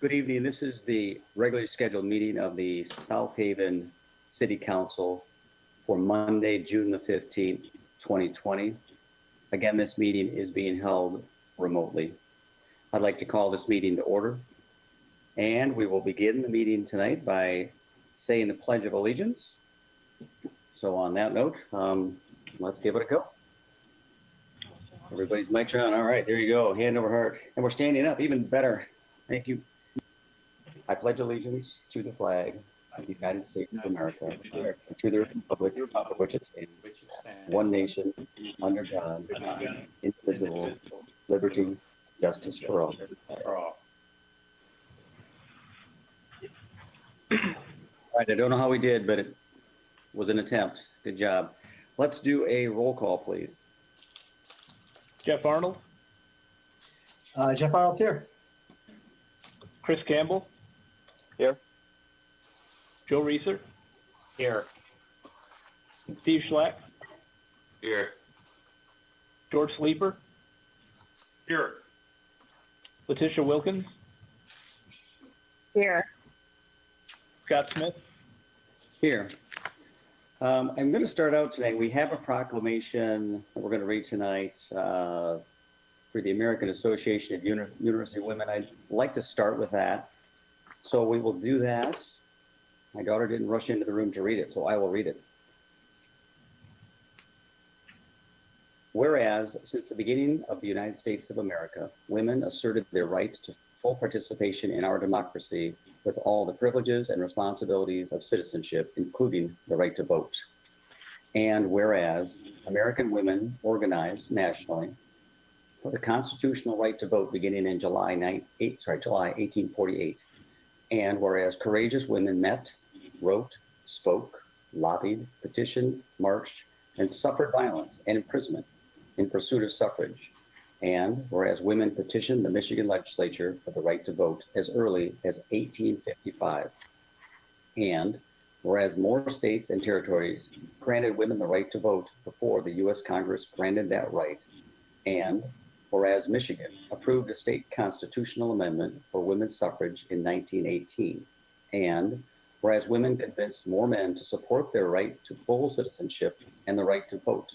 Good evening. This is the regularly scheduled meeting of the South Haven City Council for Monday, June the 15th, 2020. Again, this meeting is being held remotely. I'd like to call this meeting to order. And we will begin the meeting tonight by saying the Pledge of Allegiance. So on that note, let's give it a go. Everybody's mics are on. All right, there you go. Hand over heart. And we're standing up, even better. Thank you. I pledge allegiance to the flag of the United States of America, and to the republic for which it stands, one nation, under God, indivisible, liberty, justice for all. All right, I don't know how we did, but it was an attempt. Good job. Let's do a roll call, please. Jeff Arnold. Jeff Arnold here. Chris Campbell. Here. Joe Reeser. Here. Steve Schlack. Here. George Sleeper. Here. Letitia Wilkins. Here. Scott Smith. Here. I'm going to start out today. We have a proclamation that we're going to read tonight for the American Association of University Women. I'd like to start with that. So we will do that. My daughter didn't rush into the room to read it, so I will read it. Whereas, since the beginning of the United States of America, women asserted their right to full participation in our democracy with all the privileges and responsibilities of citizenship, including the right to vote. And whereas American women organized nationally for the constitutional right to vote beginning in July 1848. And whereas courageous women met, wrote, spoke, lobbied, petitioned, marched, and suffered violence and imprisonment in pursuit of suffrage. And whereas women petitioned the Michigan legislature for the right to vote as early as 1855. And whereas more states and territories granted women the right to vote before the U.S. Congress granted that right. And whereas Michigan approved a state constitutional amendment for women's suffrage in 1918, and whereas women convinced more men to support their right to full citizenship and the right to vote,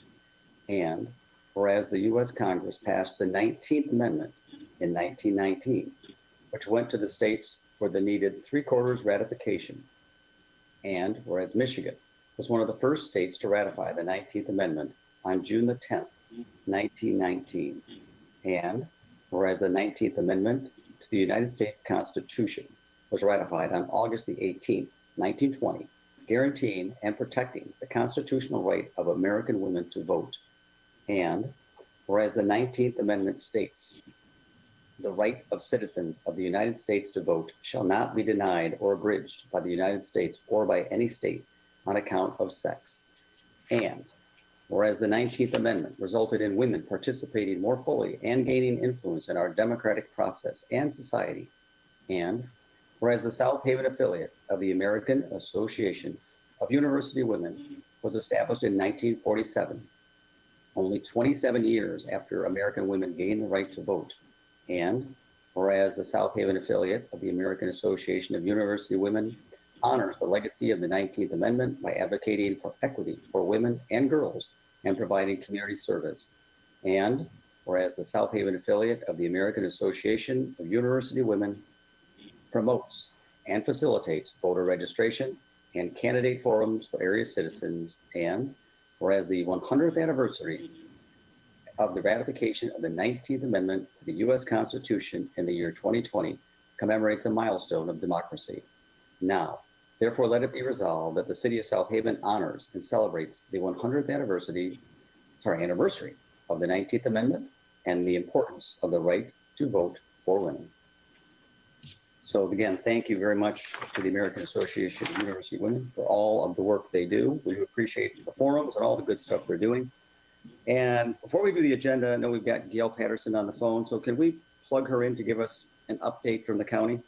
and whereas the U.S. Congress passed the 19th Amendment in 1919, which went to the states for the needed 3/4 ratification, and whereas Michigan was one of the first states to ratify the 19th Amendment on June the 10th, 1919, and whereas the 19th Amendment to the United States Constitution was ratified on August the 18th, 1920, guaranteeing and protecting the constitutional right of American women to vote. And whereas the 19th Amendment states, the right of citizens of the United States to vote shall not be denied or abridged by the United States or by any state on account of sex. And whereas the 19th Amendment resulted in women participating more fully and gaining influence in our democratic process and society. And whereas the South Haven affiliate of the American Association of University Women was established in 1947, only 27 years after American women gained the right to vote. And whereas the South Haven affiliate of the American Association of University Women honors the legacy of the 19th Amendment by advocating for equity for women and girls and providing community service. And whereas the South Haven affiliate of the American Association of University Women promotes and facilitates voter registration and candidate forums for area citizens. And whereas the 100th anniversary of the ratification of the 19th Amendment to the U.S. Constitution in the year 2020 commemorates a milestone of democracy. Now, therefore, let it be resolved that the City of South Haven honors and celebrates the 100th anniversary of the 19th Amendment and the importance of the right to vote for women. So again, thank you very much to the American Association of University Women for all of the work they do. We appreciate the forums and all the good stuff they're doing. And before we do the agenda, I know we've got Gail Patterson on the phone. So can we plug her in to give us an update from the county?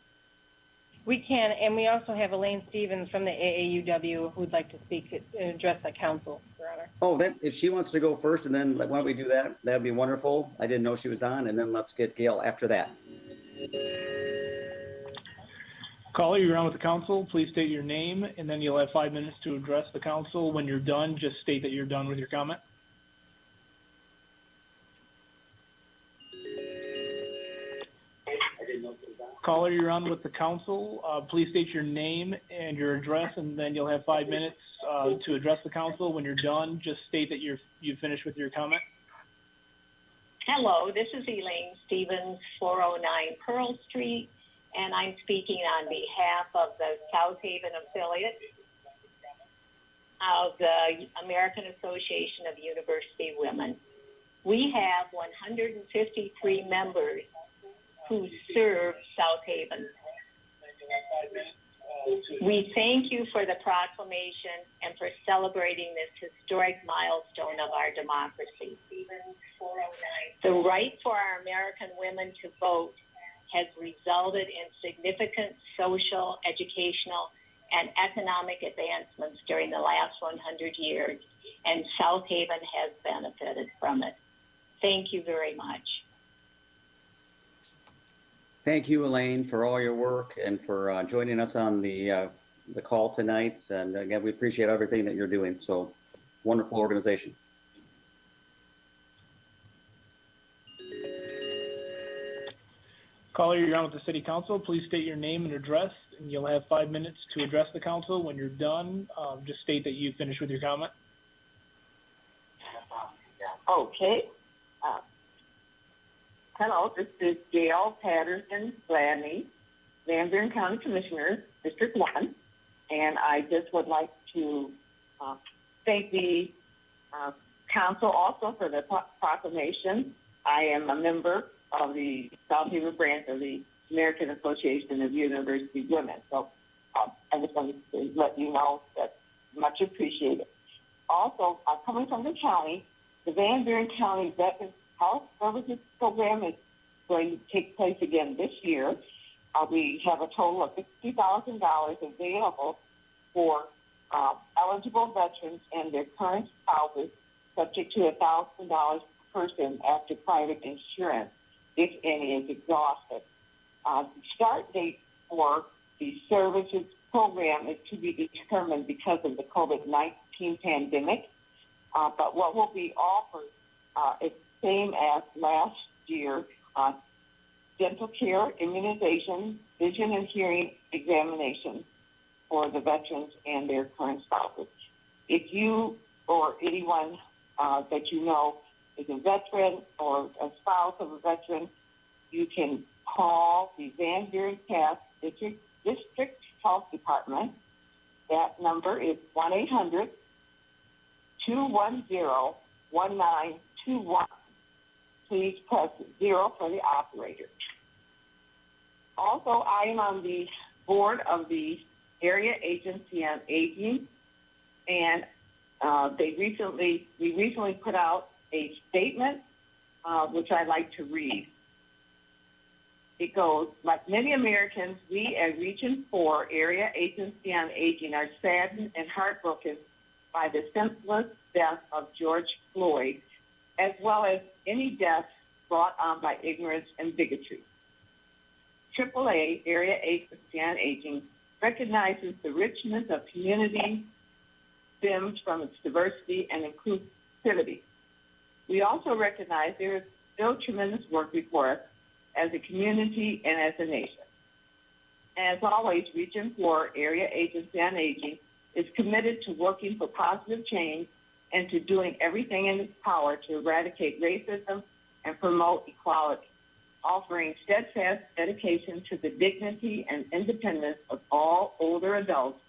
We can, and we also have Elaine Stevens from the AAUW who'd like to speak and address the council, Your Honor. Oh, then if she wants to go first, and then why don't we do that? That'd be wonderful. I didn't know she was on, and then let's get Gail after that. Caller, you're on with the council. Please state your name, and then you'll have 5 minutes to address the council. When you're done, just state that you're done with your comment. Caller, you're on with the council. Please state your name and your address, and then you'll have 5 minutes to address the council. When you're done, just state that you've finished with your comment. Hello, this is Elaine Stevens, 409 Pearl Street, and I'm speaking on behalf of the South Haven affiliate of the American Association of University Women. We have 153 members who serve South Haven. We thank you for the proclamation and for celebrating this historic milestone of our democracy. The right for our American women to vote has resulted in significant social, educational, and economic advancements during the last 100 years, and South Haven has benefited from it. Thank you very much. Thank you, Elaine, for all your work and for joining us on the call tonight. And again, we appreciate everything that you're doing. So wonderful organization. Caller, you're on with the city council. Please state your name and address, and you'll have 5 minutes to address the council. When you're done, just state that you finished with your comment. Okay. Hello, this is Gail Patterson Gladney, Van Buren County Commissioner, District 1, and I just would like to thank the council also for the proclamation. I am a member of the South Haven branch of the American Association of University Women, so I just wanted to let you know that's much appreciated. Also, coming from the county, the Van Buren County Veterans Health Services Program is going to take place again this year. We have a total of $60,000 available for eligible veterans and their current spouses, subject to $1,000 per person after private insurance, if any is exhausted. The start date for the services program is to be determined because of the COVID-19 pandemic, but what will be offered is same as last year, dental care, immunization, vision and hearing examination for the veterans and their current spouses. If you or anyone that you know is a veteran or a spouse of a veteran, you can call the Van Buren Pass District Health Department. That number is 1-800-210-1921. Please press 0 for the operator. Also, I am on the board of the Area Agency on Aging, and we recently put out a statement, which I'd like to read. It goes, like many Americans, we at Region 4 Area Agency on Aging are saddened and heartbroken by the senseless death of George Floyd, as well as any deaths brought on by ignorance and bigotry. AAA, Area Agency on Aging, recognizes the richness of community stems from its diversity and inclusivity. We also recognize there is still tremendous work before us as a community and as a nation. As always, Region 4 Area Agency on Aging is committed to working for positive change and to doing everything in its power to eradicate racism and promote equality, offering steadfast dedication to the dignity and independence of all older adults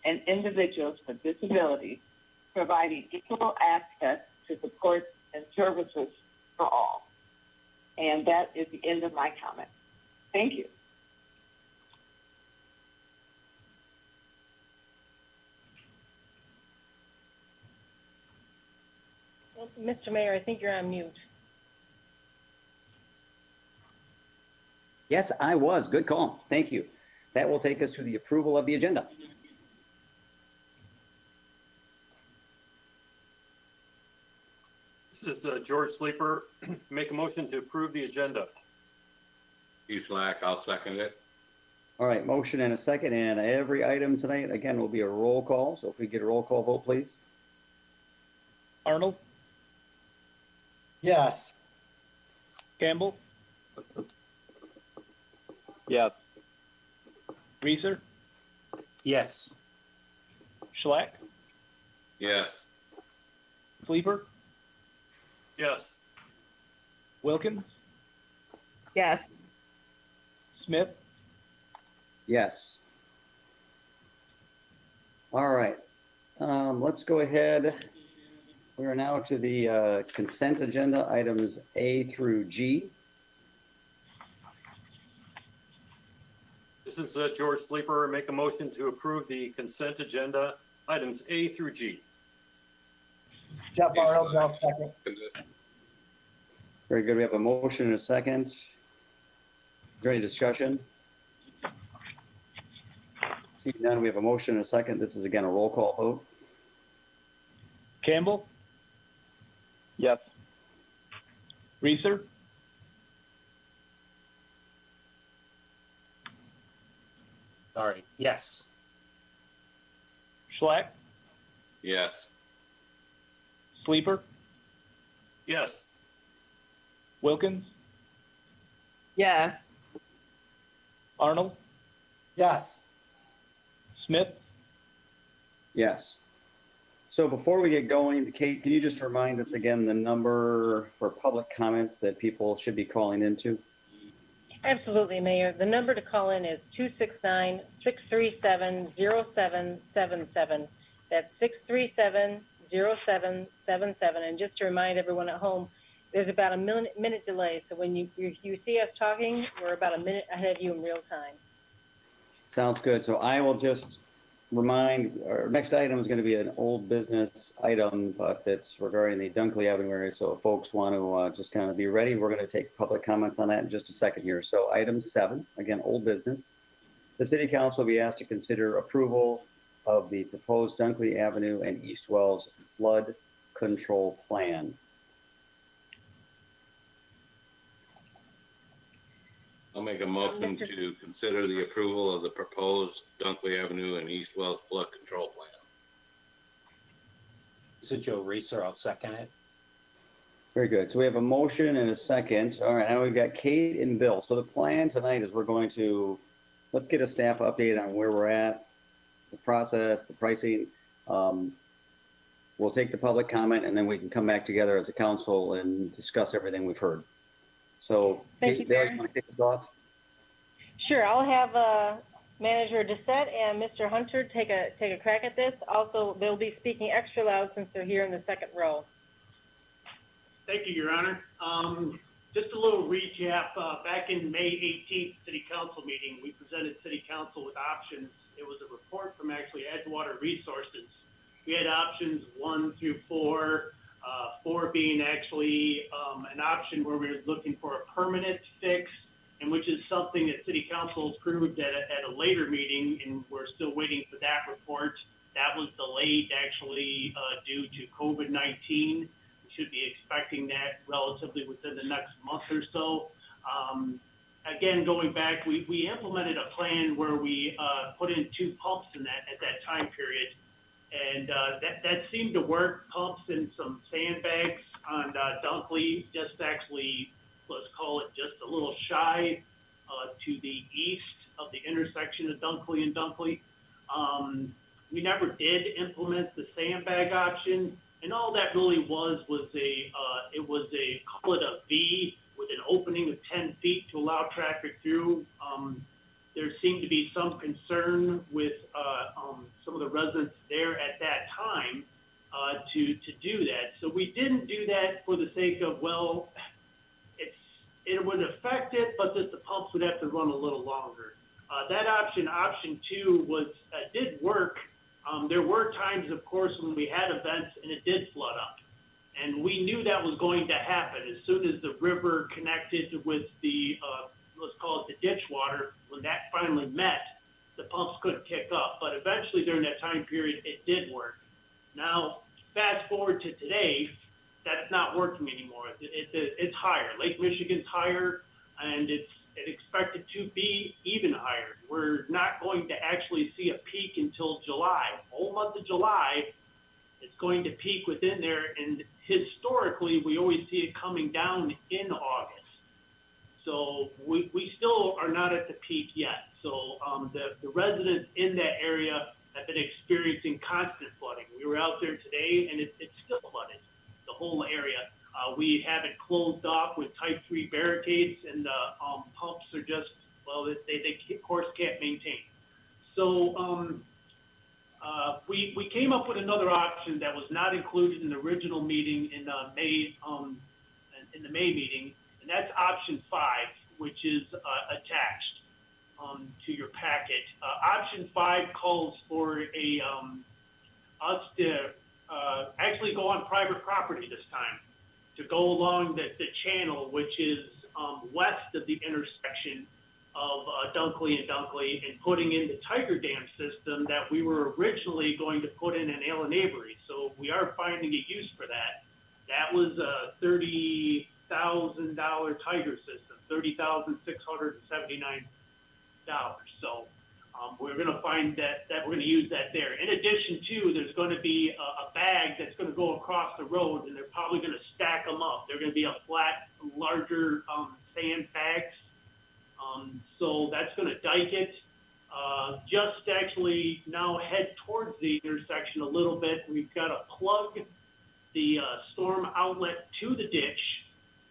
and individuals with disabilities, providing equal access to support and services for all. And that is the end of my comment. Thank you. Well, Mr. Mayor, I think you're on mute. Yes, I was. Good call. Thank you. That will take us to the approval of the agenda. This is George Sleeper. Make a motion to approve the agenda. Hugh Slack, I'll second it. All right, motion and a second, and every item tonight, again, will be a roll call. So if we get a roll call vote, please. Arnold, Yes. Campbell, Yes. Reeser, Yes. Schlack, Yes. Sleeper, Yes. Wilkins, Yes. Smith, Yes. All right, let's go ahead. We are now to the consent agenda, items A through G. This is George Sleeper. Make a motion to approve the consent agenda, items A through G. Jeff Arnold, I'll second. Very good. We have a motion and a second. Is there any discussion? Seeing none, we have a motion and a second. This is again a roll call vote. Campbell, Yes. Reeser, Sorry. Yes. Schlack, Yes. Sleeper, Yes. Wilkins, Yes. Arnold, Yes. Smith, Yes. So before we get going, Kate, can you just remind us again the number for public comments that people should be calling into? Absolutely, Mayor. The number to call in is 269-637-0777. That's 637-0777. And just to remind everyone at home, there's about a minute delay. So when you see us talking, we're about a minute ahead of you in real time. Sounds good. So I will just remind, our next item is going to be an old business item, but it's regarding the Dunkley Avenue area. So if folks want to just kind of be ready, we're going to take public comments on that in just a second here. So item 7, again, old business. The city council will be asked to consider approval of the proposed Dunkley Avenue and East Wells flood control plan. I'll make a motion to consider the approval of the proposed Dunkley Avenue and East Wells flood control plan. This is Joe Reeser. I'll second it. Very good. So we have a motion and a second. All right, now we've got Kate and Bill. So the plan tonight is we're going to, let's get a staff update on where we're at, the process, the pricing. We'll take the public comment and then we can come back together as a council and discuss everything we've heard. So, Thank Kate, you, Bill, Mayor. you want to take the thought? Sure, I'll have Manager Doucette and Mr. Hunter take a crack at this. Also, they'll be speaking extra loud since they're here in the second row. Thank you, Your Honor. Just a little recap. Back in May 18th City Council meeting, we presented City Council with options. It was a report from actually Edgewater Resources. We had options 1 through 4. 4 being actually an option where we were looking for a permanent fix, and which is something that City Council approved at a later meeting, and we're still waiting for that report. That was delayed actually due to COVID-19. We should be expecting that relatively within the next month or so. Again, going back, we implemented a plan where we put in 2 pumps at that time period. And that seemed to work. Pumps and some sandbags on Dunkley, just actually, let's call it just a little shy to the east of the intersection of Dunkley and Dunkley. We never did implement the sandbag option, and all that really was call it a V with an opening of 10 feet to allow traffic through. There seemed to be some concern with some of the residents there at that time to do that. So we didn't do that for the sake of, well, it would affect it, but that the pumps would have to run a little longer. That option 2, did work. There were times, of course, when we had events and it did flood up. And we knew that was going to happen as soon as the river connected with the let's call it the ditch water. When that finally met, the pumps couldn't kick up. But eventually during that time period, it did work. Now, fast forward to today, that's not working anymore. It's higher. Lake Michigan's higher, and it's expected to be even higher. We're not at the peak yet. So the residents in that area have been experiencing constant flooding. We were out there today, and it's still flooded, the whole area. We have it closed off with type 3 barricades, and the pumps are just, well, they of course can't maintain. So we came up with another option that was not included in the original meeting in May, in the May meeting, and that's option 5, which is attached to your packet. Option 5 calls for us to actually go on private property this time, to go along the channel, which is west of the intersection of Dunkley and Dunkley, and putting in the Tiger Dam system that we were originally going to put in Allen Avery. So we are finding a use for that. That was a $30,000 Tiger system, $30,679. So we're going to find that we're going to use that there. In addition to, there's going to be a bag that's going to go across the road, and they're probably going to stack them up. They're going to be a flat, larger sand bags. So that's going to dike it. Just actually now head towards the intersection a little bit. We've got to plug the storm outlet to the ditch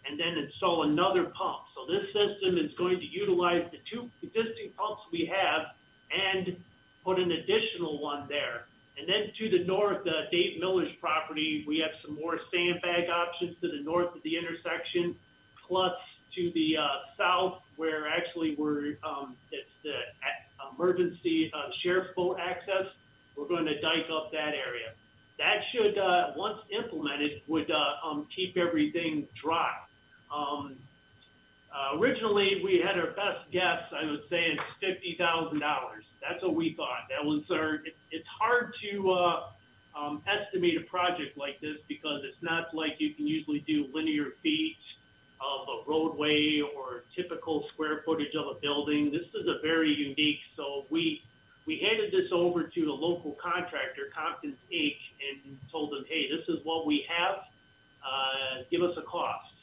and then install another pump. So this system is going to utilize the 2 existing pumps we have and put an additional one there. And then to the north, Dave Miller's property, we have some more sandbag options to the north of the intersection, plus to the south, where actually it's the emergency sheriff's boat access. We're going to dike up that area. That should, once implemented, would keep everything dry. Originally, we had our best guess, I would say it's $50,000. That's what we thought. That was it's hard to estimate a project like this because it's not like you can usually do linear feet of a roadway or typical square footage of a building. This is a very unique, so we handed this over to a local contractor, Compton's Inc., and told them, hey, this is what we have, give us a cost.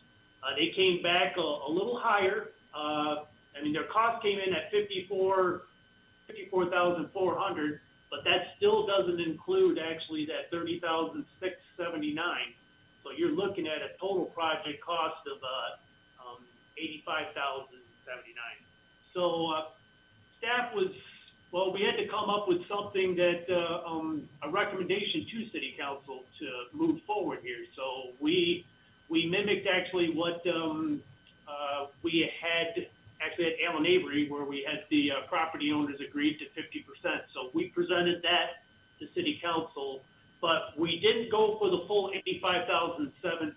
They came back a little higher. Their cost came in at $54,400, but that still doesn't include actually that $30,679. So you're looking at a total project cost of $85,079. So staff was, well, we had to come up with something that a recommendation to City Council to move forward here. So we mimicked actually what we had actually at Allen Avery, where we had the property owners agreed to 50%. So we presented that to City Council, but we didn't go for the full $85,079.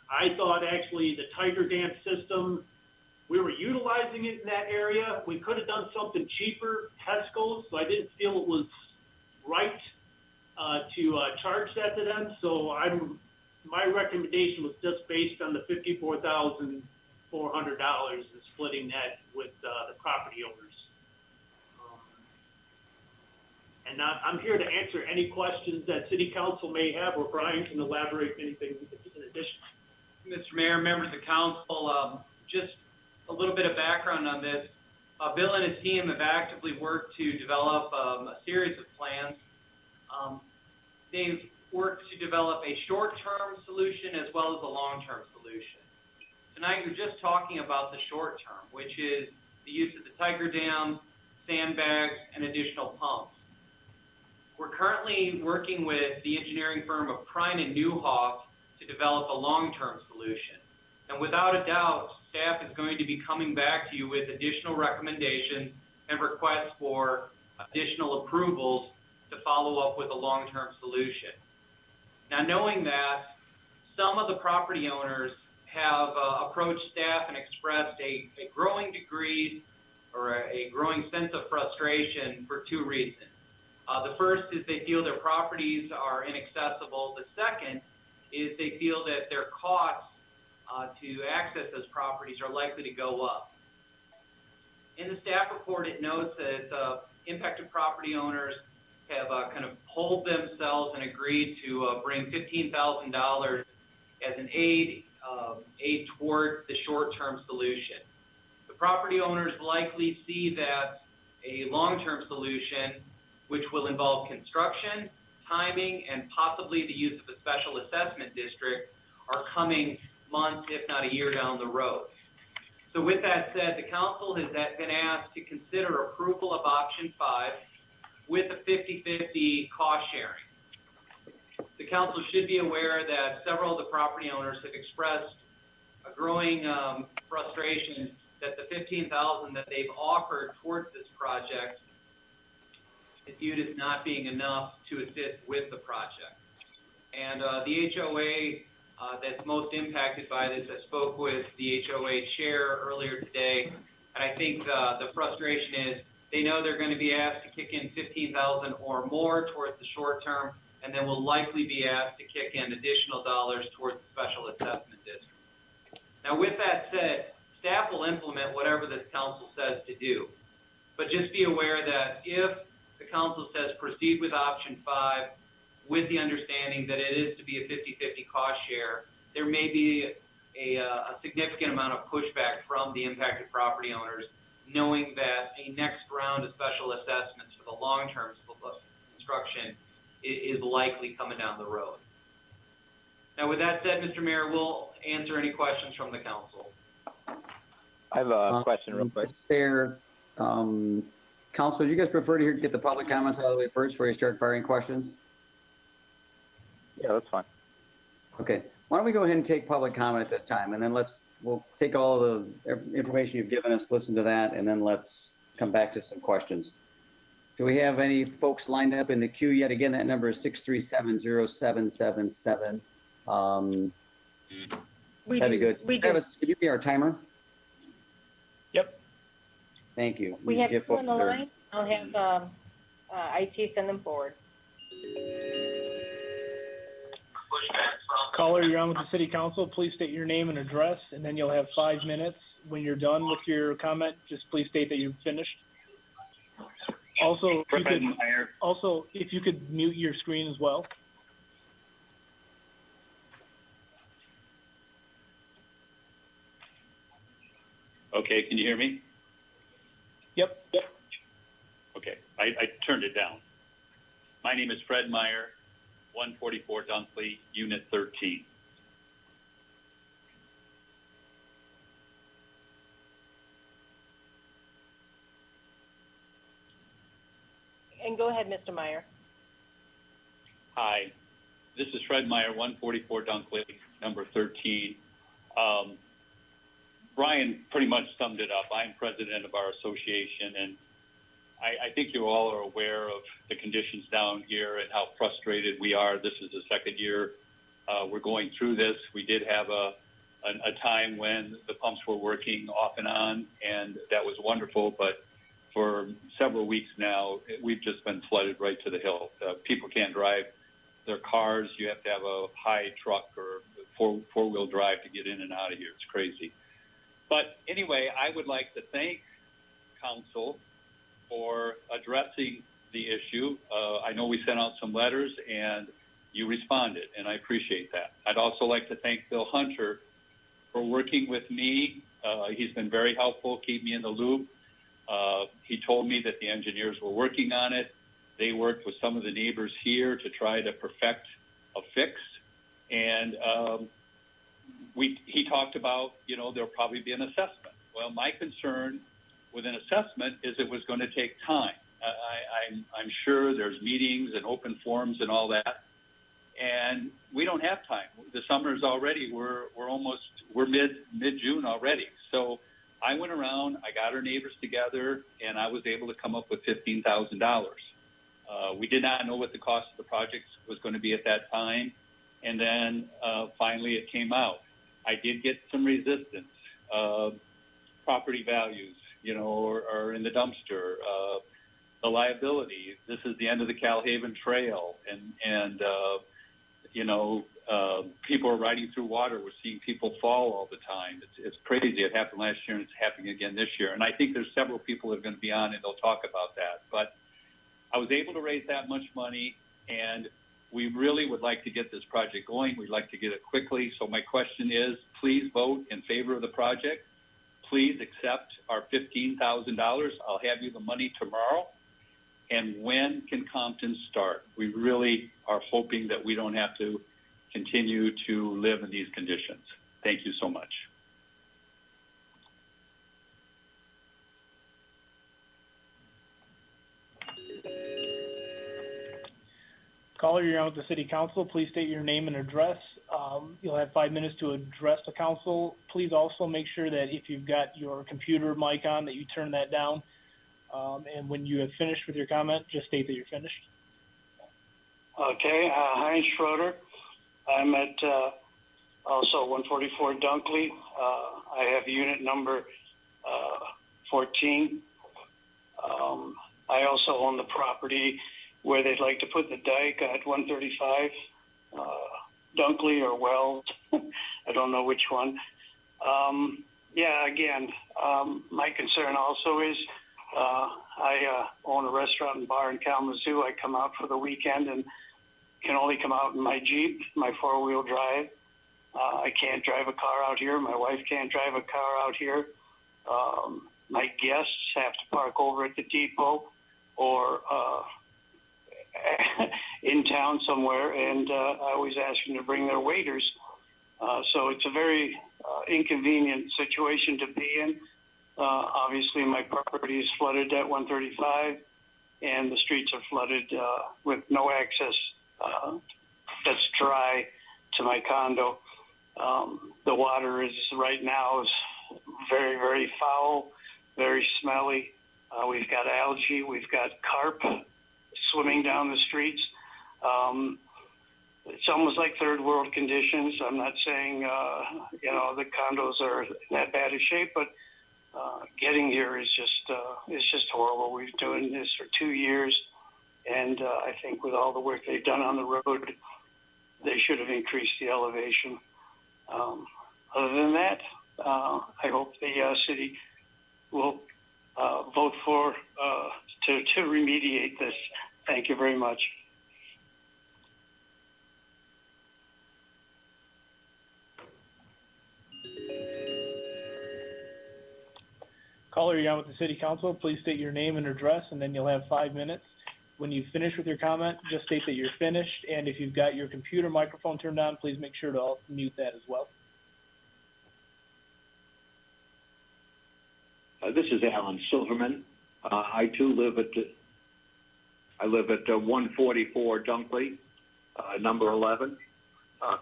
I thought actually the Tiger Dam system, we were utilizing it in that area. We could have done something cheaper, Tesco's, so I didn't feel it was right to charge that to them. So my recommendation was just based on the $54,400 and splitting that with the property owners. And I'm here to answer any questions that City Council may have, or Brian can elaborate anything in addition. Mr. Mayor, members of council, just a little bit of background on this. Bill and his team have actively worked to develop a series of plans. They've worked to develop a short-term solution as well as a long-term solution. Tonight we're just talking about the short-term, which is the use of the Tiger Dam, sandbags, and additional pumps. We're currently working with the engineering firm of Prine and Newhoff to develop a long-term solution. And without a doubt, staff is going to be coming back to you with additional recommendations and requests for additional approvals to follow up with a long-term solution. Now, knowing that some of the property owners have approached staff and expressed a growing degree or a growing sense of frustration for 2 reasons. The first is they feel their properties are inaccessible. The second is they feel that their costs to access those properties are likely to go up. In the staff report, it notes that impacted property owners have kind of pulled themselves and agreed to bring $15,000 as an aid aid toward the short-term solution. The property owners likely see that a long-term solution, which will involve construction, timing, and possibly the use of a special assessment district, are coming months, if not a year down the road. So with that said, the council has been asked to consider approval of option 5 with a 50-50 cost sharing. The council should be aware that several of the property owners have expressed a growing frustration that the $15,000 that they've offered towards this project is viewed as not being enough to assist with the project. And the HOA that's most impacted by this, I spoke with the HOA chair earlier today, and I think the frustration is they know they're going to be asked to kick in $15,000 or more towards the short term, and then will likely be asked to kick in additional dollars towards the special assessment district. Now, with that said, staff will implement whatever this council says to do, but just be aware that if the council says proceed with option 5 with the understanding that it is to be a 50-50 cost share, there may be a significant amount of pushback from the impacted property owners, knowing that a next round of special assessments for the long-term construction is likely coming down the road. Now, with that said, Mr. Mayor, we'll answer any questions from the council. I have a question real quick. Fair. Council, do you guys prefer to get the public comments out of the way first before you start firing questions? Yeah, that's fine. Okay. Why don't we go ahead and take public comment at this time, and then we'll take all the information you've given us, listen to that, and then let's come back to some questions. Do we have any folks lined up in the queue yet? Again, that number is 6370777. That'd be good. Travis, could you be our timer? Yep. Thank you. We have two on the line. I'll have IT send them forward. Caller, you're on with the city council. Please state your name and address, and then you'll have 5 minutes. When you're done with your comment, just please state that you've finished. Also, if you could mute your screen as well. Okay, can you hear me? Yep. Okay, I turned it down. My name is Fred Meyer, 144 Dunkley, Unit 13. And go ahead, Mr. Meyer. Hi, this is Fred Meyer, 144 Dunkley, number 13. Brian pretty much summed it up. I'm president of our association, and I think you all are aware of the conditions down here and how frustrated we are. This is the second year we're going through this. We did have a time when the pumps were working off and on, and that was wonderful, but for several weeks now, we've just been flooded right to the hill. People can't drive their cars. You have to have a high truck or four-wheel drive to get in and out of here. It's crazy. But anyway, I would like to thank council for addressing the issue. I know we sent out some letters and you responded, and I appreciate that. I'd also like to thank Bill Hunter for working with me. He's been very helpful, keep me in the loop. He told me that the engineers were working on it. They worked with some of the neighbors here to try to perfect a fix. And he talked about, there'll probably be an assessment. Well, my concern with an assessment is it was going to take time. I'm sure there's meetings and open forums and all that, and we don't have time. The summer's already, we're mid-June already. So I went around, I got our neighbors together, and I was able to come up with $15,000. We did not know what the cost of the project was going to be at that time, and then finally it came out. I did get some resistance. Property values, are in the dumpster. The liability. This is the end of the Calhaven Trail, and people are riding through water. We're seeing people fall all the time. It's crazy. It happened last year, and it's happening again this year. And I think there's several people that are going to be on, and they'll talk about that. But I was able to raise that much money, and we really would like to get this project going. We'd like to get it quickly. So my question is, please vote in favor of the project. Please accept our $15,000. I'll have you the money tomorrow. And when can Compton start? We really are hoping that we don't have to continue to live in these conditions. Thank you so much. Caller, you're on with the City Council. Please state your name and address. You'll have 5 minutes to address the council. Please also make sure that if you've got your computer mic on, that you turn that down. And when you have finished with your comment, just state that you're finished. Okay, Heinz Schroeder. I'm at also 144 Dunkley. I have unit number 14. I also own the property where they'd like to put the dike at 135 Dunkley or Wells. I don't know which one. Again, my concern also is I own a restaurant and bar in Kalamazoo. I come out for the weekend and can only come out in my Jeep, my four-wheel drive. I can't drive a car out here. My wife can't drive a car out here. My guests have to park over at the depot or in town somewhere, and I always ask them to bring their waiters. So it's a very inconvenient situation to be in. Obviously, my property is flooded at 135, and the streets are flooded with no access that's dry to my condo. The water is right now is very, very foul, very smelly. We've got algae. We've got carp swimming down the streets. It's almost like third world conditions. I'm not saying, the condos are in that bad a shape, but getting here is just horrible. We've been doing this for 2 years, and I think with all the work they've done on the road, they should have increased the elevation. Other than that, I hope the city will vote for to remediate this. Thank you very much. Caller, you're on with the City Council. Please state your name and address, and then you'll have 5 minutes. When you finish with your comment, just state that you're finished, and if you've got your computer microphone turned on, please make sure to mute that as well. This is Alan Silverman. I too live at 144 Dunkley, number 11.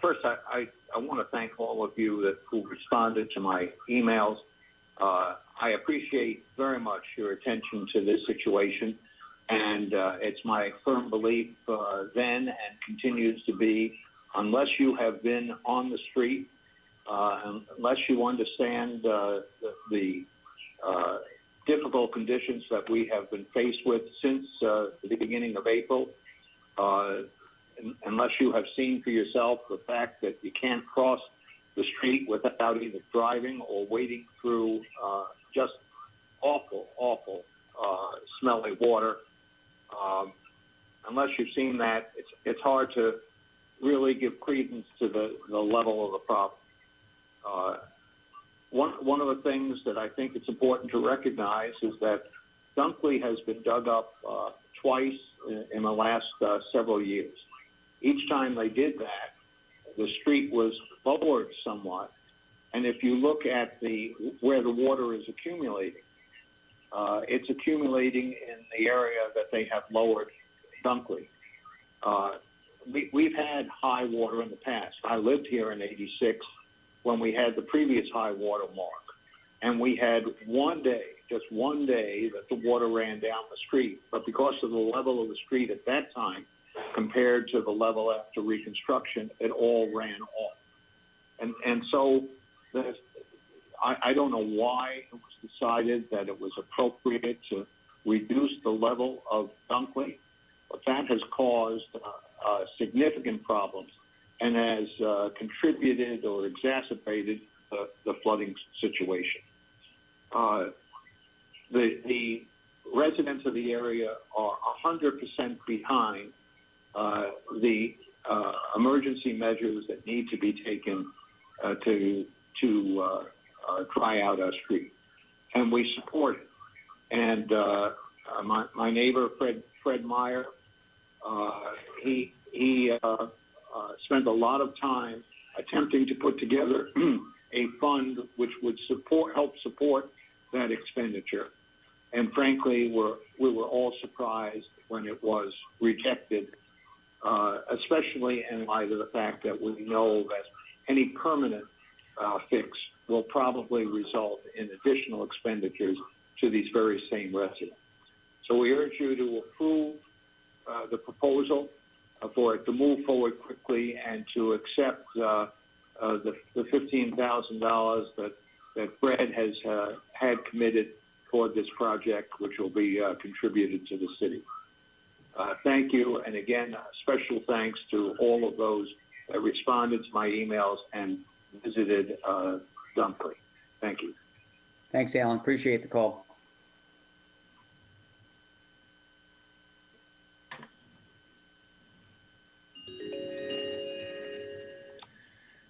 First, I want to thank all of you who responded to my emails. I appreciate very much your attention to this situation, and it's my firm belief then and continues to be, unless you have been on the street, unless you understand the difficult conditions that we have been faced with since the beginning of April, unless you have seen for yourself the fact that you can't cross the street without either driving or wading through just awful, smelly water. Unless you've seen that, it's hard to really give credence to the level of the problem. One of the things that I think it's important to recognize is that Dunkley has been dug up twice in the last several years. Each time they did that, the street was lowered somewhat, and if you look at where the water is accumulating, it's accumulating in the area that they have lowered Dunkley. We've had high water in the past. I lived here in '86 when we had the previous high water mark, and we had just one day that the water ran down the street, but because of the level of the street at that time compared to the level after reconstruction, it all ran off. And so I don't know why it was decided that it was appropriate to reduce the level of Dunkley, but that has caused significant problems and has contributed or exacerbated the flooding situation. The residents of the area are 100% behind the emergency measures that need to be taken to to try out our street, and we support it. And my neighbor Fred Meyer, he spent a lot of time attempting to put together a fund which would help support that expenditure. And frankly, we were all surprised when it was rejected, especially in light of the fact that we know that any permanent fix will probably result in additional expenditures to these very same residents. So we urge you to approve the proposal for it to move forward quickly and to accept the $15,000 that Fred has had committed toward this project, which will be contributed to the city. Thank you, and again, special thanks to all of those that responded to my emails and visited Dunkley. Thank you. Thanks, Alan. Appreciate the call.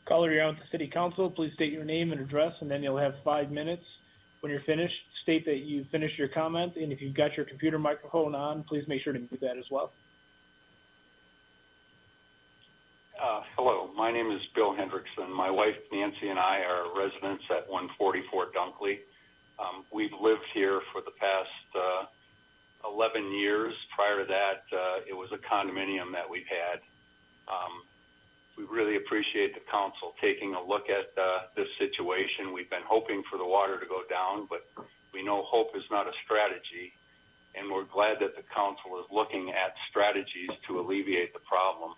Caller, you're on with the City Council. Please state your name and address, and then you'll have 5 minutes. When you're finished, state that you finished your comment, and if you've got your computer microphone on, please make sure to mute that as well. Hello, my name is Bill Hendrickson. My wife Nancy and I are residents at 144 Dunkley. We've lived here for the past 11 years. Prior to that, it was a condominium that we've had. We really appreciate the council taking a look at this situation. We've been hoping for the water to go down, but we know hope is not a strategy, and we're glad that the council is looking at strategies to alleviate the problem.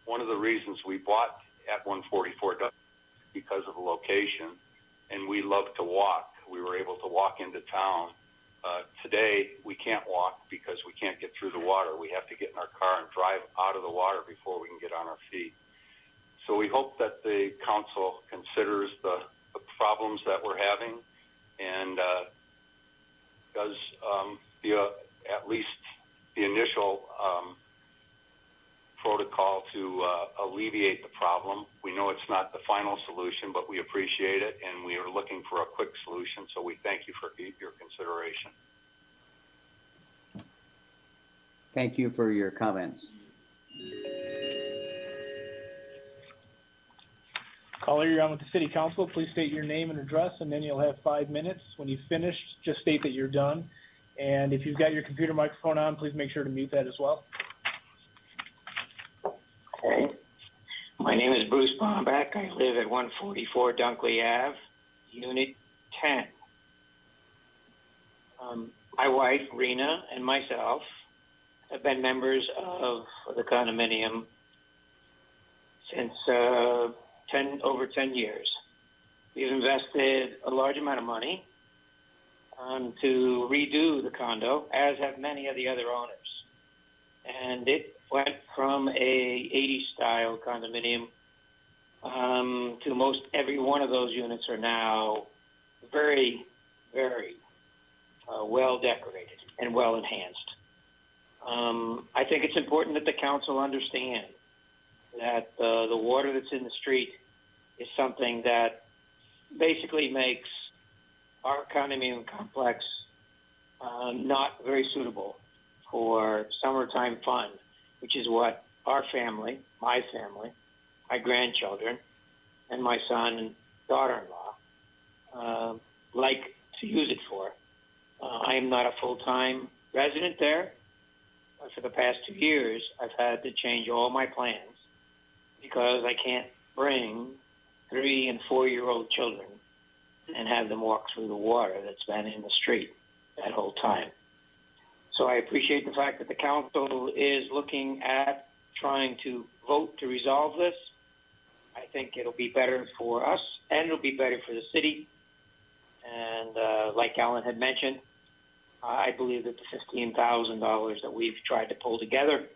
One of the reasons we bought at 144 because of the location, and we love to walk. We were able to walk into town. Today, we can't walk because we can't get through the water. We have to get in our car and drive out of the water before we can get on our feet. So we hope that the council considers the problems that we're having and does at least the initial protocol to alleviate the problem. We know it's not the final solution, but we appreciate it, and we are looking for a quick solution, so we thank you for your consideration. Thank you for your comments. Caller, you're on with the City Council. Please state your name and address, and then you'll have 5 minutes. When you've finished, just state that you're done. And if you've got your computer microphone on, please make sure to mute that as well. Okay. My name is Bruce Bombeck. I live at 144 Dunkley Ave, Unit 10. My wife, Rena, and myself have been members of the condominium since over 10 years. We've invested a large amount of money to redo the condo, as have many of the other owners. And it went from a 80s style condominium to most every one of those units are now very, very well decorated and well enhanced. I think it's important that the council understand that the water that's in the street is something that basically makes our condominium complex not very suitable for summertime fun, which is what our family, my grandchildren, and my son and daughter-in-law like to use it for. I am not a full-time resident there. But for the past 2 years, I've had to change all my plans because I can't bring 3- and 4-year-old children and have them walk through the water that's been in the street that whole time. So I appreciate the fact that the council is looking at trying to vote to resolve this. I think it'll be better for us and it'll be better for the city. And like Alan had mentioned, I believe that the $15,000 that we've tried to pull together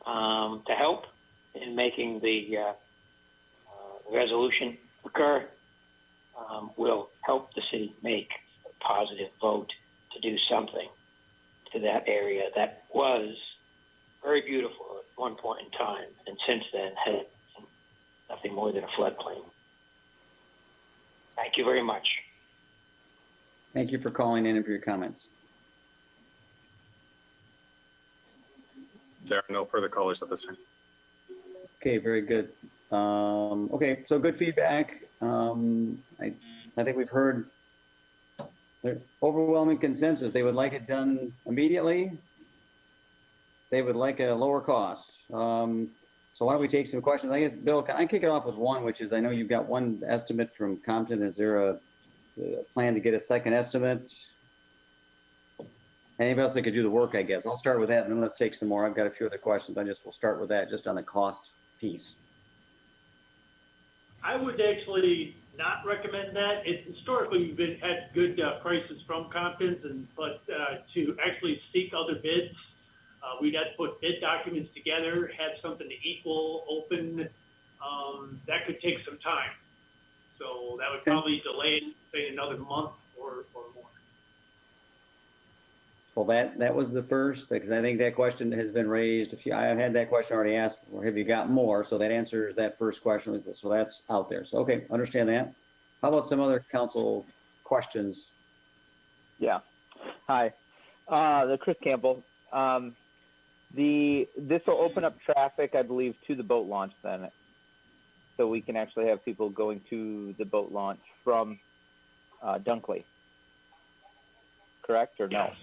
to help in making the resolution occur will help the city make a positive vote to do something to that area that was very beautiful at one point in time, and since then had nothing more than a floodplain. Thank you for calling in and for your comments. There are no further callers at this time. Okay, very good. Okay, so good feedback. I think we've heard the overwhelming consensus. They would like it done immediately. They would like a lower cost. So why don't we take some questions? I guess, Bill, can I kick it off with one, which is I know you've got one estimate from Compton. Is there a plan to get a second estimate? Anybody else that could do the work, I guess. I'll start with that, and then let's take some more. I've got a few other questions. We'll start with that, just on the cost piece. I would actually not recommend that. Historically, we've had good prices from Compton's, but to actually seek other bids, we'd have to put bid documents together, have something to equal, open. That could take some time. So that would probably delay it, say, another month or more. Well, that was the first, because I think that question has been raised. I have had that question already asked, or have you got more? So that answers that first question. So that's out there. So, okay, understand that. How about some other council questions? Yeah. Hi. Chris Campbell. This will open up traffic, I believe, to the boat launch then. So we can actually have people going to the boat launch from Dunkley. Correct or no? Yes.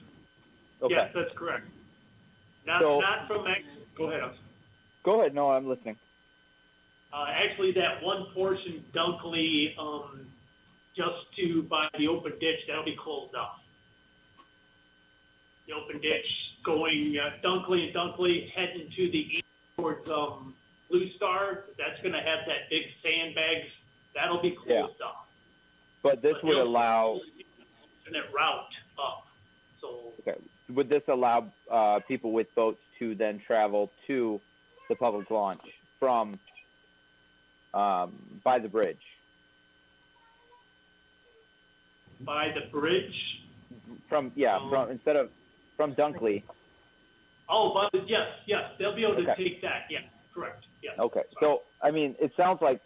Okay. Yes, that's correct. Not from go ahead. Go ahead. No, I'm listening. Actually, that one portion, Dunkley, just to by the open ditch, that'll be closed off. The open ditch going Dunkley and Dunkley heading to the east towards Blue Star. That's going to have that big sandbags. That'll be closed off. But this would allow that route up. So. Okay. Would this allow people with boats to then travel to the public launch from by the bridge? By the bridge? From Dunkley. Oh, but yes, they'll be able to take that. Yeah, correct. Yeah. Okay. So, I mean, it sounds like,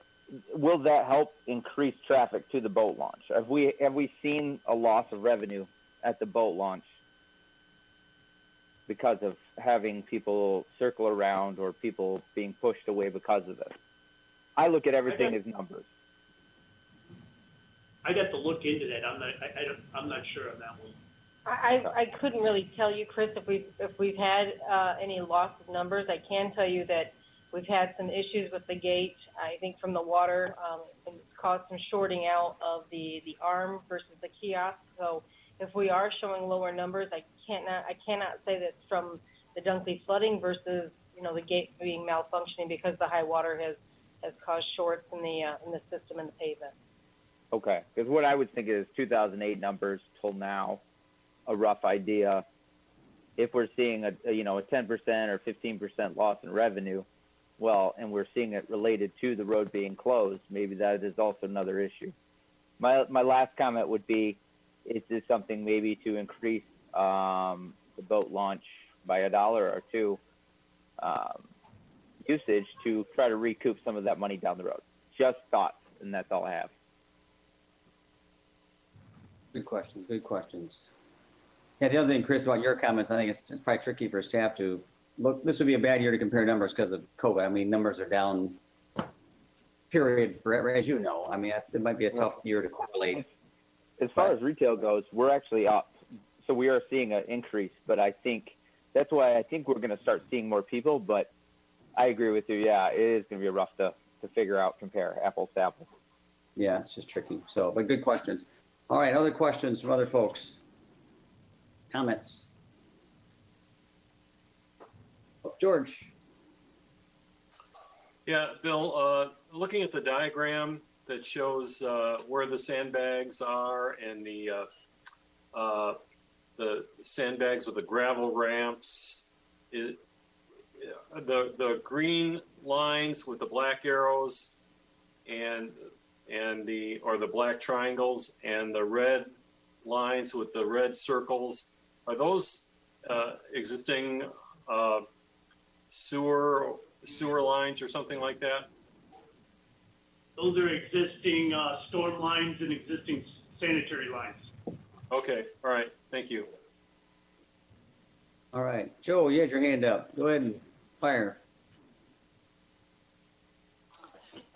will that help increase traffic to the boat launch? Have we seen a loss of revenue at the boat launch because of having people circle around or people being pushed away because of it? I look at everything as numbers. I'd have to look into that. I'm not sure on that one. I couldn't really tell you, Chris, if we've had any loss of numbers. I can tell you that we've had some issues with the gate. I think from the water, and it's caused some shorting out of the arm versus the kiosk. So if we are showing lower numbers, I cannot say that's from the Dunkley flooding versus the gate being malfunctioning because the high water has caused shorts in the system and the pavement. Okay, because what I would think is 2008 numbers till now, a rough idea. If we're seeing a 10% or 15% loss in revenue, well, and we're seeing it related to the road being closed, maybe that is also another issue. My last comment would be, is this something maybe to increase the boat launch by $1 or $2 usage to try to recoup some of that money down the road? Just thoughts, and that's all I have. Good questions. Good questions. Yeah, the other thing, Chris, about your comments, I think it's probably tricky for staff to look. This would be a bad year to compare numbers because of COVID. I mean, numbers are down, period, forever, as you know. I mean, it might be a tough year to correlate. As far as retail goes, we're actually up. So we are seeing an increase, but I think that's why I think we're going to start seeing more people. But I agree with you. Yeah, it is going to be rough to figure out, compare apples to apples. Yeah, it's just tricky. So, but good questions. All right, other questions from other folks? Comments? Oh, George. Yeah, Bill, looking at the diagram that shows where the sandbags are and the sandbags with the gravel ramps, the green lines with the black arrows and the black triangles and the red lines with the red circles, are those existing sewer lines or something like that? Those are existing storm lines and existing sanitary lines. Okay, all right, thank you. All right, Joe, you had your hand up. Go ahead and fire.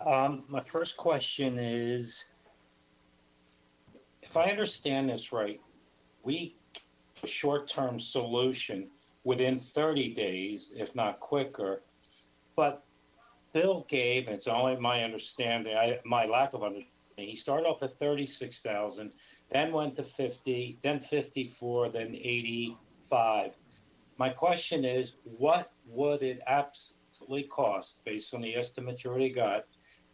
My first question is, if I understand this right, we a short-term solution within 30 days, if not quicker, but Bill gave, it's only my understanding, my lack of understanding, he started off at 36,000, then went to 50, then 54, then 85. My question is, what would it absolutely cost, based on the estimates you already got,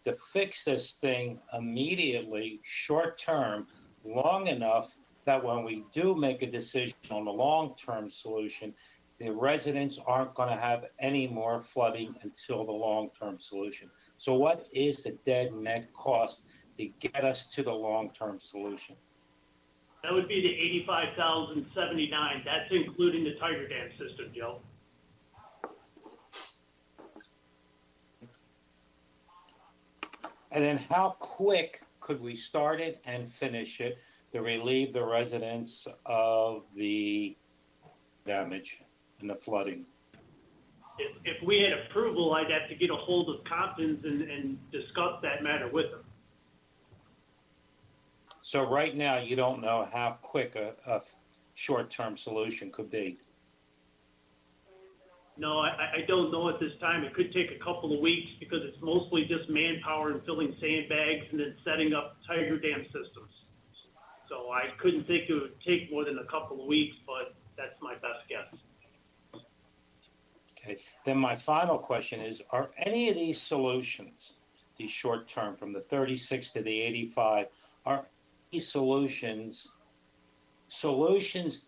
to fix this thing immediately, short term, long enough that when we do make a decision on the long-term solution, the residents aren't going to have any more flooding until the long-term solution? So what is the dead net cost to get us to the long-term solution? That would be the $85,079. That's including the Tiger Dam system, Joe. And then how quick could we start it and finish it to relieve the residents of the damage and the flooding? If we had approval, I'd have to get a hold of Compton's and discuss that matter with them. So right now, you don't know how quick a short-term solution could be. No, I don't know at this time. It could take a couple of weeks because it's mostly just manpower and filling sandbags and then setting up Tiger Dam systems. So I couldn't think it would take more than a couple of weeks, but that's my best guess. Okay. Then my final question is, are any of these solutions, these short-term from the 36 to the 85, are these solutions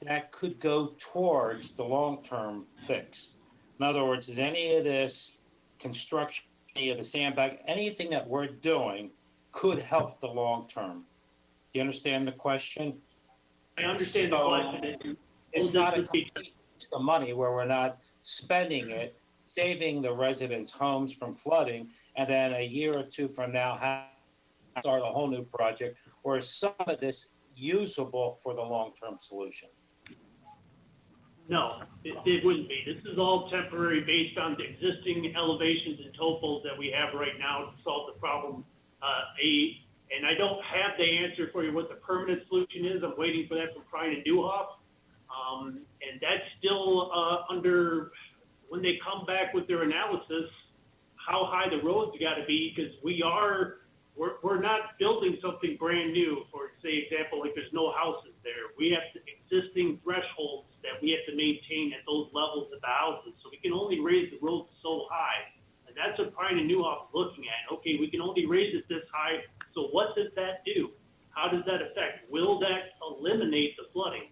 that could go towards the long-term fix? In other words, is any of this construction, any of the sandbag, anything that we're doing could help the long term? Do you understand the question? I understand the question. It's not a complete waste of money where we're not spending it, saving the residents' homes from flooding, and then a year or two from now start a whole new project, or is some of this usable for the long-term solution? No, it wouldn't be. This is all temporary based on the existing elevations and topos that we have right now to solve the problem. And I don't have the answer for you what the permanent solution is. I'm waiting for that from Prine and Newhoff. And that's still under, when they come back with their analysis, how high the roads got to be, because we're not building something brand new. For example, like there's no houses there. We have existing thresholds that we have to maintain at those levels of the houses. So we can only raise the roads so high. And that's what Prine and Newhoff is looking at. Okay, we can only raise it this high. So what does that do? How does that affect? Will that eliminate the flooding?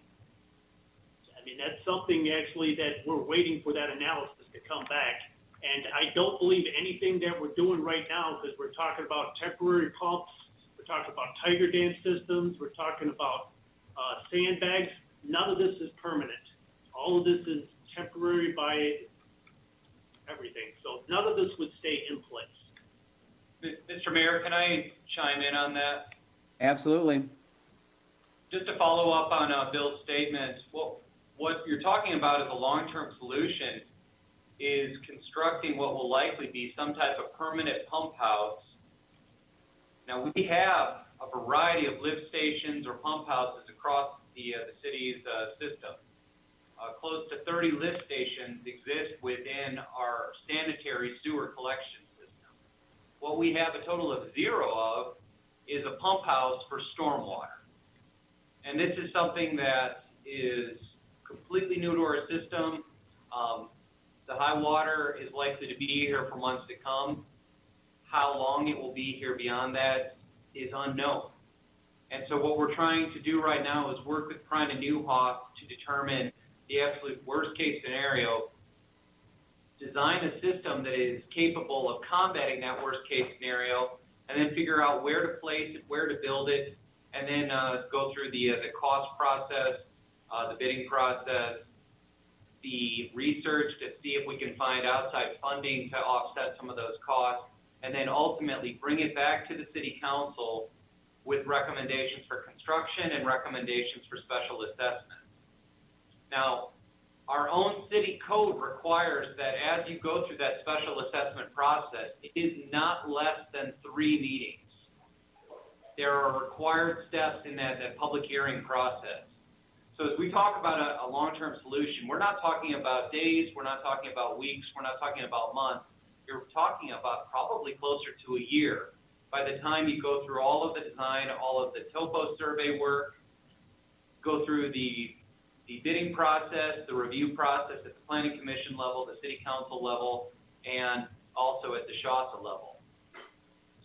I mean, that's something actually that we're waiting for that analysis to come back. And I don't believe anything that we're doing right now, because we're talking about temporary pumps, we're talking about Tiger Dam systems, we're talking about sandbags. None of this is permanent. All of this is temporary by everything. So none of this would stay in place. Mr. Mayor, can I chime in on that? Absolutely. Just to follow up on Bill's statement, what you're talking about as a long-term solution is constructing what will likely be some type of permanent pump house. Now, we have a variety of lift stations or pump houses across the city's system. Close to 30 lift stations exist within our sanitary sewer collection system. What we have a total of 0 of is a pump house for stormwater. And this is something that is completely new to our system. The high water is likely to be here for months to come. How long it will be here beyond that is unknown. And so what we're trying to do right now is work with Prine and Newhoff to determine the absolute worst case scenario, design a system that is capable of combating that worst case scenario, and then figure out where to place it, where to build it, and then go through the cost process, the bidding process, the research to see if we can find outside funding to offset some of those costs, and then ultimately bring it back to the city council with recommendations for construction and recommendations for special assessment. Now, our own city code requires that as you go through that special assessment process, it is not less than 3 meetings. There are required steps in that public hearing process. So as we talk about a long-term solution, we're not talking about days, we're not talking about weeks, we're not talking about months. You're talking about probably closer to a year by the time you go through all of the design, all of the topo survey work, go through the bidding process, the review process at the planning commission level, the city council level, and also at the SHASA level.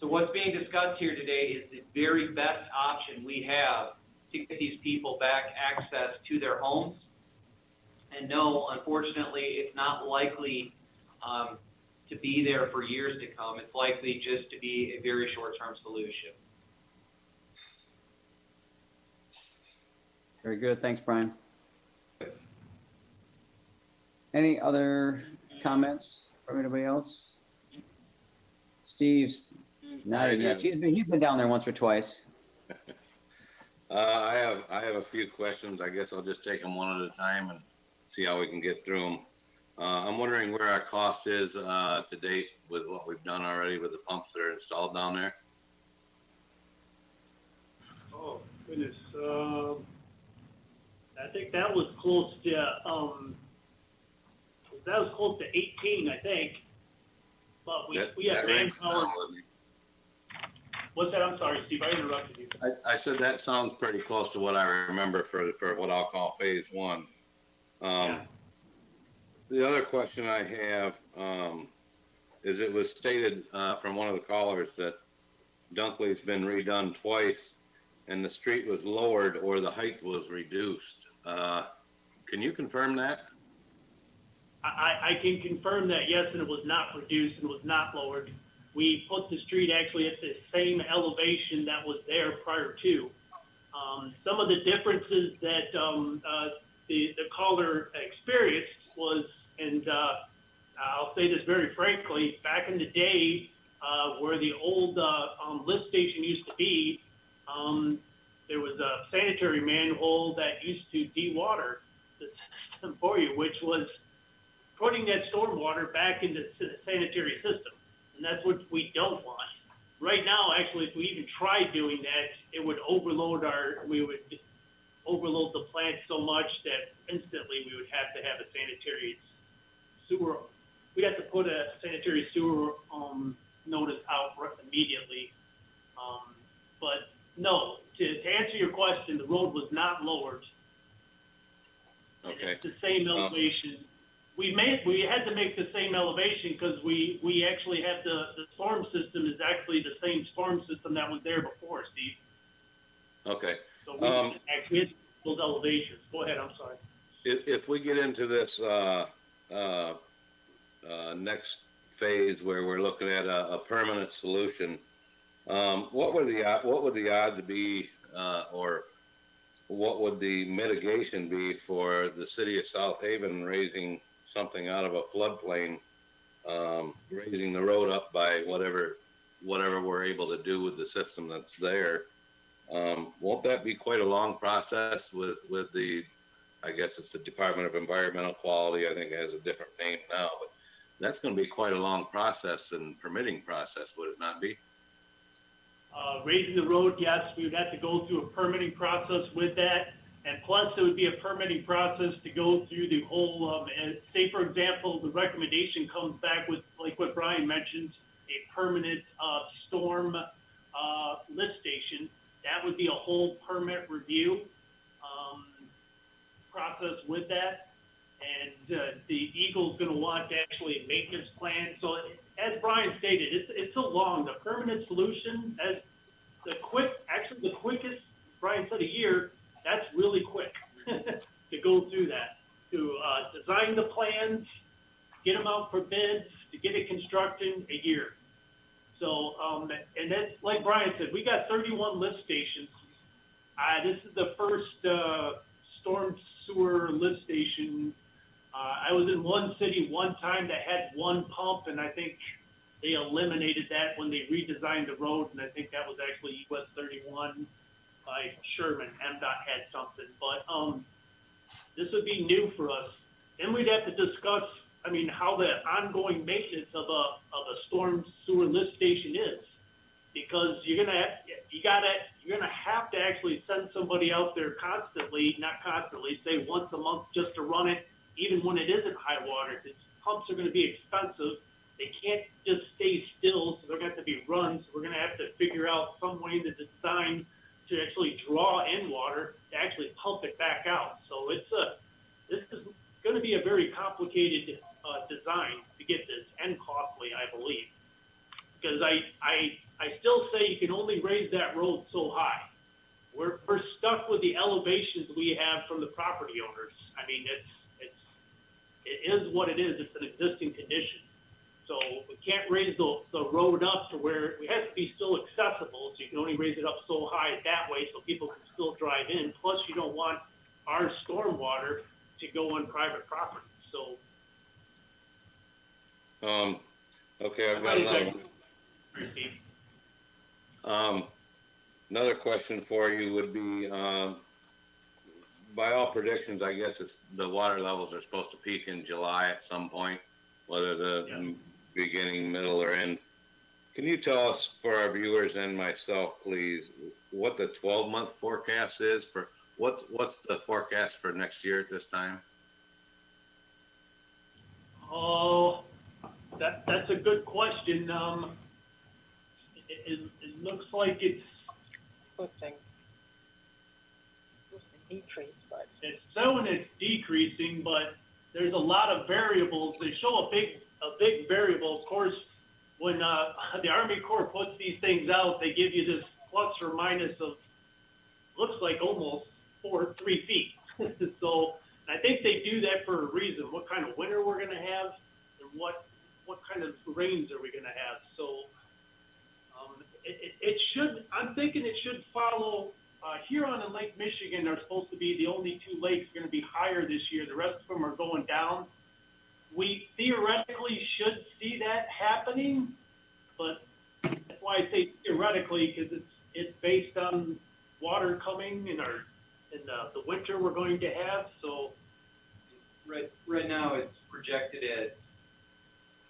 So what's being discussed here today is the very best option we have to get these people back access to their homes. And no, unfortunately, it's not likely to be there for years to come. It's likely just to be a very short-term solution. Very good. Thanks, Brian. Any other comments from anybody else? Steve's nodding yes. He's been down there once or twice. I have a few questions. I guess I'll just take them one at a time and see how we can get through them. I'm wondering where our cost is to date with what we've done already with the pumps that are installed down there. Oh, goodness. I think that was close to 18, I think. But we have manpower. What's that? I'm sorry, Steve, I interrupted you. I said that sounds pretty close to what I remember for what I'll call phase 1. Yeah. The other question I have is it was stated from one of the callers that Dunkley's been redone twice and the street was lowered or the height was reduced. Can you confirm that? I can confirm that, yes, and it was not reduced and was not lowered. We put the street actually at the same elevation that was there prior to. Some of the differences that the caller experienced was, and I'll say this very frankly, back in the day where the old lift station used to be, there was a sanitary manhole that used to de-water the system for you, which was putting that stormwater back into the sanitary system. And that's what we don't want. Right now, actually, if we even tried doing that, it would overload we would overload the plant so much that instantly we would have to have a sanitary sewer. We'd have to put a sanitary sewer notice out immediately. But no, to answer your question, the road was not lowered. Okay. It's the same elevation. We had to make the same elevation because we actually have the storm system is actually the same storm system that was there before, Steve. Okay. So we actually hit those elevations. Go ahead, I'm sorry. If we get into this next phase where we're looking at a permanent solution, what would the odds be, or what would the mitigation be for the city of South Haven raising something out of a floodplain, raising the road up by whatever we're able to do with the system that's there? Won't that be quite a long process with the, I guess it's the Department of Environmental Quality, I think it has a different name now, but that's going to be quite a long process and permitting process, would it not be? Raising the road, yes, we would have to go through a permitting process with that. And plus, it would be a permitting process to go through the whole, and say, for example, the recommendation comes back with, like what Brian mentioned, a permanent storm lift station. That would be a whole permit review process with that. And the Eagle's going to want actually a maintenance plan. So as Brian stated, it's so long. The permanent solution, as the quickest, Brian said, a year. That's really quick to go through that, to design the plans, get them out for bids, to get it constructed, a year. So, and that's like Brian said, we got 31 lift stations. This is the first storm sewer lift station. I was in one city one time that had one pump, and I think they eliminated that when they redesigned the road, and I think that was actually US 31 by Sherman. MDOT had something, but this would be new for us. Then we'd have to discuss, I mean, how the ongoing maintenance of a storm sewer lift station is, because you're gonna have to actually send somebody out there constantly, not constantly, say once a month, just to run it, even when it isn't high water. Because pumps are gonna be expensive. They can't just stay still, so they're gonna have to be run. So we're gonna have to figure out some way to design to actually draw in water to actually pump it back out. So this is going to be a very complicated design to get this, and costly, I believe, because I still say you can only raise that road so high. We're stuck with the elevations we have from the property owners. I mean, it is what it is. It's an existing condition. So we can't raise the road up to where it has to be still accessible. So you can only raise it up so high that way so people can still drive in. Plus, you don't want our stormwater to go on private property. So. Okay, I've got another question for you would be, by all predictions, I guess the water levels are supposed to peak in July at some point, whether the beginning, middle, or end. Can you tell us, for our viewers and myself, please, what the 12-month forecast is for what's the forecast for next year at this time? Oh, that's a good question. It looks like it's decrease, but it's showing it's decreasing, but there's a lot of variables. They show a big variable. Of course, when the Army Corps puts these things out, they give you this plus or minus of, looks like almost 3 feet. So I think they do that for a reason. What kind of winter we're going to have, and what kind of rains are we going to have? So it should. I'm thinking it should follow. Huron and Lake Michigan are supposed to be the only 2 lakes going to be higher this year. The rest of them are going down. We theoretically should see that happening, but that's why I say theoretically, because it's based on water coming in the winter we're going to have. So right now it's projected at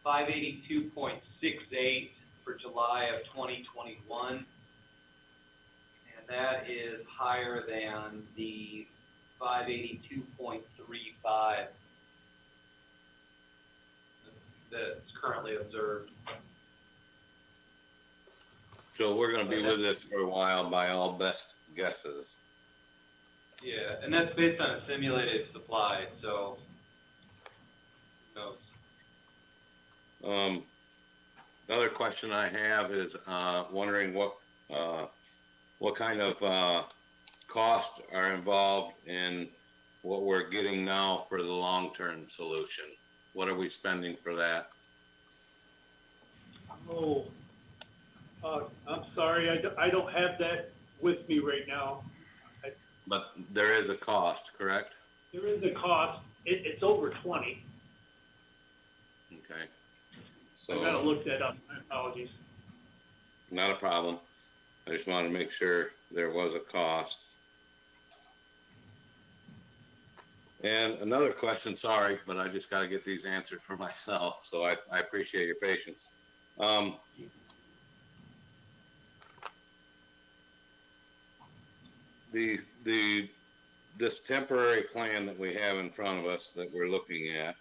582.68 for July of 2021, and that is higher than the 582.35 that's currently observed. So we're going to be with this for a while by all best guesses. Yeah, and that's based on a simulated supply, so who knows? Another question I have is wondering what kind of costs are involved in what we're getting now for the long-term solution. What are we spending for that? Oh, I'm sorry, I don't have that with me right now. But there is a cost, correct? There is a cost. It's over 20. Okay. I gotta look that up. My apologies. Not a problem. I just wanted to make sure there was a cost. And another question, sorry, but I just got to get these answered for myself, so I appreciate your patience. This temporary plan that we have in front of us that we're looking at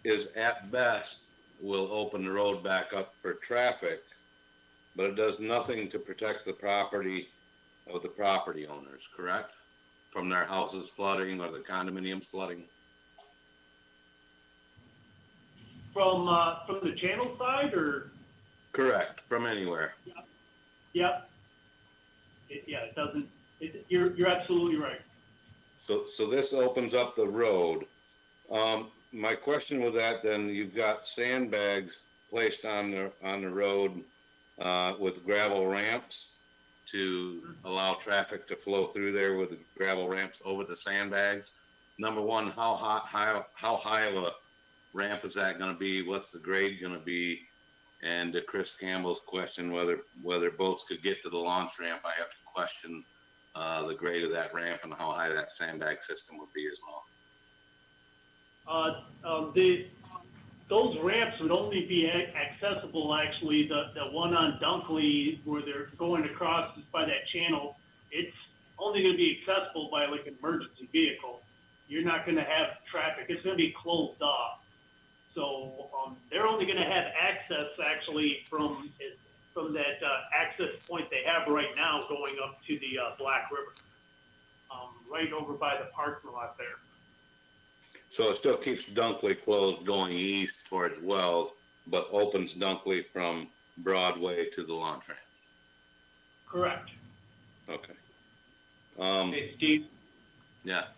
is at best will open the road back up for traffic, but it does nothing to protect the property of the property owners, correct? From their houses flooding or the condominiums flooding? From the channel side, or? Correct, from anywhere. Yep. It doesn't. You're absolutely right. So this opens up the road. My question with that, then, you've got sandbags placed on the road with gravel ramps to allow traffic to flow through there with the gravel ramps over the sandbags. Number one, how high of a ramp is that going to be? What's the grade going to be? And to Chris Campbell's question, whether boats could get to the launch ramp, I have to question the grade of that ramp and how high that sandbag system would be as well. Those ramps would only be accessible, actually, the one on Dunkley where they're going across by that channel, it's only going to be accessible by like an emergency vehicle. You're not going to have traffic. It's going to be closed off. So they're only going to have access actually from that access point they have right now going up to the Black River, right over by the parking lot there. So it still keeps Dunkley closed going east towards Wells, but opens Dunkley from Broadway to the launch ramps. Correct. Okay. Hey, Steve, Yeah.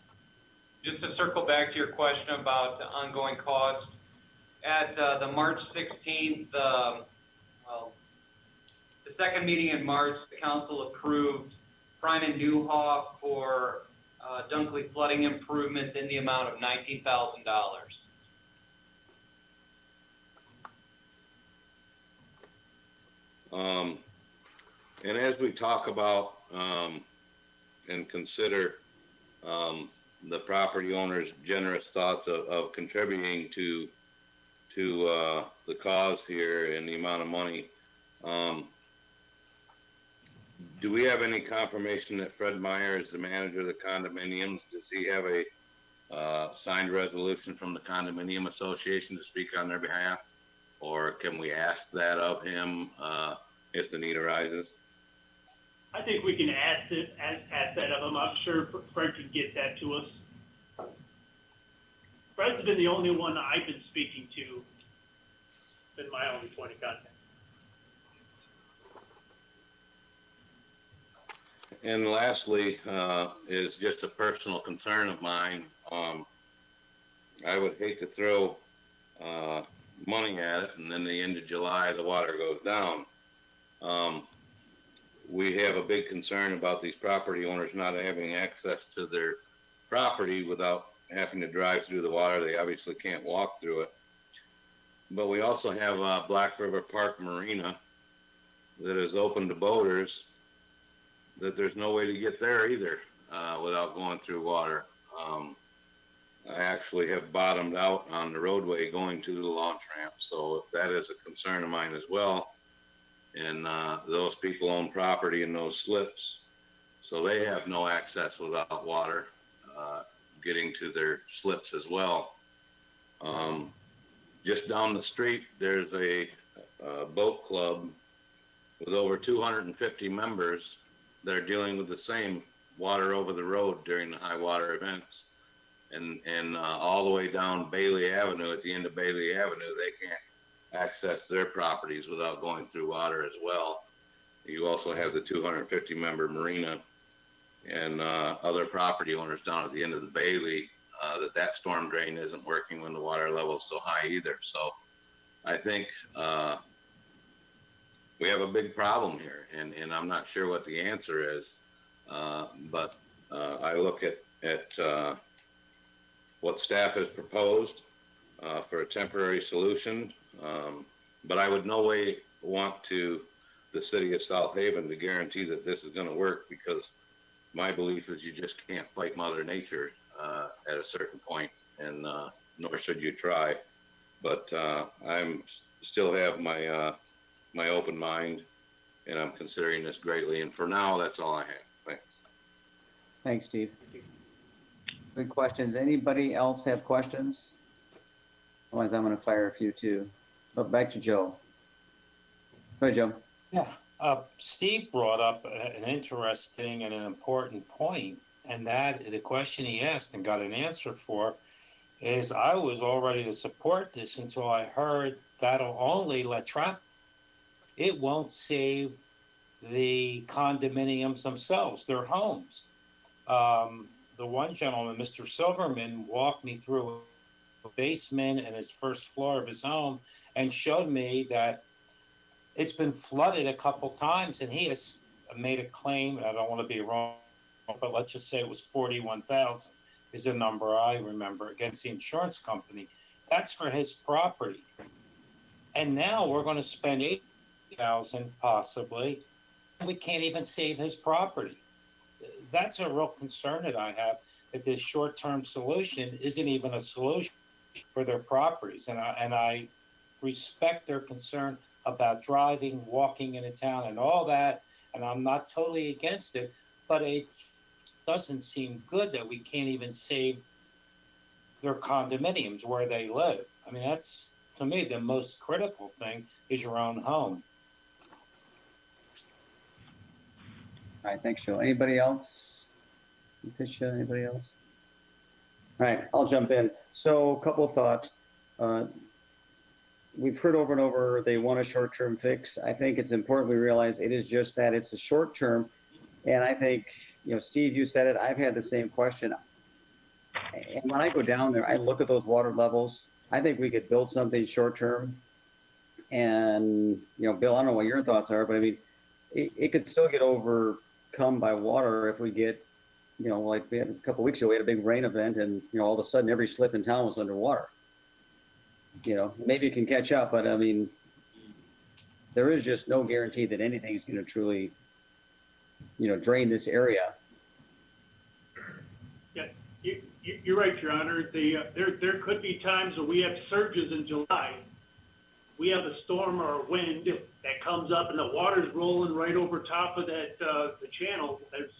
just to circle back to your question about the ongoing cost, at the March 16th, the second meeting in March, the council approved Prime and Newhoff for Dunkley flooding improvements in the amount of $19,000. And as we talk about and consider the property owner's generous thoughts of contributing to the cause here and the amount of money, do we have any confirmation that Fred Meyer is the manager of the condominiums? Does he have a signed resolution from the condominium association to speak on their behalf? Or can we ask that of him if the need arises? I think we can ask that of him. I'm sure Fred can get that to us. Fred's been the only one I've been speaking to. Been my only point of contact. And lastly, is just a personal concern of mine. I would hate to throw money at it, and then the end of July, the water goes down. We have a big concern about these property owners not having access to their property without having to drive through the water. They obviously can't walk through it. But we also have Black River Park Marina that is open to boaters, that there's no way to get there either without going through water. I actually have bottomed out on the roadway going to the launch ramp, so if that is a concern of mine as well. And those people own property in those slips, so they have no access without water getting to their slips as well. Just down the street, there's a boat club with over 250 members that are dealing with the same water over the road during the high water events. And all the way down Bailey Avenue, at the end of Bailey Avenue, they can't access their properties without going through water as well. You also have the 250 member marina and other property owners down at the end of the Bailey that storm drain isn't working when the water level is so high either. So I think we have a big problem here, and I'm not sure what the answer is, but I look at what staff has proposed for a temporary solution, but I would no way want the city of South Haven to guarantee that this is going to work, because my belief is you just can't fight Mother Nature at a certain point, and nor should you try. But I'm still have my open mind, and I'm considering this greatly. And for now, that's all I have. Thanks. Thanks, Steve. Good questions. Anybody else have questions? Otherwise, I'm going to fire a few too. But back to Joe. Go ahead, Joe. Yeah. Steve brought up an interesting and an important point, and that the question he asked and got an answer for is, I was all ready to support this until I heard that'll only let traffic. It won't save the condominiums themselves, their homes. The one gentleman, Mr. Silverman, walked me through a basement and his first floor of his home and showed me that it's been flooded a couple times, and he has made a claim. I don't want to be wrong, but let's just say it was 41,000 is a number I remember, against the insurance company. That's for his property. And now we're going to spend $8,000 possibly, and we can't even save his property. That's a real concern that I have, that this short-term solution isn't even a solution for their properties. And I respect their concern about driving, walking into town and all that, and I'm not totally against it, but it doesn't seem good that we can't even save their condominiums where they live. I mean, that's, to me, the most critical thing is your own home. All right, thanks, Joe. Anybody else? Letitia, anybody else? All right, I'll jump in. So a couple of thoughts. We've heard over and over they want a short-term fix. I think it's important we realize it is just that. It's a short-term. And I think, you know, Steve, you said it. I've had the same question. And when I go down there, I look at those water levels. I think we could build something short-term. And, you know, Bill, I don't know what your thoughts are, but I mean, it could still get overcome by water if we get, you know, like we had a couple of weeks ago, we had a big rain event and, you know, all of a sudden every slip in town was underwater. You know, maybe it can catch up, but I mean, there is just no guarantee that anything is going to truly, you know, drain this area. Yeah, you're right, Your Honor. There could be times where we have surges in July. We have a storm or a wind that comes up and the water's rolling right over top of that the channel. There's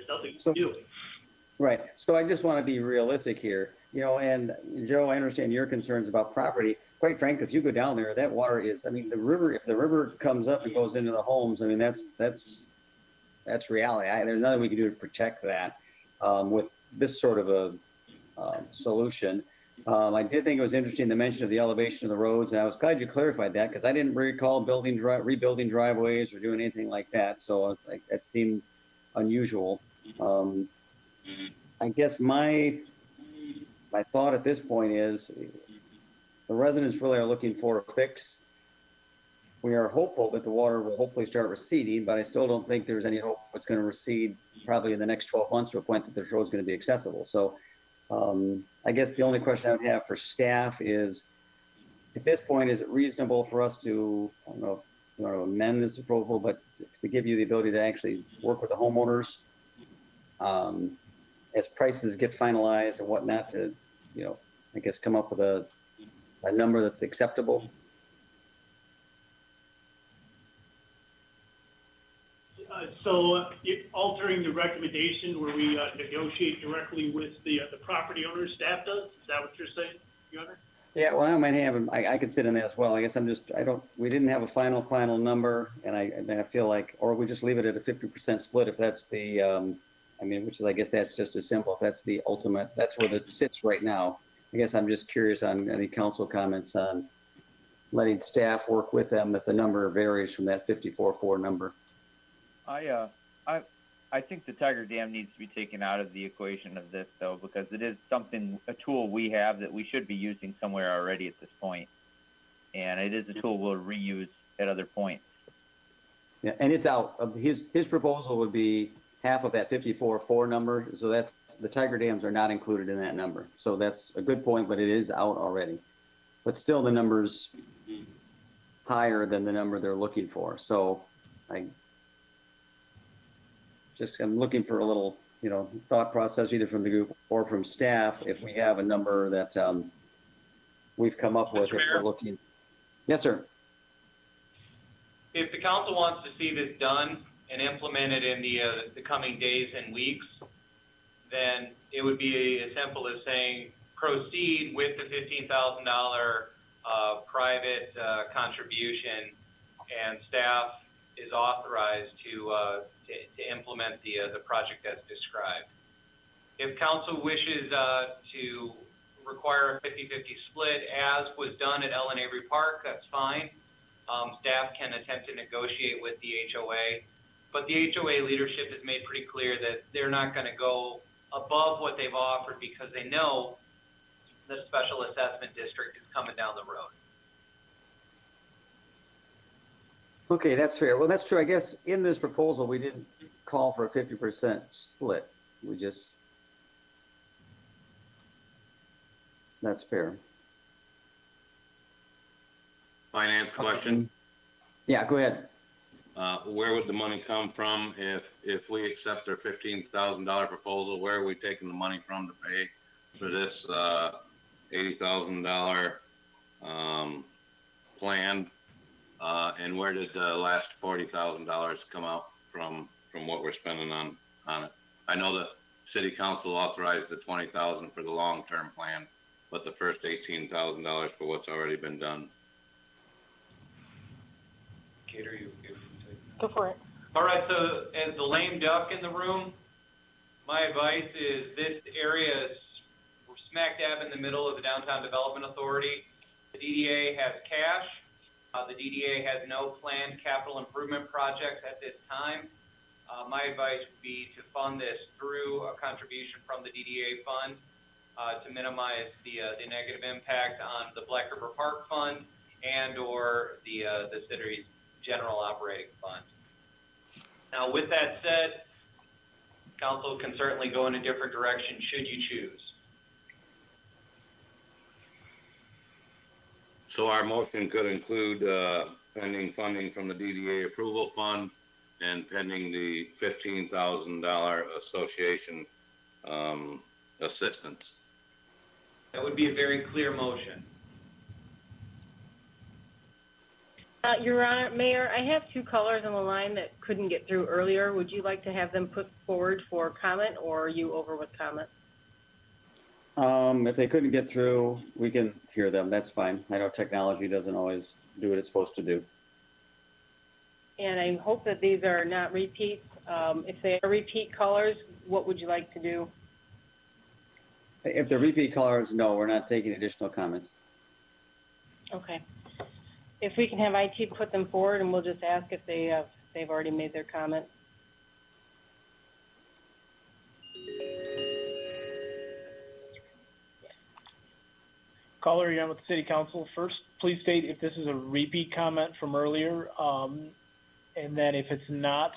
nothing to do. Right. So I just want to be realistic here, you know, and Joe, I understand your concerns about property. Quite frankly, if you go down there, that water is, I mean, the river, if the river comes up and goes into the homes, I mean, that's reality. There's nothing we can do to protect that with this sort of a solution. I did think it was interesting the mention of the elevation of the roads, and I was glad you clarified that because I didn't recall rebuilding driveways or doing anything like that. So I was like, that seemed unusual. I guess my thought at this point is the residents really are looking for a fix. We are hopeful that the water will hopefully start receding, but I still don't think there's any hope it's going to recede probably in the next 12 months to a point that this road is going to be accessible. So I guess the only question I would have for staff is, at this point, is it reasonable for us to, I don't know, if you want to amend this approval, but to give you the ability to actually work with the homeowners as prices get finalized and whatnot to, you know, I guess come up with a number that's acceptable? So altering the recommendation where we negotiate directly with the property owner, staff does? Is that what you're saying, Your Honor? Yeah, well, I might have, I could sit in that as well. I guess we didn't have a final number, and I feel like, or we just leave it at a 50% split if that's the, I mean, which is, I guess that's just as simple. If that's the ultimate, that's where it sits right now. I guess I'm just curious on any council comments on letting staff work with them if the number varies from that 54.4 number. I think the Tiger Dam needs to be taken out of the equation of this, though, because it is a tool we have that we should be using somewhere already at this point. And it is a tool we'll reuse at other points. Yeah, and it's out. His proposal would be half of that 54.4 number. So that's, the Tiger Dams are not included in that number. So that's a good point, but it is out already. But still the number's higher than the number they're looking for. So I'm looking for a little, you know, thought process either from the group or from staff if we have a number that we've come up with. Mr. Mayor? If we're looking. Yes, sir. If the council wants to see this done and implemented in the coming days and weeks, then it would be as simple as saying proceed with the $15,000 private contribution, and staff is authorized to implement the project as described. If council wishes to require a 50-50 split, as was done at Ellen Avery Park, that's fine. Staff can attempt to negotiate with the HOA, but the HOA leadership has made pretty clear that they're not going to go above what they've offered because they know the special assessment district is coming down the road. Okay, that's fair. Well, that's true. I guess in this proposal, we didn't call for a 50% split. We just, that's fair. finance question. Yeah, go ahead. Where would the money come from if we accept their $15,000 proposal? Where are we taking the money from to pay for this $80,000 plan? And where did the last $40,000 come out from what we're spending on it? I know the city council authorized the $20,000 for the long-term plan, but the first $18,000 for what's already been done. Gator, you Go for it. All right, so as the lame duck in the room, my advice is this area is, we're smack dab in the middle of the Downtown Development Authority. The DDA has cash. The DDA has no planned capital improvement projects at this time. My advice would be to fund this through a contribution from the DDA fund to minimize the negative impact on the Black River Park Fund and or the city's general operating fund. Now, with that said, council can certainly go in a different direction should you choose. So our motion could include pending funding from the DDA approval fund and pending the $15,000 association assistance. That would be a very clear motion. Your Honor, Mayor, I have two callers on the line that couldn't get through earlier. Would you like to have them put forward for comment, or are you over with comment? If they couldn't get through, we can hear them. That's fine. I know technology doesn't always do what it's supposed to do. And I hope that these are not repeats. If they are repeat callers, what would you like to do? If they're repeat callers, no, we're not taking additional comments. Okay. If we can have IT put them forward, and we'll just ask if they've already made their comment. Caller, you're on with the city council. First, please state if this is a repeat comment from earlier. And then if it's not,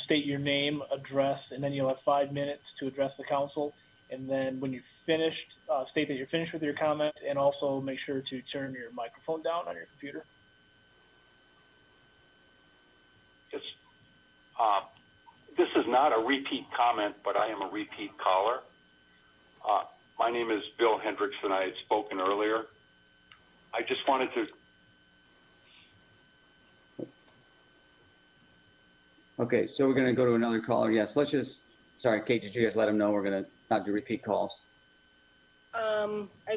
state your name, address, and then you'll have 5 minutes to address the council. And then when you're finished, state that you're finished with your comment, and also make sure to turn your microphone down on your computer. This is not a repeat comment, but I am a repeat caller. My name is Bill Hendrickson. I had spoken earlier. I just wanted to. Okay, so we're going to go to another caller. Yes, let's just, sorry, Kate, did you guys let them know we're going to not do repeat calls?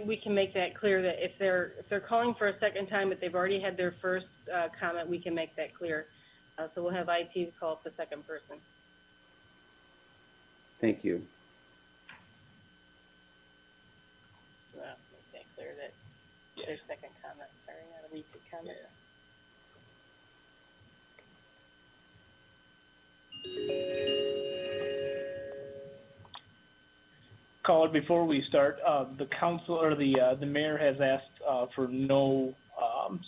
We can make that clear that if they're calling for a second time, but they've already had their first comment, we can make that clear. So we'll have IT call up the second person. Thank you. Make that clear that their second comment, sorry, not a repeat comment. Caller, before we start, the council or the mayor has asked for no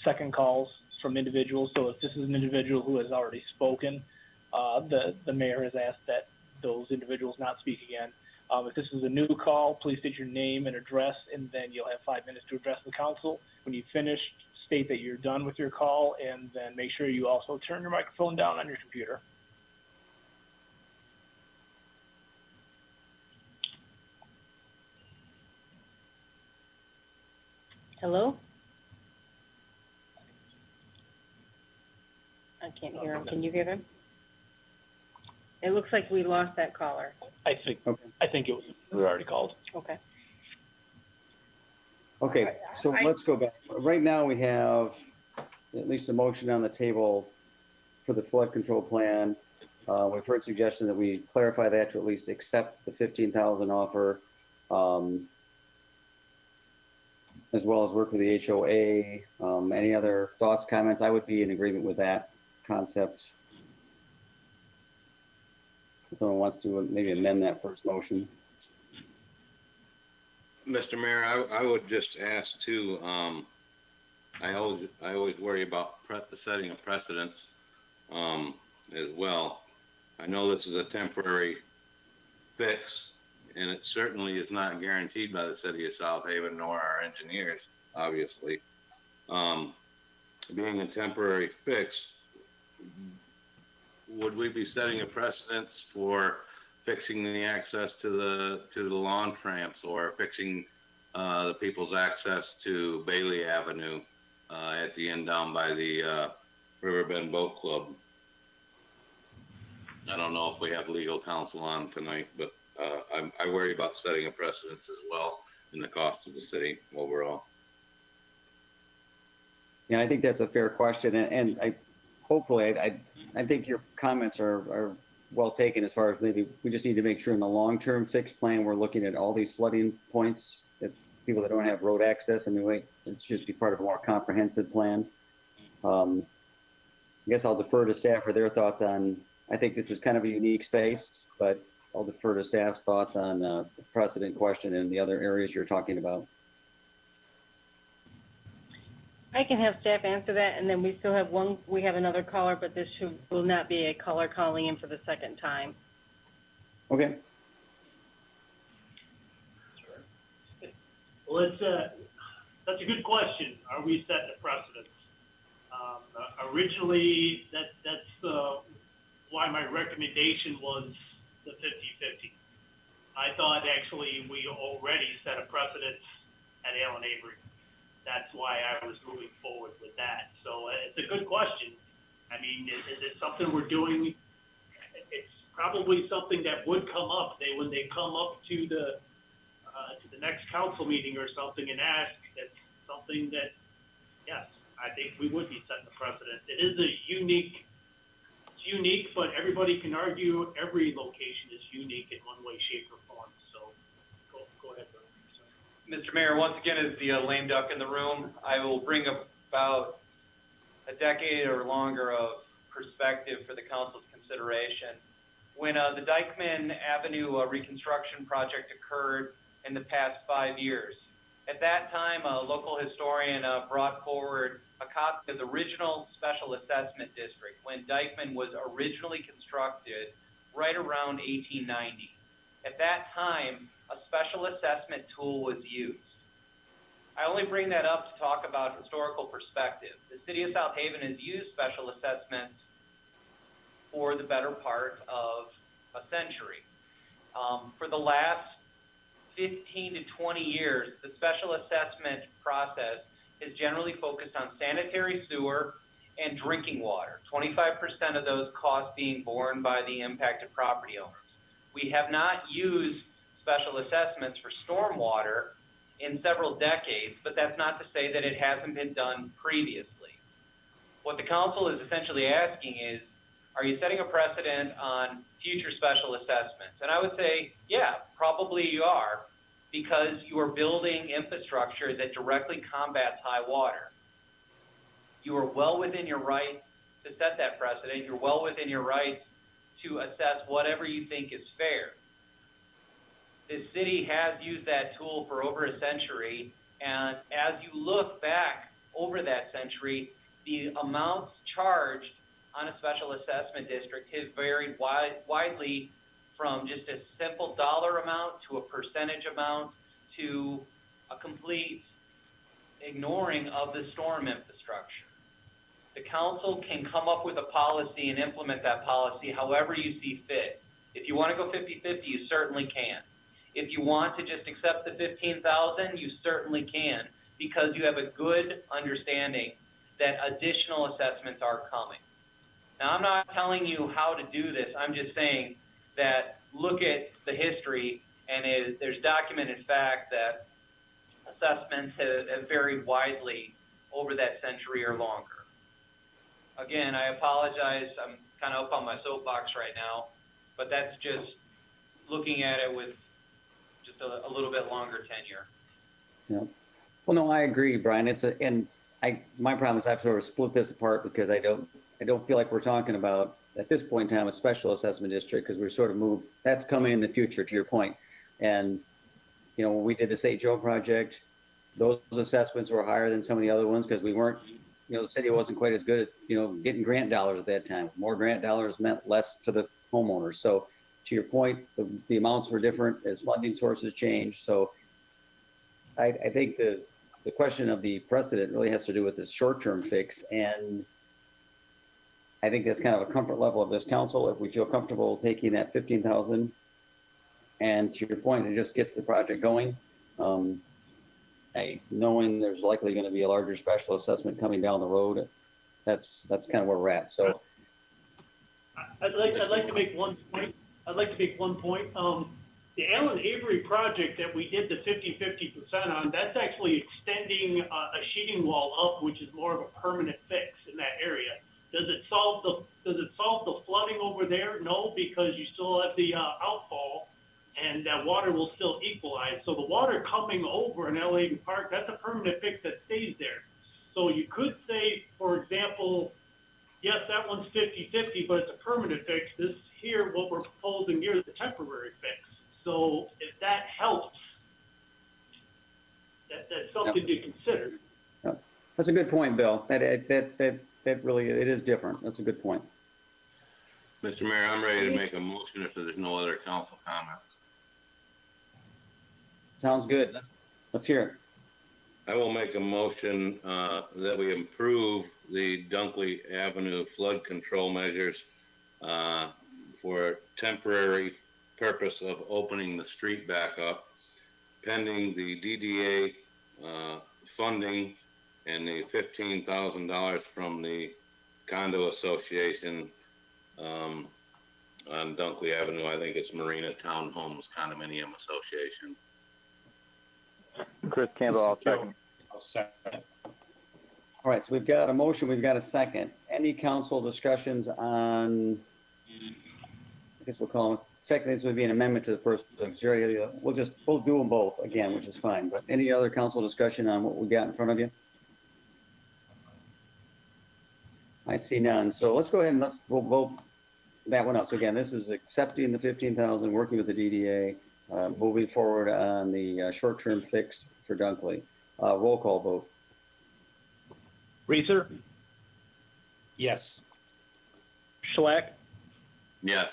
second calls from individuals. So if this is an individual who has already spoken, the mayor has asked that those individuals not speak again. If this is a new call, please state your name and address, and then you'll have 5 minutes to address the council. When you finish, state that you're done with your call, and then make sure you also turn your microphone down on your computer. Hello? I can't hear him. Can you hear him? It looks like we lost that caller. I think it was already called. Okay. Okay, so let's go back. Right now we have at least a motion on the table for the flood control plan. We've heard suggestion that we clarify that to at least accept the 15,000 offer, as well as work with the HOA. Any other thoughts, comments? I would be in agreement with that concept. If someone wants to maybe amend that first motion. Mr. Mayor, I would just ask too, I always worry about the setting of precedents as well. I know this is a temporary fix, and it certainly is not guaranteed by the city of South Haven nor our engineers, obviously. being a temporary fix, would we be setting a precedence for fixing the access to the lawn tramps or fixing the people's access to Bailey Avenue at the end down by the Riverbend Boat Club? I don't know if we have legal counsel on tonight, but I worry about setting a precedence as well in the cost of the city overall. Yeah, I think that's a fair question, and I think your comments are well taken as far as maybe we just need to make sure in the long-term fixed plan, we're looking at all these flooding points, that people that don't have road access. I mean, it should be part of a more comprehensive plan. I guess I'll defer to staff for their thoughts on, I think this is kind of a unique space, but I'll defer to staff's thoughts on the precedent question and the other areas you're talking about. I can have staff answer that, and then we still have we have another caller, but this will not be a caller calling in for the second time. Okay. Well, that's a good question. Are we setting a precedent? Originally, that's why my recommendation was the 50-50. I thought actually we already set a precedent at Allen Avery. That's why I was moving forward with that. So it's a good question. I mean, is it something we're doing? It's probably something that would come up. When they come up to the next council meeting or something and ask, it's something that, yes, I think we would be setting a precedent. It is unique, but everybody can argue every location is unique in one way, shape, or form. So go ahead, Brian. Mr. Mayor, once again, as the lame duck in the room, I will bring about a decade or longer of perspective for the council's consideration. When the Dykeman Avenue reconstruction project occurred in the past 5 years, at that time, a local historian brought forward a copy of the original special assessment district when Dykeman was originally constructed right around 1890. At that time, a special assessment tool was used. I only bring that up to talk about historical perspective. The city of South Haven has used special assessments for the better part of a century. For the last 15 to 20 years, the special assessment process is generally focused on sanitary sewer and drinking water, 25% of those costs being borne by the impacted property owners. We have not used special assessments for stormwater in several decades, but that's not to say that it hasn't been done previously. What the council is essentially asking is, are you setting a precedent on future special assessments? And I would say, yeah, probably you are, because you are building infrastructure that directly combats high water. You are well within your right to set that precedent. You're well within your right to assess whatever you think is fair. This city has used that tool for over a century, and as you look back over that century, the amounts charged on a special assessment district has varied widely from just a simple dollar amount to a percentage amount to a complete ignoring of the storm infrastructure. The council can come up with a policy and implement that policy however you see fit. If you want to go 50-50, you certainly can. If you want to just accept the 15,000, you certainly can, because you have a good understanding that additional assessments are coming. Now, I'm not telling you how to do this. I'm just saying that look at the history, and there's documented fact that assessments have varied widely over that century or longer. Again, I apologize. I'm kind of up on my soapbox right now, but that's just looking at it with just a little bit longer tenure. Yeah. Well, no, I agree, Brian. My problem is I've sort of split this apart because I don't feel like we're talking about at this point in time a special assessment district, because we're sort of moved. That's coming in the future, to your point. And when we did the St. Joe project, those assessments were higher than some of the other ones because we weren't. The city wasn't quite as good at getting grant dollars at that time. More grant dollars meant less to the homeowners. So to your point, the amounts were different as funding sources changed. So I think the question of the precedent really has to do with this short-term fix, and I think that's kind of a comfort level of this council. If we feel comfortable taking that 15,000, and to your point, it just gets the project going. Knowing there's likely going to be a larger special assessment coming down the road, that's kind of where we're at. So, I'd like to make one point. The Allen Avery project that we did the 50% on, that's actually extending a sheeting wall up, which is more of a permanent fix in that area. Does it solve the flooding over there? No, because you still have the outfall, and that water will still equalize. So the water coming over in LA Park, that's a permanent fix that stays there. So you could say, for example, yes, that one's 50-50, but it's a permanent fix. This here, what we're proposing here is a temporary fix. So if that helps, that's something to consider. That's a good point, Bill. That really, it is different. That's a good point. Mr. Mayor, I'm ready to make a motion if there's no other council comments. Sounds good. Let's hear it. I will make a motion that we improve the Dunkley Avenue flood control measures for temporary purpose of opening the street back up, pending the DDA funding and the $15,000 from the condo association on Dunkley Avenue. I think it's Marina Townhomes Condominium Association. Chris Campbell, I'll second. I'll second. All right, so we've got a motion, we've got a second. Any council discussions on, I guess we'll call them, second, this would be an amendment to the first. We'll do them both again, which is fine. But any other council discussion on what we got in front of you? I see none. So let's go ahead and we'll vote that one up. So again, this is accepting the 15,000, working with the DDA, moving forward on the short-term fix for Dunkley. Roll call vote. Reeser, Yes. Schlack, Yes.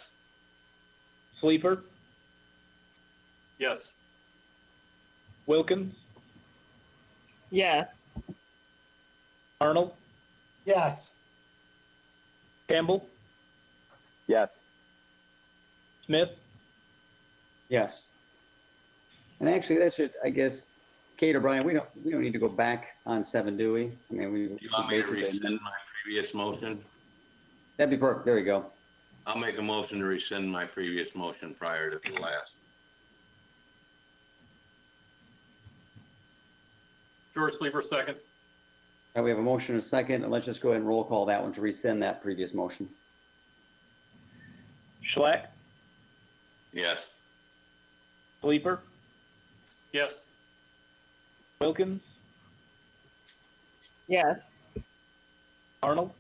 Sleeper, Yes. Wilkins, Yes. Arnold, Yes. Campbell, Yes. Smith, Yes. And actually, that should, I guess, Kate or Brian, we don't need to go back on 7, do we? I mean, Do you want me to rescind my previous motion? That'd be perfect. There you go. I'll make a motion to rescind my previous motion prior to the last. George Sleeper, second. Now we have a motion and a second, and let's just go ahead and roll call that one to rescind that previous motion. Schlack, Yes. Sleeper, Yes. Wilkins, Yes. Arnold,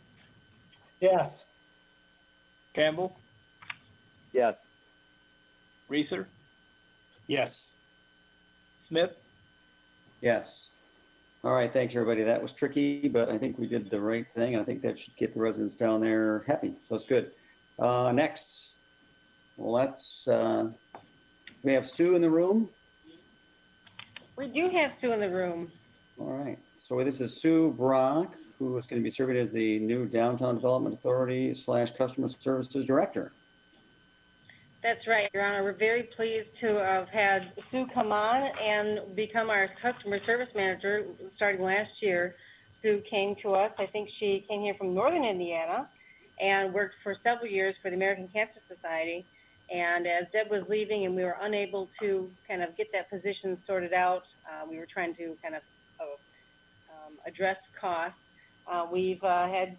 Yes. Campbell, Yes. Reeser, Yes. Smith? Yes. All right, thanks, everybody. That was tricky, but I think we did the right thing, and I think that should get the residents down there happy, so it's good. Next, let's, we have Sue in the room. We do have Sue in the room. All right, so this is Sue Brock, who is going to be serving as the new Downtown Development Authority / Customer Services Director. That's right, Your Honor. We're very pleased to have had Sue come on and become our customer service manager starting last year. Sue came to us, I think she came here from Northern Indiana and worked for several years for the American Cancer Society. And as Deb was leaving and we were unable to kind of get that position sorted out, we were trying to kind of address costs. We've had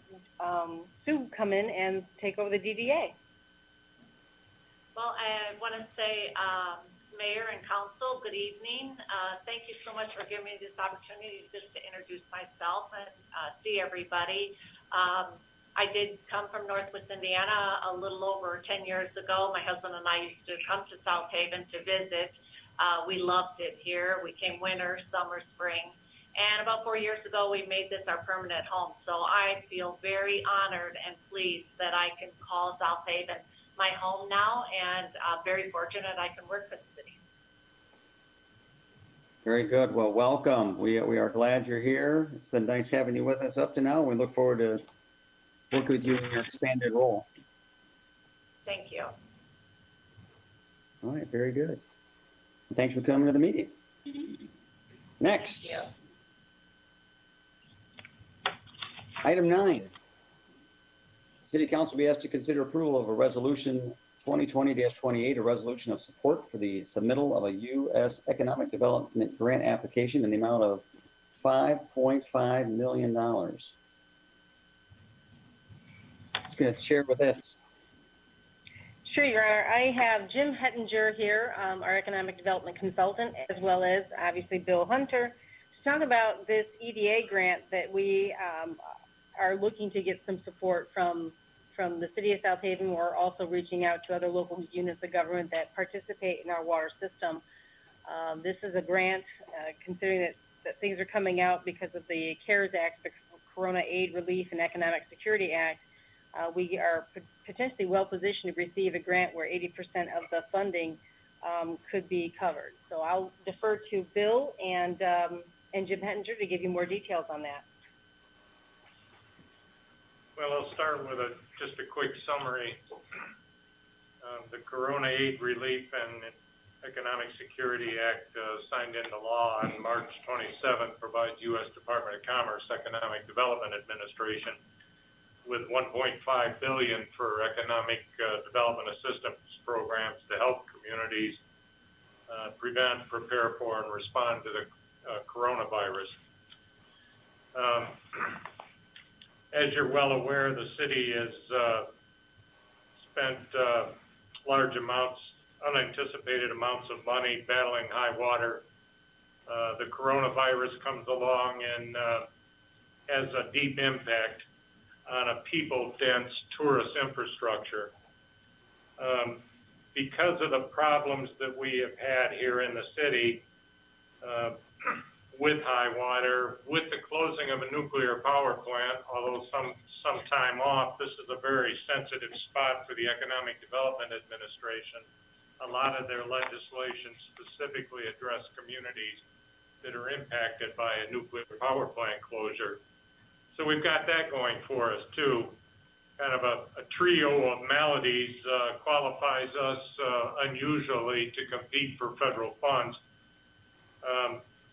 Sue come in and take over the DDA. Well, I want to say, Mayor and Council, good evening. Thank you so much for giving me this opportunity just to introduce myself and see everybody. I did come from Northwest Indiana a little over 10 years ago. My husband and I used to come to South Haven to visit. We loved it here. We came winter, summer, spring. And about 4 years ago, we made this our permanent home. So I feel very honored and pleased that I can call South Haven my home now, and very fortunate I can work for the city. Very good. Well, welcome. We are glad you're here. It's been nice having you with us up to now. We look forward to working with you in your expanded role. Thank you. All right, very good. Thanks for coming to the meeting. Next. Thank you. Item 9. City Council be asked to consider approval of a resolution 2020-28, a resolution of support for the submittal of a U.S. Economic Development Grant application in the amount of $5.5 million. Who's going to share with us? Sure, Your Honor. I have Jim Hettinger here, our economic development consultant, as well as obviously Bill Hunter, to talk about this EDA grant that we are looking to get some support from the city of South Haven. We're also reaching out to other local units of government that participate in our water system. This is a grant, considering that things are coming out because of the CARES Act, the Corona Aid Relief and Economic Security Act. We are potentially well positioned to receive a grant where 80% of the funding could be covered. So I'll defer to Bill and Jim Hettinger to give you more details on that. Well, I'll start with just a quick summary. The Corona Aid Relief and Economic Security Act signed into law on March 27th provides U.S. Department of Commerce Economic Development Administration with $1.5 billion for economic development assistance programs to help communities prevent, prepare for, and respond to the coronavirus. As you're well aware, the city has spent large amounts, unanticipated amounts of money battling high water. The coronavirus comes along and has a deep impact on a people-dense tourist infrastructure. Because of the problems that we have had here in the city with high water, with the closing of a nuclear power plant, although some time off, this is a very sensitive spot for the Economic Development Administration. A lot of their legislation specifically address communities that are impacted by a nuclear power plant closure. So we've got that going for us too. Kind of a trio of maladies qualifies us unusually to compete for federal funds.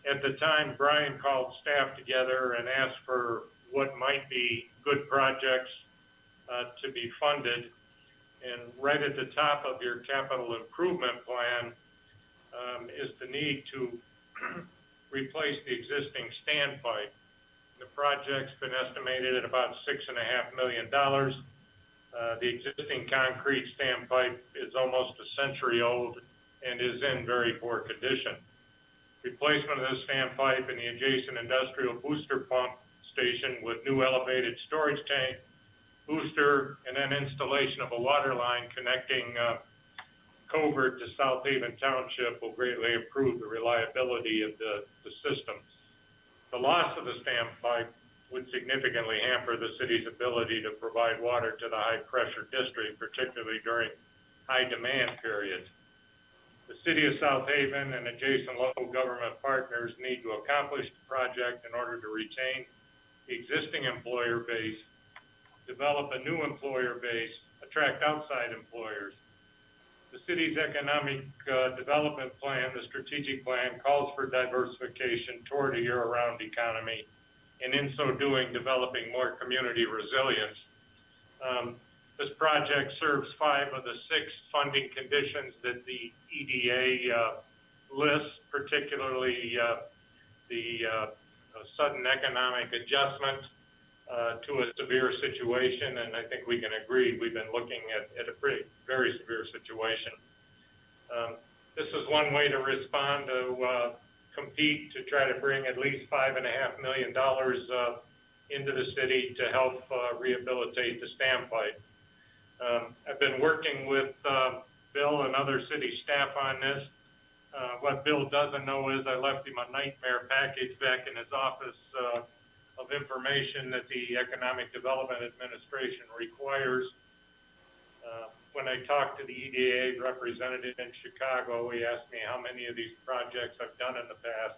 At the time, Brian called staff together and asked for what might be good projects to be funded. And right at the top of your capital improvement plan is the need to replace the existing standpipe. The project's been estimated at about $6.5 million. The existing concrete standpipe is almost a century old and is in very poor condition. Replacement of this standpipe and the adjacent industrial booster pump station with new elevated storage tank, booster, and then installation of a water line connecting Covert to South Haven Township will greatly improve the reliability of the system. The loss of the standpipe would significantly hamper the city's ability to provide water to the high-pressure district, particularly during high-demand periods. The City of South Haven and adjacent local government partners need to accomplish the project in order to retain the existing employer base, develop a new employer base, attract outside employers. The city's economic development plan, the strategic plan, calls for diversification toward a year-round economy, and in so doing, developing more community resilience. This project serves 5 of the 6 funding conditions that the EDA lists, particularly the sudden economic adjustment to a severe situation, and I think we can agree we've been looking at a very severe situation. This is one way to respond to compete to try to bring at least $5.5 million into the city to help rehabilitate the standpipe. I've been working with Bill and other city staff on this. What Bill doesn't know is I left him a nightmare package back in his office of information that the Economic Development Administration requires. When I talked to the EDA representative in Chicago, he asked me how many of these projects I've done in the past.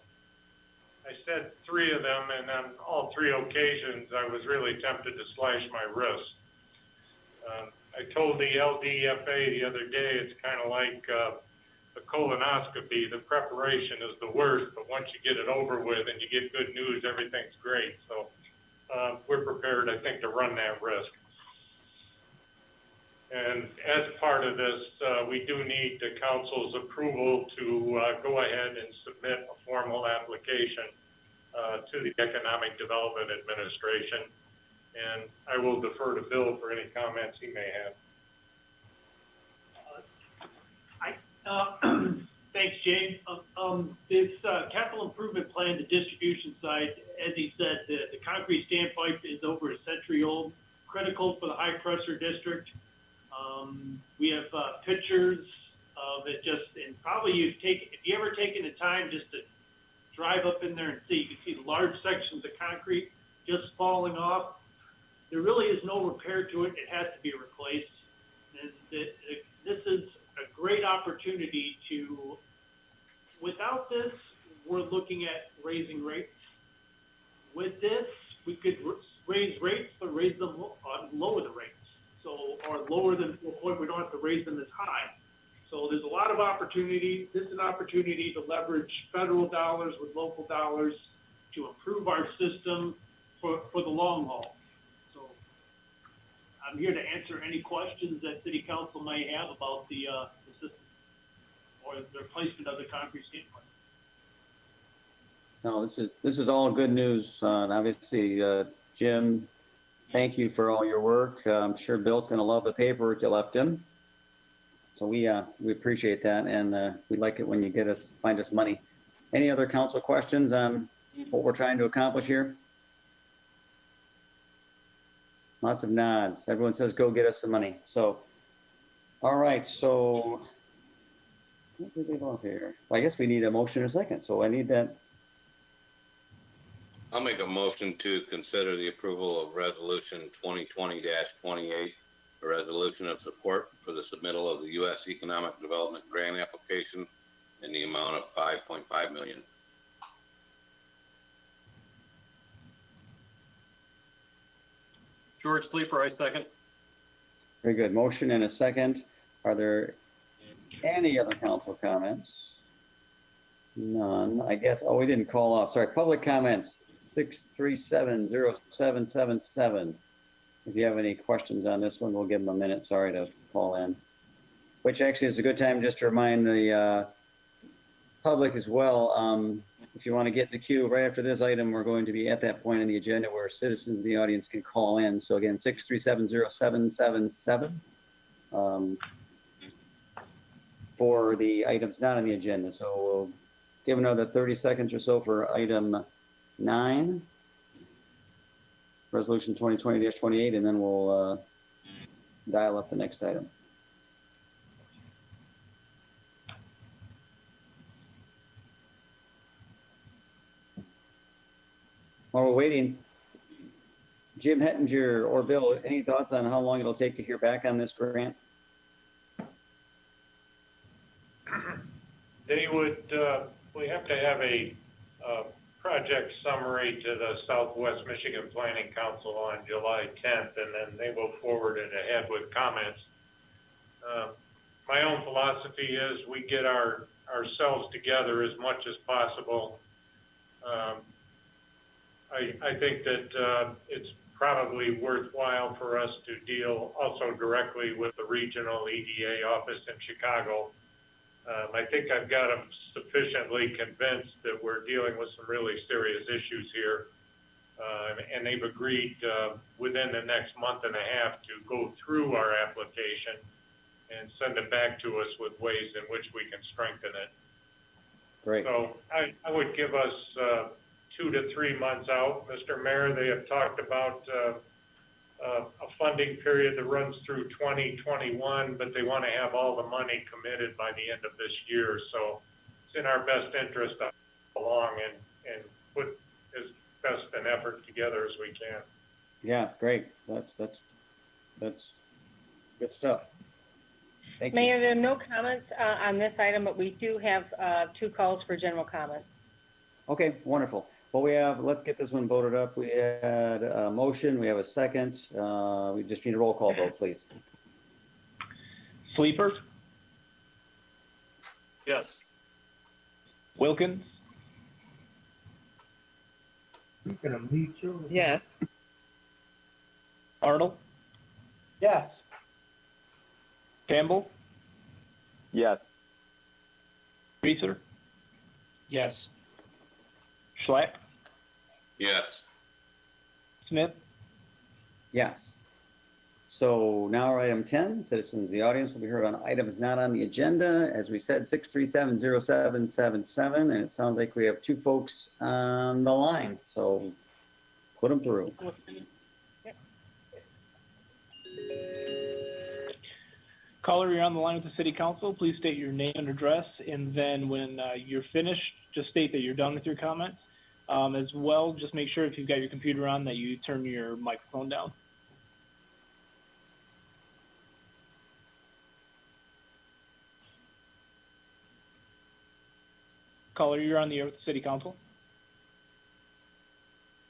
I said 3 of them, and on all 3 occasions, I was really tempted to slash my wrist. I told the LDFA the other day, it's kind of like a colonoscopy. The preparation is the worst, but once you get it over with and you get good news, everything's great. So we're prepared, I think, to run that risk. And as part of this, we do need the council's approval to go ahead and submit a formal application to the Economic Development Administration. And I will defer to Bill for any comments he may have. Thanks, Jay. This capital improvement plan, the distribution side, as he said, the concrete standpipe is over a century old, critical for the high pressure district. We have pictures of it and probably if you ever taken the time just to drive up in there and see, you can see large sections of concrete just falling off. There really is no repair to it. It has to be replaced. And this is a great opportunity to, without this, we're looking at raising rates. With this, we could raise rates, but lower the rates. So, or lower them to a point we don't have to raise them as high. So there's a lot of opportunity. This is an opportunity to leverage federal dollars with local dollars to improve our system for the long haul. So I'm here to answer any questions that City Council may have about the system or the replacement of the concrete standpipe. No, this is all good news. And obviously, Jim, thank you for all your work. I'm sure Bill's going to love the paperwork you left him. So we appreciate that, and we like it when you find us money. Any other council questions on what we're trying to accomplish here? Lots of nods. Everyone says, go get us some money. So, all right. So, what did we go here? Well, I guess we need a motion in a second. So I need that. I'll make a motion to consider the approval of Resolution 2020-28, a resolution of support for the submittal of the U.S. Economic Development Grant application in the amount of $5.5 million. George Sleeper, I second. Very good. Motion and a second. Are there any other council comments? None. I guess, we didn't call off. Sorry, public comments, 637-0777. If you have any questions on this one, we'll give them a minute. Sorry to call in. Which actually is a good time just to remind the public as well. If you want to get in the queue right after this item, we're going to be at that point in the agenda where citizens in the audience can call in. So again, 637-0777 for the items not on the agenda. So we'll give another 30 seconds or so for item 9. Resolution 2020-28, and then we'll dial up the next item. While we're waiting, Jim Hettinger or Bill, any thoughts on how long it'll take to hear back on this grant? They would, we have to have a project summary to the Southwest Michigan Planning Council on July 10th, and then they will forward it ahead with comments. My own philosophy is we get ourselves together as much as possible. I think that it's probably worthwhile for us to deal also directly with the regional EDA office in Chicago. I think I've got them sufficiently convinced that we're dealing with some really serious issues here. And they've agreed within the next month and a half to go through our application and send it back to us with ways in which we can strengthen it. Great. So I would give us 2 to 3 months out. Mr. Mayor, they have talked about a funding period that runs through 2021, but they want to have all the money committed by the end of this year. So it's in our best interest to along and put as best an effort together as we can. Yeah, great. That's good stuff. Thank you. Mayor, there are no comments on this item, but we do have 2 calls for general comments. Okay, wonderful. Well, let's get this one voted up. We had a motion, we have a second. We just need a roll call vote, please. Sleeper, Yes. Wilkins, Yes. Arnold, Yes. Campbell, Yes. Reeser, Yes. Schlack, Yes. Smith. Yes. So now item 10, citizens of the audience will be heard on items not on the agenda. As we said, 6370777, and it sounds like we have two folks on the line, so put them through. Caller, you're on the line with the city council. Please state your name and address, and then when you're finished, just state that you're done with your comments. As well, just make sure if you've got your computer on that you turn your microphone down. Caller, you're on the air with the city council.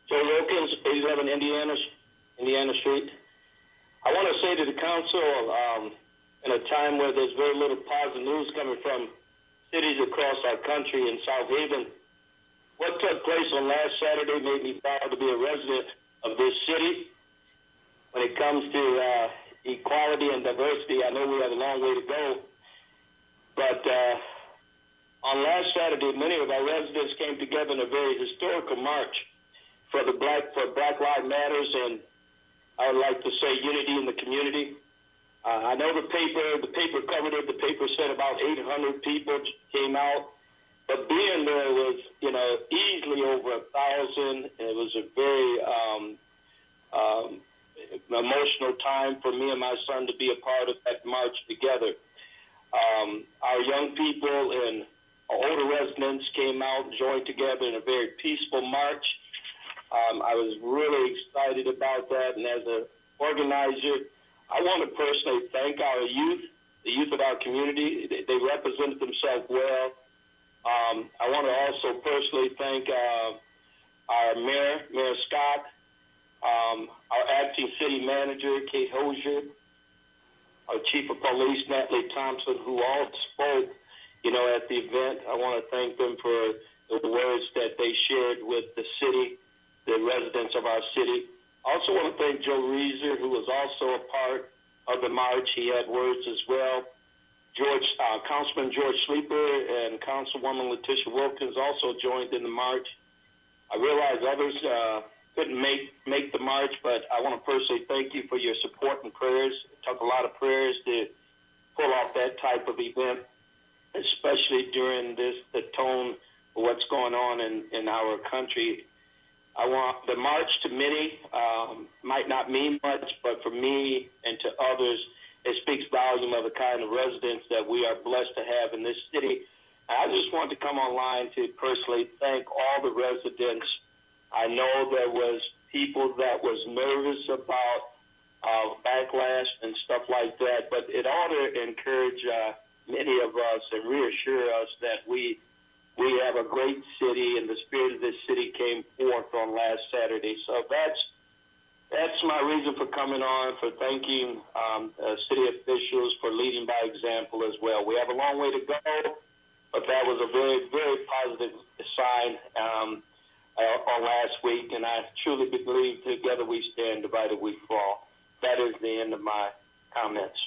Joe Wilkins, 87 Indiana Street. I want to say to the council, in a time where there's very little positive news coming from cities across our country in South Haven, what took place on last Saturday made me proud to be a resident of this city. When it comes to equality and diversity, I know we have a long way to go, but on last Saturday, many of our residents came together in a very historical march for Black Lives Matters, and I would like to say unity in the community. I know the paper covered it. The paper said about 800 people came out, but being there was, easily over 1,000. It was a very emotional time for me and my son to be a part of that march together. Our young people and older residents came out and joined together in a very peaceful march. I was really excited about that, and as an organizer, I want to personally thank our youth, the youth of our community. They represented themselves well. I want to also personally thank our Mayor Scott, our acting city manager, Kate Hosier, our Chief of Police, Natalie Thompson, who all spoke, at the event. I want to thank them for the words that they shared with the city, the residents of our city. I also want to thank Joe Reeser, who was also a part of the march. He had words as well. Councilman George Sleeper and Councilwoman Letitia Wilkins also joined in the march. I realize others couldn't make the march, but I want to personally thank you for your support and prayers. It took a lot of prayers to pull off that type of event, especially during the tone of what's going on in our country. I want the march to many might not mean much, but for me and to others, it speaks volume of the kind of residents that we are blessed to have in this city. I just want to come online to personally thank all the residents. I know there was people that was nervous about backlash and stuff like that, but it ought to encourage many of us and reassure us that we have a great city, and the spirit of this city came forth on last Saturday. So that's my reason for coming on, for thanking city officials for leading by example as well. We have a long way to go, but that was a very, very positive sign on last week, and I truly believe together we stand, divided we fall. That is the end of my comments.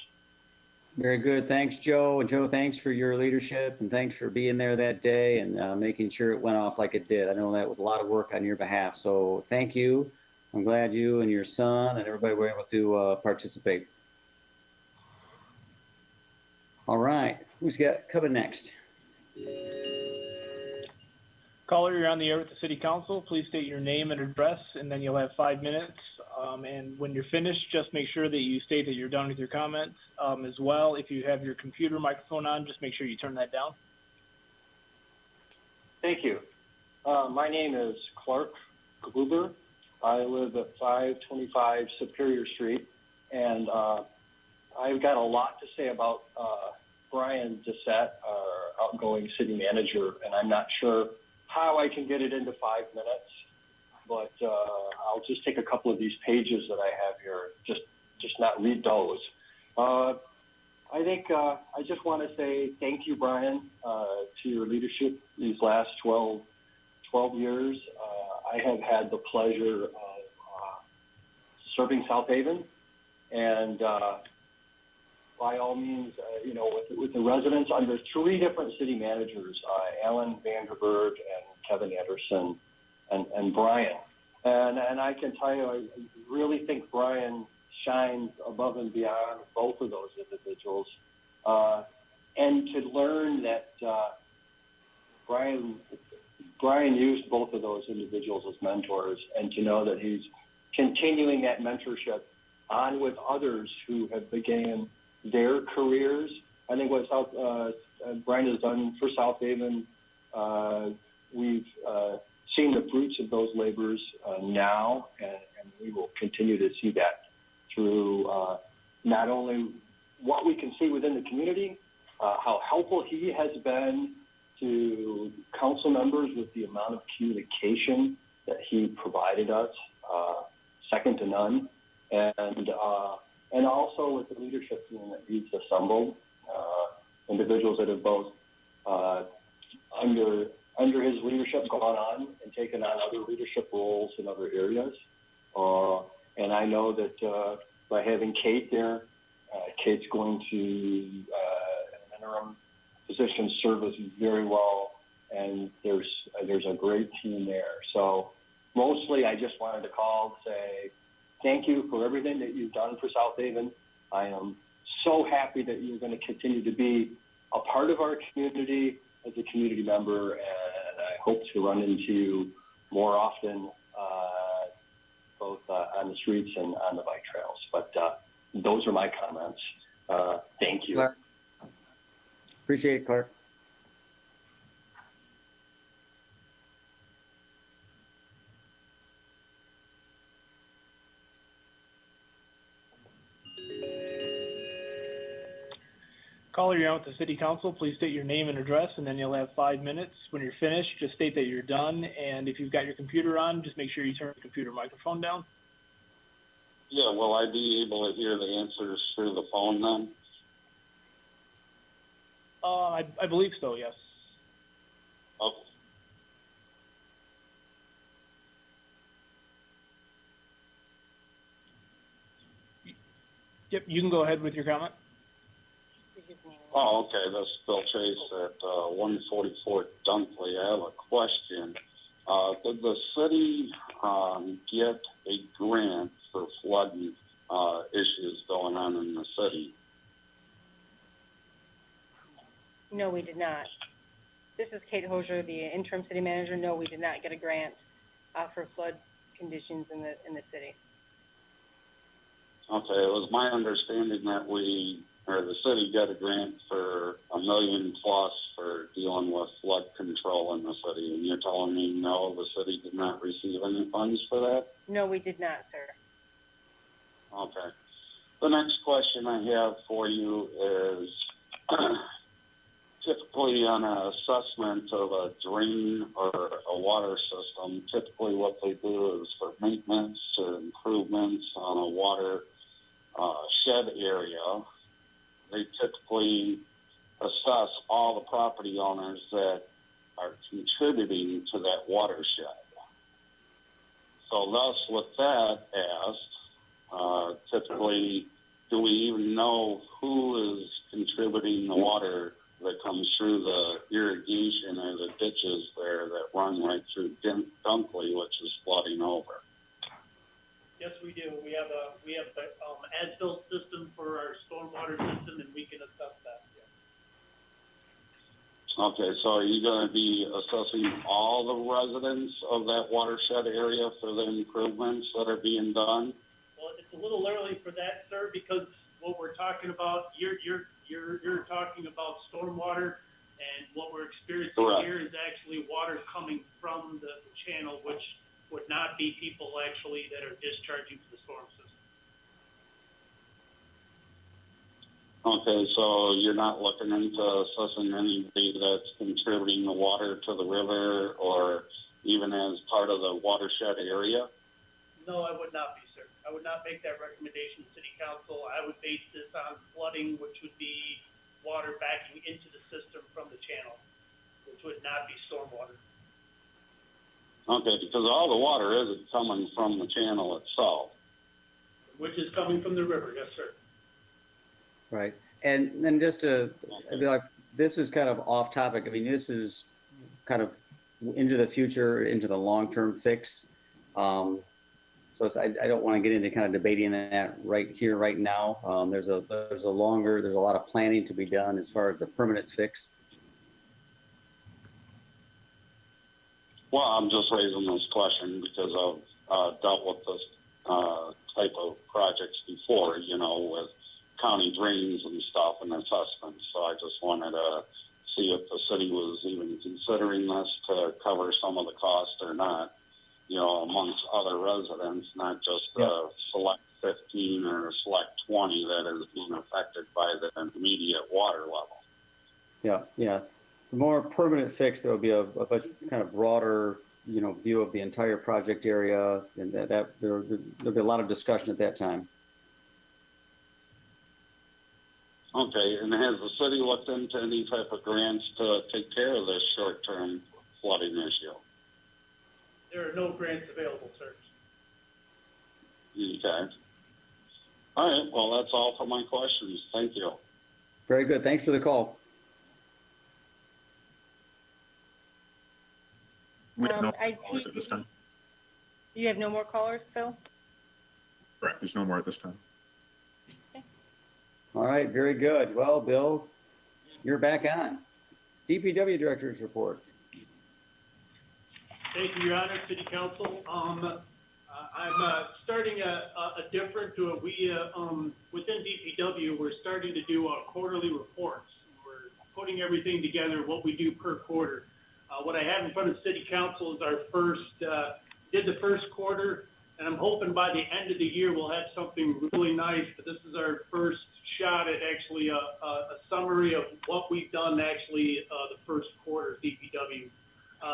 Very good. Thanks, Joe. Joe, thanks for your leadership, and thanks for being there that day and making sure it went off like it did. I know that was a lot of work on your behalf, so thank you. I'm glad you and your son and everybody were able to participate. All right, who's got coming next? Caller, you're on the air with the city council. Please state your name and address, and then you'll have 5 minutes. And when you're finished, just make sure that you state that you're done with your comments. As well, if you have your computer microphone on, just make sure you turn that down. Thank you. My name is Clark Gruber. I live at 525 Superior Street, and I've got a lot to say about Brian Dissett, our outgoing city manager, and I'm not sure how I can get it into 5 minutes, but I'll just take a couple of these pages that I have here, just not read those. I think I just want to say thank you, Brian, to your leadership these last 12 years. I have had the pleasure of serving South Haven, and by all means, with the residents under 3 different city managers, Alan Vanderberg and Kevin Anderson and Brian. And I can tell you, I really think Brian shines above and beyond both of those individuals. And to learn that Brian used both of those individuals as mentors, and to know that he's continuing that mentorship on with others who have began their careers. I think what Brian has done for South Haven, we've seen the fruits of those labors now, and we will continue to see that through not only what we can see within the community, how helpful he has been to council members with the amount of communication that he provided us, second to none, and also with the leadership team that he's assembled, individuals that have both under his leadership gone on and taken on other leadership roles in other areas. And I know that by having Kate there, Kate's going to, in an interim position, serve us very well, and there's a great team there. So mostly I just wanted to call to say thank you for everything that you've done for South Haven. I am so happy that you're going to continue to be a part of our community as a community member, and I hope to run into you more often, both on the streets and on the bike trails. But those are my comments. Thank you. Clark. Appreciate it, Clark. Caller, you're out with the city council. Please state your name and address, and then you'll have 5 minutes. When you're finished, just state that you're done. And if you've got your computer on, just make sure you turn the computer microphone down. Yeah, will I be able to hear the answers through the phone then? I believe so, yes. Okay. Yep, you can go ahead with your comment. Oh, okay. That's Bill Chase at 144 Dunkley. I have a question. Did the city get a grant for flooding issues going on in the city? No, we did not. This is Kate Hosier, the interim city manager. No, we did not get a grant for flood conditions in the city. Okay, it was my understanding that the city got a grant for $1 million plus for dealing with flood control in the city, and you're telling me no, the city did not receive any funds for that? No, we did not, sir. Okay. The next question I have for you is typically on an assessment of a drain or a water system, typically what they do is for maintenance or improvements on a water shed area, they typically assess all the property owners that are contributing to that watershed. So thus, with that asked, typically, do we even know who is contributing the water that comes through the irrigation or the ditches there that run right through Dunkley, which is flooding over? Yes, we do. We have the as-built system for our stormwater system, and we can assess that. Yeah. Okay, so are you going to be assessing all the residents of that watershed area for the improvements that are being done? Well, it's a little early for that, sir, because what we're talking about, you're talking about stormwater, and what we're experiencing Correct. here is actually water coming from the channel, which would not be people actually that are discharging to the storm system. Okay, so you're not looking into assessing anybody that's contributing the water to the river or even as part of the watershed area? No, I would not be, sir. I would not make that recommendation to city council. I would base this on flooding, which would be water backing into the system from the channel, which would not be stormwater. Okay, because all the water isn't coming from the channel itself. Which is coming from the river, yes, sir. Right. And then just to be like, this is kind of off topic. I mean, this is kind of into the future, into the long-term fix. So I don't want to get into kind of debating that right here, right now. There's a lot of planning to be done as far as the permanent fix. Well, I'm just raising this question because I've dealt with this type of projects before, you know, with county drains and stuff and assessments. So I just wanted to see if the city was even considering this to cover some of the cost or not, you know, amongst other residents, not just the select 15 or select 20 that is being affected by the immediate water level. Yeah, yeah. The more permanent fix, there will be a much kind of broader, you know, view of the entire project area, and there'll be a lot of discussion at that time. Okay, and has the city looked into any type of grants to take care of this short-term flooding issue? There are no grants available, sir. Okay. All right, well, that's all for my questions. Thank you. Very good. Thanks for the call. We have no callers at this time. You have no more callers, Phil? Correct. There's no more at this time. All right, very good. Well, Bill, you're back on. DPW Director's report. Thank you, Your Honor, City Council. I'm starting a different, within DPW, we're starting to do quarterly reports. We're putting everything together, what we do per quarter. What I have in front of City Council is our did the first quarter, and I'm hoping by the end of the year we'll have something really nice, but this is our first shot at actually a summary of what we've done actually the first quarter of DPW.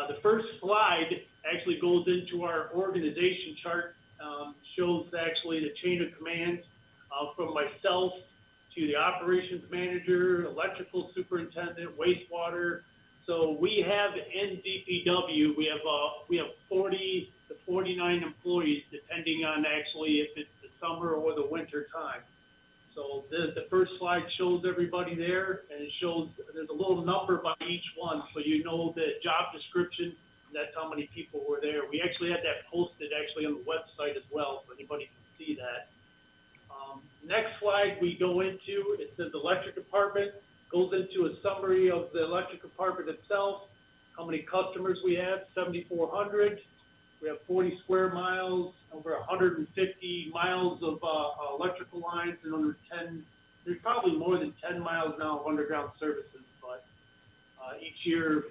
The first slide actually goes into our organization chart, shows actually the chain of command from myself to the operations manager, electrical superintendent, wastewater. So we have in DPW, we have 40 to 49 employees, depending on actually if it's the summer or the winter time. So the first slide shows everybody there, and it shows there's a little number by each one, so you know the job description. That's how many people were there. We actually had that posted actually on the website as well, so anybody can see that. Next slide we go into, it says electric department, goes into a summary of the electric department itself, how many customers we have, 7,400. We have 40 square miles, over 150 miles of electrical lines, and there's probably more than 10 miles now of underground services, but each year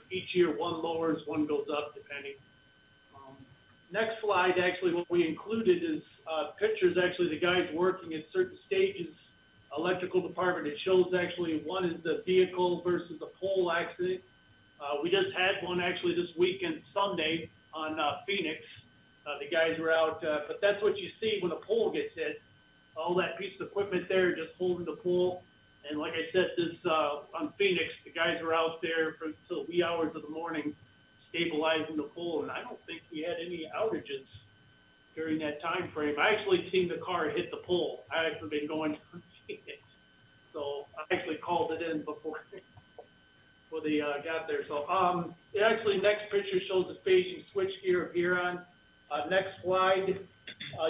one lowers, one goes up depending. Next slide, actually what we included is pictures, actually the guys working at certain stages, electrical department. It shows actually one is the vehicle versus the pole accident. We just had one actually this weekend, Sunday, on Phoenix. The guys were out, but that's what you see when a pole gets hit. All that piece of equipment there just holding the pole. And like I said, this on Phoenix, the guys were out there for till wee hours of the morning stabilizing the pole, and I don't think we had any outages during that time frame. I actually seen the car hit the pole. I actually been going to Phoenix, so I actually called it in before they got there. So it actually next picture shows the phasing switchgear of Huron. Next slide,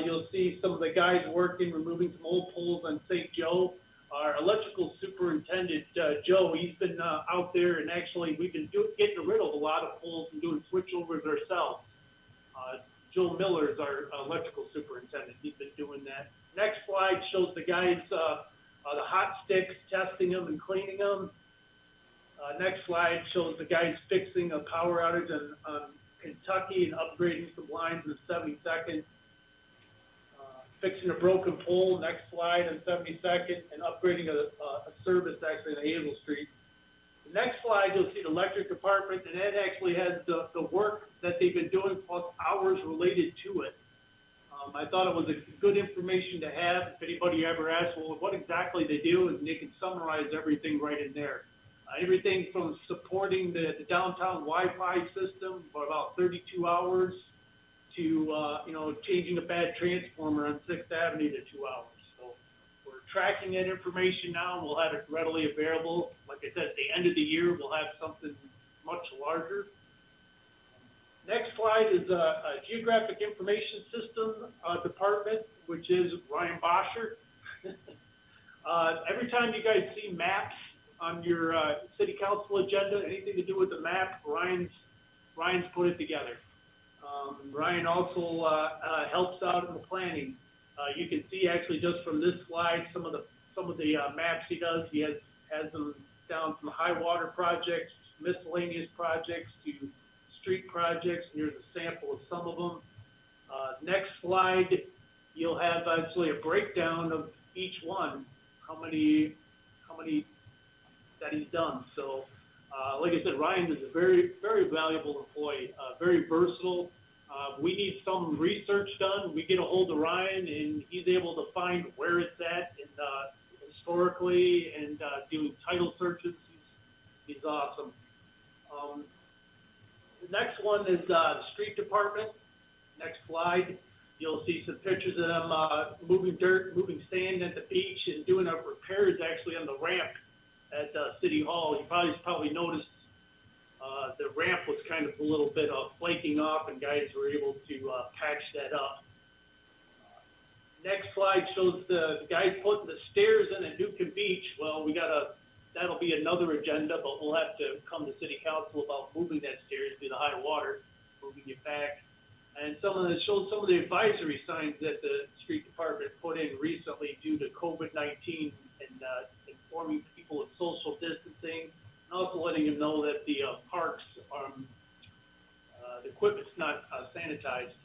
you'll see some of the guys working, removing some old poles on St. Joe. Our electrical superintendent, Joe, he's been out there, and actually we've been getting rid of a lot of poles and doing switchovers ourselves. Joe Miller is our electrical superintendent. He's been doing that. Next slide shows the guys, the hot sticks, testing them and cleaning them. Next slide shows the guys fixing a power outage on Kentucky and upgrading some lines in 70 seconds. fixing a broken pole, next slide on 72nd, and upgrading a service actually on Hazel Street. The next slide, you'll see the electric department, and that actually has the work that they've been doing plus hours related to it. I thought it was a good information to have. If anybody ever asks, well, what exactly they do, and they can summarize everything right in there. Everything from supporting the downtown Wi-Fi system for about 32 hours to, you know, changing a bad transformer on 6th Avenue to 2 hours. So we're tracking that information now, and we'll have it readily available. Like I said, at the end of the year, we'll have something much larger. Next slide is a Geographic Information System department, which is Ryan Bosher. Every time you guys see maps on your city council agenda, anything to do with the map, Ryan's put it together. Ryan also helps out in the planning. You can see actually just from this slide some of the maps he does. He has them down from high water projects, miscellaneous projects to street projects, and here's a sample of some of them. Next slide, you'll have actually a breakdown of each one, how many that he's done. So, like I said, Ryan is a very, very valuable employee, very versatile. We need some research done. We get a hold of Ryan, and he's able to find where it's at and historically, and doing title searches. He's awesome. The next one is the street department. Next slide. You'll see some pictures of them moving dirt, moving sand at the beach, and doing up repairs actually on the ramp at City Hall. You probably noticed the ramp was kind of a little bit flaking off, and guys were able to patch that up. Next slide shows the guys putting the stairs in at Newcomb Beach. Well, that'll be another agenda, but we'll have to come to City Council about moving that stairs due to high water, moving it back. And it shows some of the advisory signs that the street department put in recently due to COVID-19, and informing people of social distancing, and also letting them know that the parks are, the equipment's not sanitized.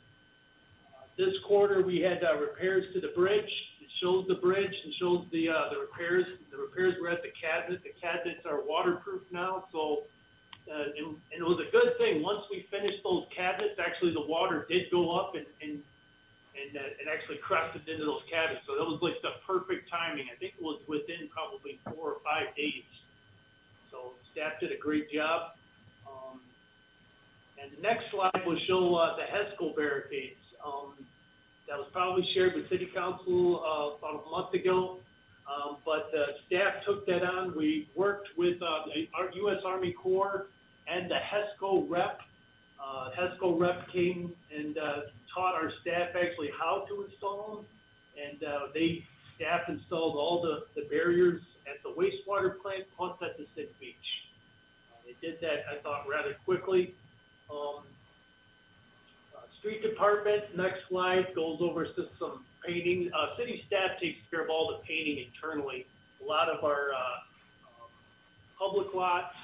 This quarter we had repairs to the bridge. It shows the bridge and shows the repairs. The repairs were at the cabinet. The cabinets are waterproof now, so and it was a good thing. Once we finished those cabinets, actually the water did go up and actually crested into those cabinets. So that was like the perfect timing. I think it was within probably 4 or 5 days. So staff did a great job. And the next slide will show the HESCO barricades. That was probably shared with City Council about a month ago. But staff took that on. We worked with our U.S. Army Corps and the HESCO rep. HESCO rep came and taught our staff actually how to install them. And staff installed all the barriers at the wastewater plant plus at the City Beach. They did that, I thought, rather quickly. Street department, next slide, goes over some painting. City staff takes care of all the painting internally. A lot of our public lots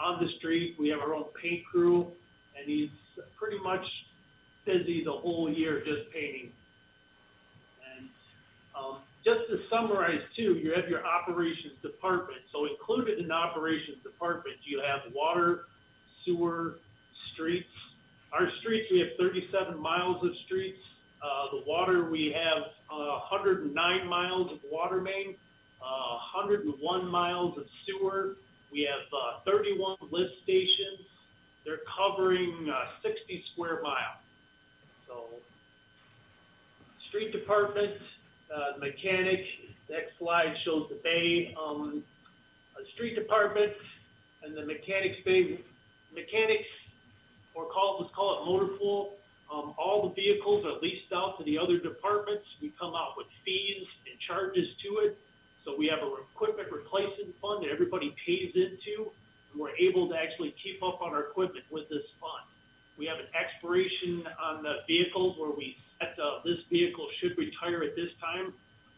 on the street, we have our own paint crew, and he's pretty much busy the whole year just painting. And just to summarize too, you have your operations department. So included in the operations department, you have water, sewer, streets. Our streets, we have 37 miles of streets. The water, we have 109 miles of water main, 101 miles of sewer. We have 31 lift stations. They're covering 60 square miles. So, street department, mechanic. Next slide shows the bay. Street department and the mechanics bay. Mechanics, let's call it motor pool. All the vehicles are leased out to the other departments. We come out with fees and charges to it. So we have an equipment replacement fund that everybody pays into, and we're able to actually keep up on our equipment with this fund. We have an expiration on the vehicles where we set this vehicle should retire at this time.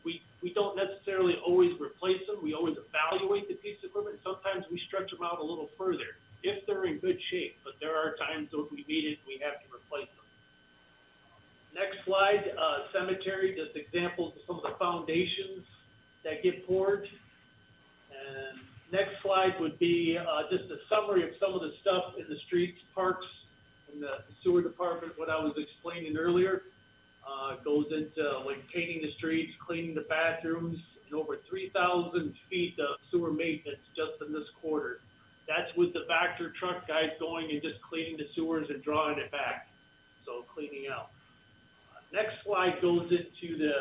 We don't necessarily always replace them. We always evaluate the piece of equipment. Sometimes we stretch them out a little further if they're in good shape, but there are times when we need it, we have to replace them. Next slide, cemetery, just examples of some of the foundations that get poured. And next slide would be just a summary of some of the stuff in the streets, parks, and the sewer department, what I was explaining earlier. Goes into like painting the streets, cleaning the bathrooms, and over 3,000 feet of sewer maintenance just in this quarter. That's with the Vector truck guys going and just cleaning the sewers and drawing it back. So cleaning out. Next slide goes into the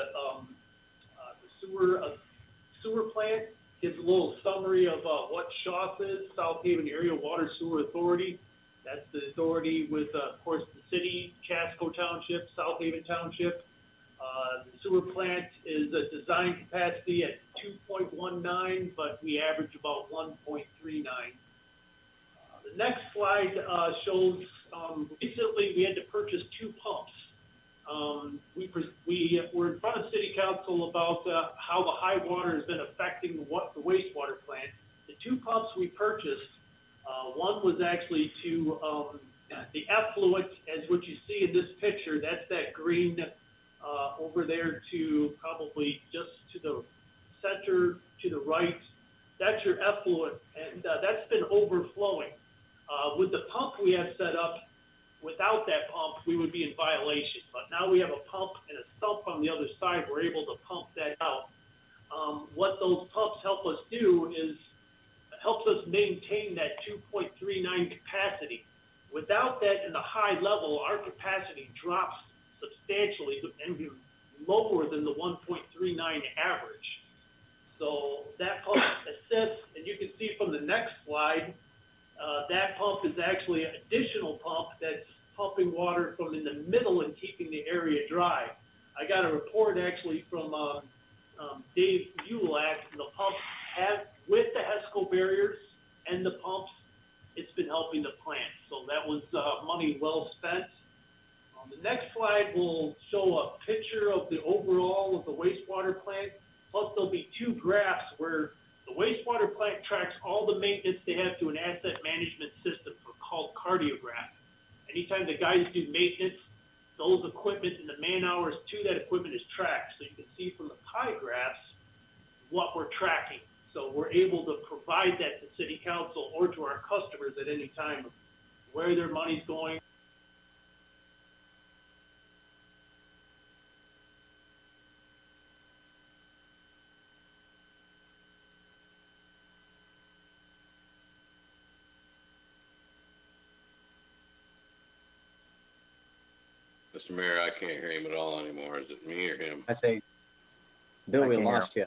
sewer plant. Gives a little summary of what SHAWS is, South Haven Area Water Sewer Authority. That's the authority with, of course, the city, Casco Township, South Haven Township. The sewer plant is a design capacity at 2.19, but we average about 1.39. The next slide shows recently we had to purchase 2 pumps. We were in front of City Council about how the high water has been affecting the wastewater plant. The 2 pumps we purchased, one was actually to the effluent, as what you see in this picture. That's that green over there to probably just to the center to the right. That's your effluent, and that's been overflowing. With the pump we have set up, without that pump, we would be in violation. But now we have a pump and a sump on the other side. We're able to pump that out. What those pumps help us do is helps us maintain that 2.39 capacity. Without that in the high level, our capacity drops substantially and lower than the 1.39 average. So that pump assists, and you can see from the next slide, that pump is actually an additional pump that's pumping water from in the middle and keeping the area dry. I got a report actually from Dave Ulak, the pump has, with the HESCO barriers and the pumps, it's been helping the plant. So that was money well spent. The next slide will show a picture of the overall of the wastewater plant. Plus there'll be 2 graphs where the wastewater plant tracks all the maintenance they have to an asset management system called Cardiograph. Anytime the guys do maintenance, those equipment and the man hours to that equipment is tracked. So you can see from the pie graphs what we're tracking. So we're able to provide that to City Council or to our customers at any time of where their money's going. Mr. Mayor, I can't hear him at all anymore. Is it me or him? I say, Bill, we lost you.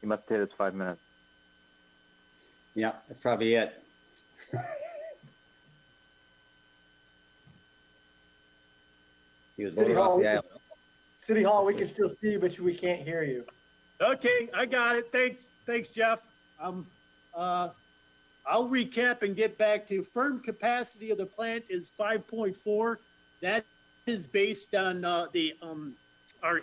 You must hit his 5 minutes. Yeah, that's probably it. He was voted off the island. City Hall, we can still see you, but we can't hear you. Okay, I got it. Thanks, Jeff. I'll recap and get back to firm capacity of the plant is 5.4. That is based on our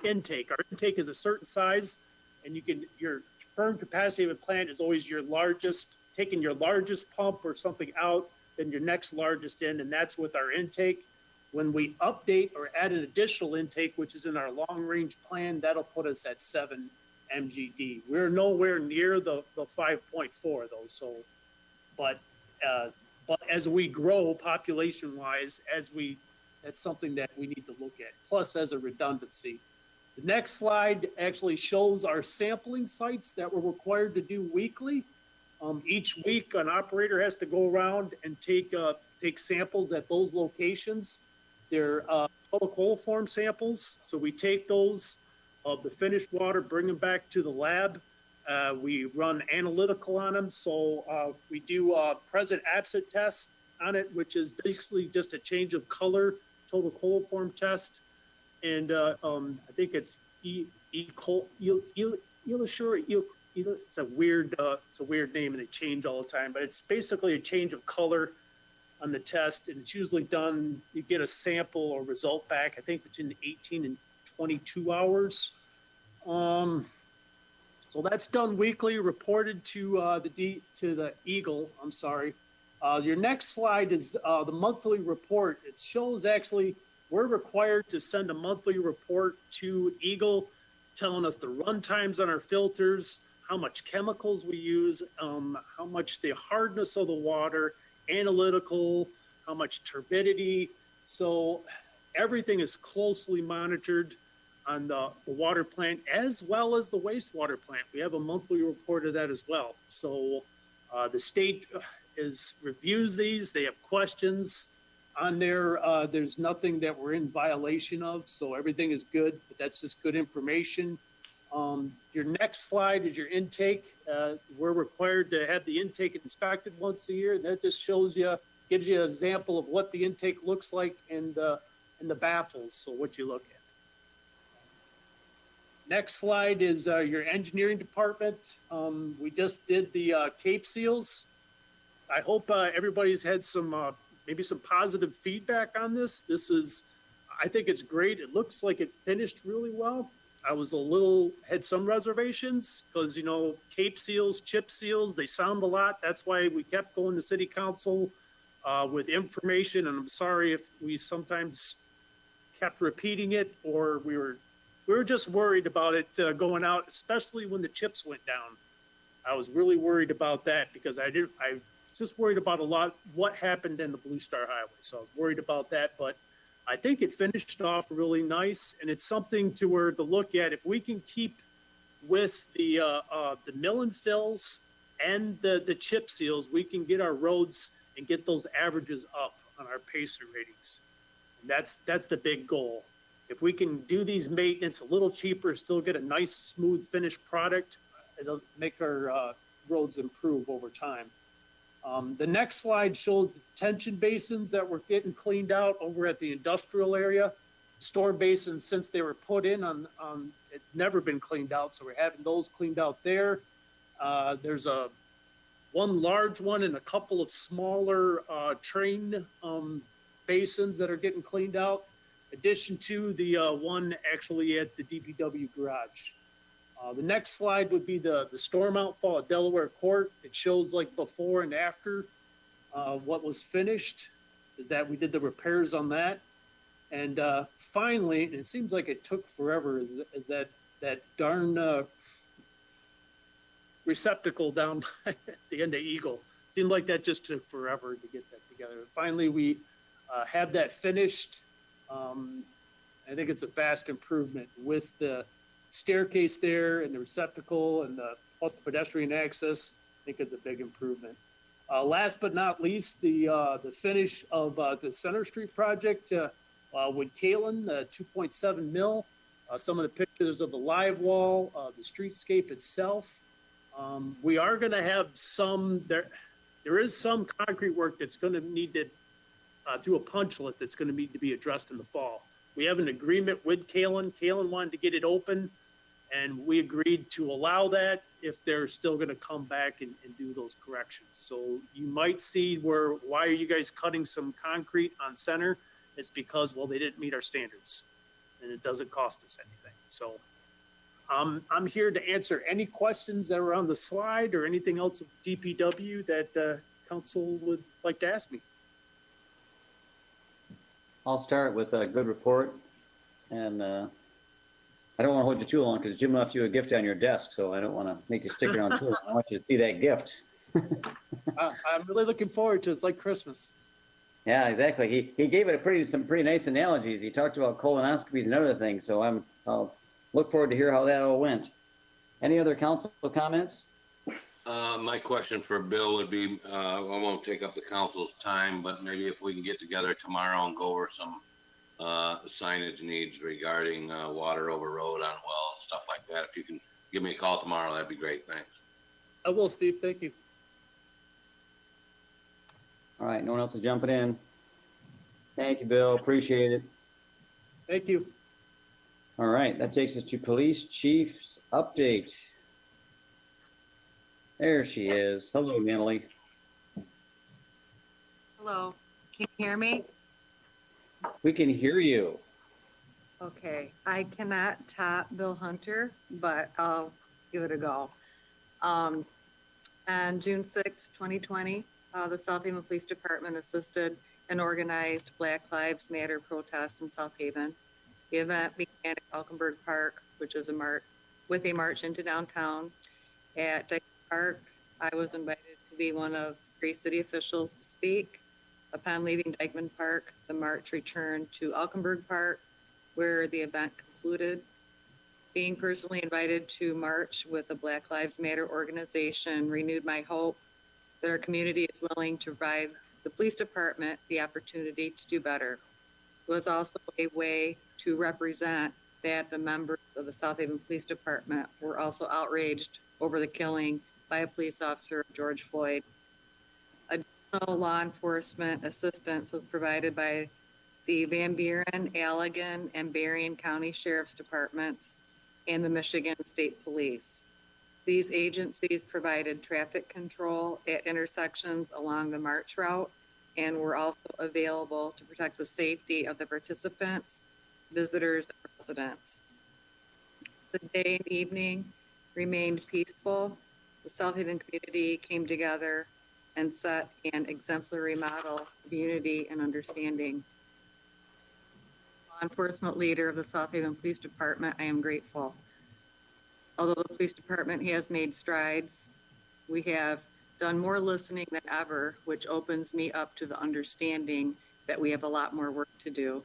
intake. Our intake is a certain size, and your firm capacity of a plant is always your largest, taking your largest pump or something out, then your next largest in, and that's with our intake. When we update or add an additional intake, which is in our long-range plan, that'll put us at 7 MGD. We're nowhere near the 5.4 though, so. But as we grow population-wise, that's something that we need to look at, plus as a redundancy. The next slide actually shows our sampling sites that we're required to do weekly. Each week, an operator has to go around and take samples at those locations. They're coliform samples, so we take those of the finished water, bring them back to the lab. We run analytical on them, so we do a present absent test on it, which is basically just a change of color, total coliform test, and I think it's it's a weird name and they change all the time, but it's basically a change of color on the test, and it's usually done. You get a sample or result back, I think between 18 and 22 hours. So that's done weekly, reported to the Eagle. I'm sorry, Your next slide is the monthly report. It shows actually we're required to send a monthly report to Eagle telling us the run times on our filters, how much chemicals we use, how much the hardness of the water, analytical, how much turbidity. So everything is closely monitored on the water plant as well as the wastewater plant. We have a monthly report of that as well. So the state reviews these. They have questions on there. There's nothing that we're in violation of, so everything is good, but that's just good information. Your next slide is your intake. We're required to have the intake inspected once a year. That just shows you, gives you an example of what the intake looks like in the baffles, so what you look at. Next slide is your engineering department. We just did the Cape Seals. I hope everybody's had some, maybe some positive feedback on this. I think it's great. It looks like it finished really well. I was had some reservations because, you know, Cape Seals, chip seals, they sound a lot. That's why we kept going to city council with information. And I'm sorry if we sometimes kept repeating it, or we were just worried about it going out, especially when the chips went down. I was really worried about that because I just worried about what happened in the Blue Star Highway. So I was worried about that, but I think it finished off really nice, and it's something to look at. If we can keep with the mill and fills and the chip seals, we can get our roads and get those averages up on our pacer ratings. And that's the big goal. If we can do these maintenance a little cheaper, still get a nice, smooth, finished product, it'll make our roads improve over time. The next slide shows the detention basins that were getting cleaned out over at the industrial area. Storm basins, since they were put in it's never been cleaned out, so we're having those cleaned out there. There's one large one and a couple of smaller train basins that are getting cleaned out, in addition to the one actually at the DPW garage. The next slide would be the storm outfall at Delaware Court. It shows like before and after what was finished, is that we did the repairs on that. And finally, and it seems like it took forever, is that darn receptacle down at the end of Eagle. Seemed like that just took forever to get that together. Finally, we have that finished. I think it's a vast improvement with the staircase there and the receptacle and plus the pedestrian access. I think it's a big improvement. Last but not least, the finish of the Center Street project with Kalen, 2.7 mil. Some of the pictures of the live wall, the streetscape itself. We are going to have there is some concrete work that's going to need to do a punch list that's going to need to be addressed in the fall. We have an agreement with Kalen. Kalen wanted to get it open, and we agreed to allow that if they're still going to come back and do those corrections. So you might see why are you guys cutting some concrete on Center? It's because, well, they didn't meet our standards, and it doesn't cost us anything. So I'm here to answer any questions that are on the slide or anything else of DPW that council would like to ask me. I'll start with a good report, and I don't want to hold you too long because Jim left you a gift on your desk, so I don't want to make you stick around too long. I want you to see that gift. I'm really looking forward to it. It's like Christmas. Yeah, exactly. He gave it some pretty nice analogies. He talked about colonoscopies and other things, so I'll look forward to hear how that all went. Any other council comments? My question for Bill would be, I won't take up the council's time, but maybe if we can get together tomorrow and go over some signage needs regarding water over road on wells, stuff like that. If you can give me a call tomorrow, that'd be great. Thanks. I will, Steve. Thank you. All right. No one else is jumping in. Thank you, Bill. Appreciate it. Thank you. All right. That takes us to Police Chief's update. There she is. Hello, Natalie. Hello, can you hear me? We can hear you. Okay, I cannot top Bill Hunter, but I'll give it a go. On June 6, 2020, the South Haven Police Department assisted and organized Black Lives Matter protest in South Haven. The event began at Alkenberg Park, which is with a march into downtown. At Dyke Park, I was invited to be one of 3 city officials to speak. Upon leaving Dykeman Park, the march returned to Alkenberg Park, where the event concluded. Being personally invited to march with the Black Lives Matter organization renewed my hope that our community is willing to provide the police department the opportunity to do better. It was also a way to represent that the members of the South Haven Police Department were also outraged over the killing by a police officer, George Floyd. Additional law enforcement assistance was provided by the Van Buren, Allegan, and Berrien County Sheriff's Departments and the Michigan State Police. These agencies provided traffic control at intersections along the march route and were also available to protect the safety of the participants, visitors, and residents. The day and evening remained peaceful. The South Haven community came together and set an exemplary model of unity and understanding. Law enforcement leader of the South Haven Police Department, I am grateful. Although the police department has made strides, we have done more listening than ever, which opens me up to the understanding that we have a lot more work to do.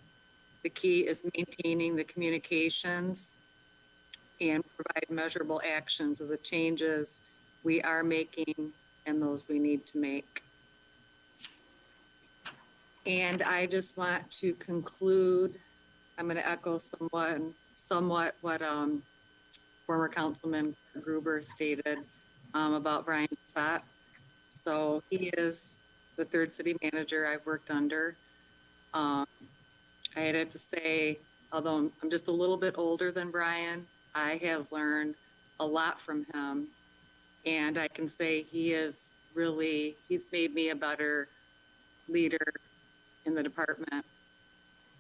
The key is maintaining the communications and provide measurable actions of the changes we are making and those we need to make. And I just want to conclude, I'm going to echo somewhat what former Councilman Gruber stated about Brian Sott. So he is the 3rd city manager I've worked under. I had to say, although I'm just a little bit older than Brian, I have learned a lot from him. And I can say he's made me a better leader in the department.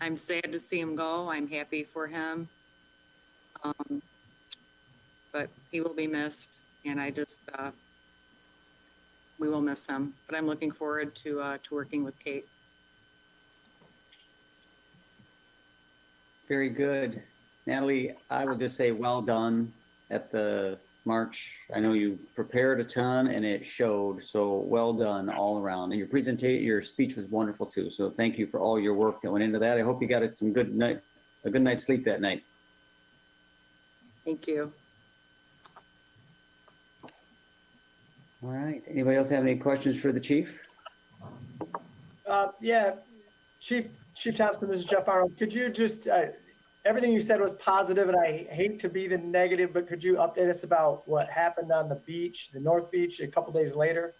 I'm sad to see him go. I'm happy for him. But he will be missed, and we will miss him. But I'm looking forward to working with Kate. Very good. Natalie, I would just say well done at the March. I know you prepared a ton and it showed, so well done all around. And your speech was wonderful too. So thank you for all your work that went into that. I hope you got a good night's sleep that night. Thank you. All right. Anybody else have any questions for the chief? Yeah, Chief Thompson, this is Jeff Arnold. Could you just, everything you said was positive, and I hate to be the negative, but could you update us about what happened on the beach, the North Beach, a couple days later?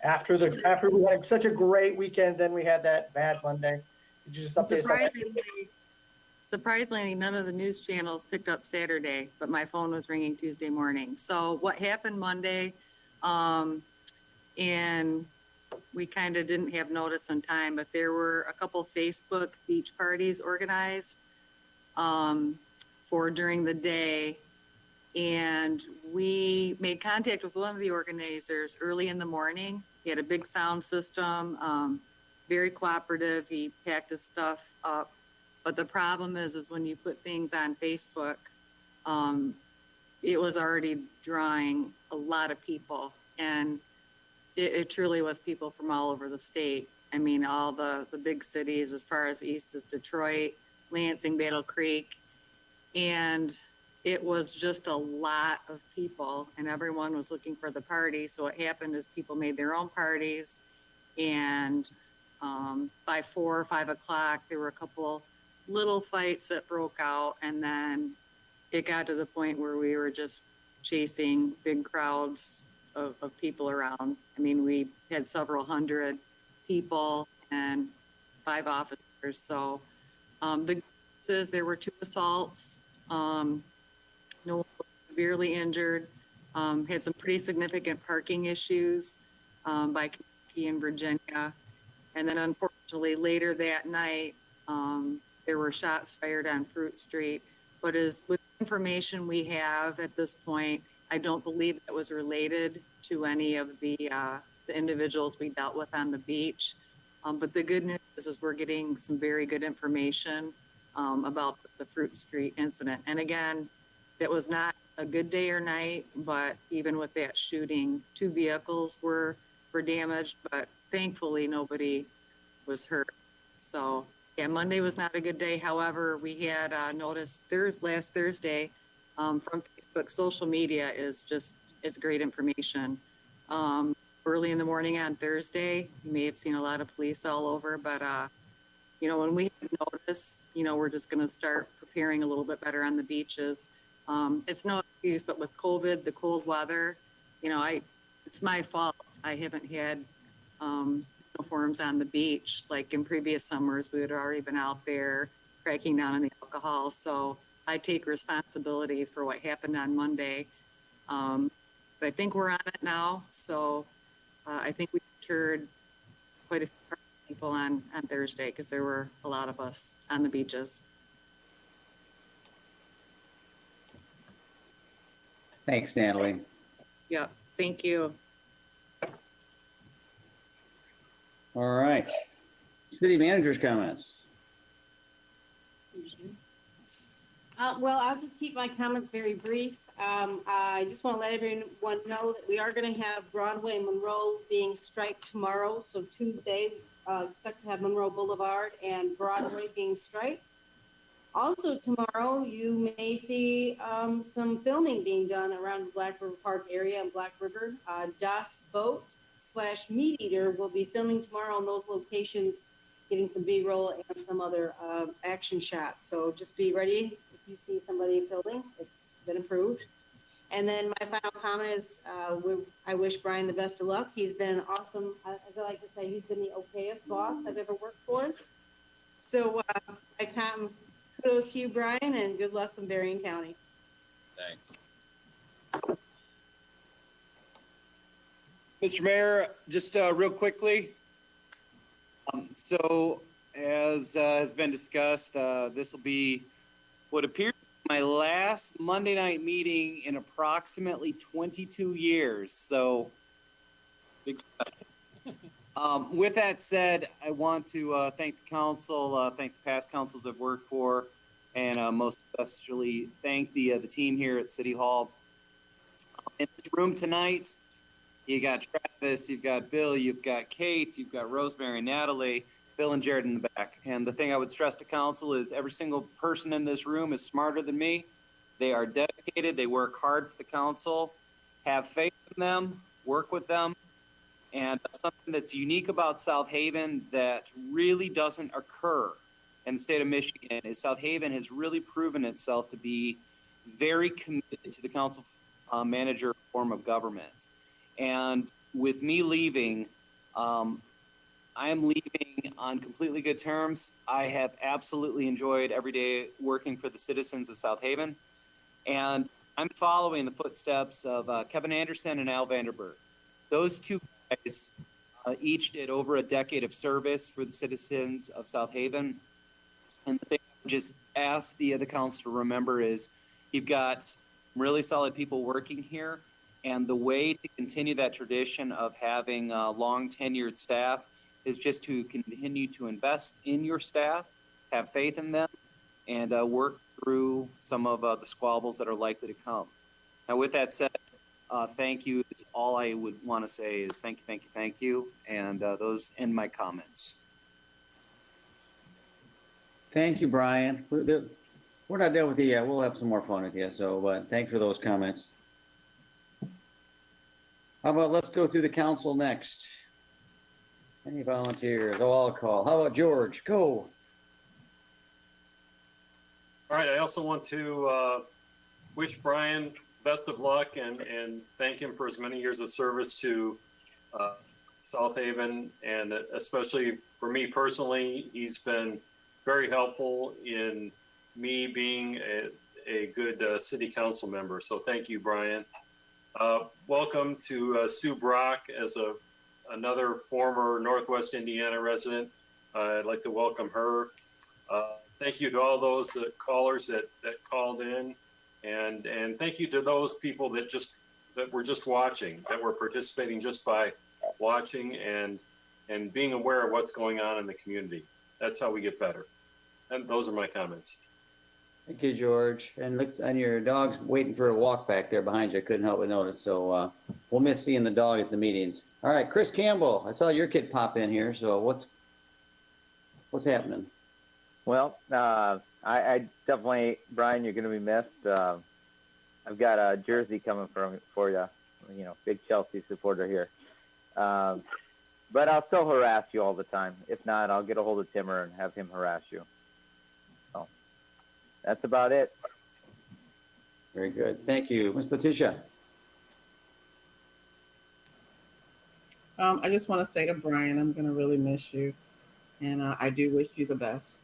After we had such a great weekend, then we had that bad Monday. Could you just update us? Surprisingly, none of the news channels picked up Saturday, but my phone was ringing Tuesday morning. So what happened Monday, and we kind of didn't have notice on time, but there were a couple Facebook beach parties organized for during the day. And we made contact with one of the organizers early in the morning. He had a big sound system, very cooperative. He packed his stuff up. But the problem is when you put things on Facebook, it was already drawing a lot of people. And it truly was people from all over the state. I mean, all the big cities as far as east as Detroit, Lansing, Battle Creek. And it was just a lot of people, and everyone was looking for the party. So what happened is people made their own parties. And by 4 or 5 o'clock, there were a couple little fights that broke out. And then it got to the point where we were just chasing big crowds of people around. I mean, we had several hundred people and 5 officers. So the good news is there were 2 assaults. No one was severely injured. Had some pretty significant parking issues by Kentucky and Virginia. And then unfortunately later that night, there were shots fired on Fruit Street. But with information we have at this point, I don't believe that was related to any of the the individuals we dealt with on the beach. But the good news is we're getting some very good information about the Fruit Street incident. And again, it was not a good day or night, but even with that shooting, 2 vehicles were damaged, but thankfully nobody was hurt. So yeah, Monday was not a good day. However, we had noticed last Thursday from Facebook, social media is it's great information. Early in the morning on Thursday, you may have seen a lot of police all over, but when we notice, we're just going to start preparing a little bit better on the beaches. It's no excuse, but with COVID, the cold weather, it's my fault. I haven't had uniforms on the beach. Like in previous summers, we had already been out there cracking down on the alcohol. So I take responsibility for what happened on Monday. But I think we're on it now. So I think we secured quite a few people on Thursday because there were a lot of us on the beaches. Thanks, Natalie. Yeah, thank you. All right. City manager's comments. Well, I'll just keep my comments very brief. I just want to let everyone know that we are going to have Broadway and Monroe being striped tomorrow. So Tuesday, expect to have Monroe Boulevard and Broadway being striped. Also tomorrow, you may see some filming being done around the Black River Park area and Black River. Das Boat / Meat Eater will be filming tomorrow on those locations, getting some B-roll and some other action shots. So just be ready if you see somebody filming. It's been approved. And then my final comment is I wish Brian the best of luck. He's been awesome. As I like to say, he's been the okayest boss I've ever worked for. So kudos to you, Brian, and good luck in Berrien County. Thanks. Mr. Mayor, just real quickly. So as has been discussed, this will be what appears to be my last Monday night meeting in approximately 22 years. So big stuff. With that said, I want to thank the council, thank the past councils I've worked for, and most especially thank the team here at City Hall. In this room tonight, you got Travis, you've got Bill, you've got Kate, you've got Rosemary, Natalie, Bill and Jared in the back. And the thing I would stress to council is every single person in this room is smarter than me. They are dedicated. They work hard for the council. Have faith in them, work with them. And something that's unique about South Haven that really doesn't occur in the state of Michigan is South Haven has really proven itself to be very committed to the council manager form of government. And with me leaving, I am leaving on completely good terms. I have absolutely enjoyed every day working for the citizens of South Haven. And I'm following the footsteps of Kevin Anderson and Al Vanderberg. Those two guys each did over a decade of service for the citizens of South Haven. And the thing I would just ask the council to remember is you've got really solid people working here. And the way to continue that tradition of having long tenured staff is just to continue to invest in your staff, have faith in them, and work through some of the squabbles that are likely to come. Now, with that said, thank you. It's all I would want to say is thank you, thank you, thank you. And those end my comments. Thank you, Brian. We're not done with you yet. We'll have some more fun with you. So thanks for those comments. How about let's go through the council next. Any volunteers? Oh, I'll call. How about George? Go. All right. I also want to wish Brian best of luck and thank him for his many years of service to South Haven, and especially for me personally, he's been very helpful in me being a good city council member. So thank you, Brian. Welcome to Sue Brock as another former Northwest Indiana resident. I'd like to welcome her. Thank you to all those callers that called in, and thank you to those people that were just watching, that were participating just by watching and being aware of what's going on in the community. That's how we get better. And those are my comments. Thank you, George. And looks, and your dog's waiting for a walk back there behind you. I couldn't help but notice. So we'll miss seeing the dog at the meetings. All right, Chris Campbell, I saw your kid pop in here. So what's happening? Well, I definitely, Brian, you're going to be missed. I've got a jersey coming for you. You know, big Chelsea supporter here. But I'll still harass you all the time. If not, I'll get a hold of Timmer and have him harass you. So that's about it. Very good. Thank you. Ms. Letitia. I just want to say to Brian, I'm going to really miss you. And I do wish you the best.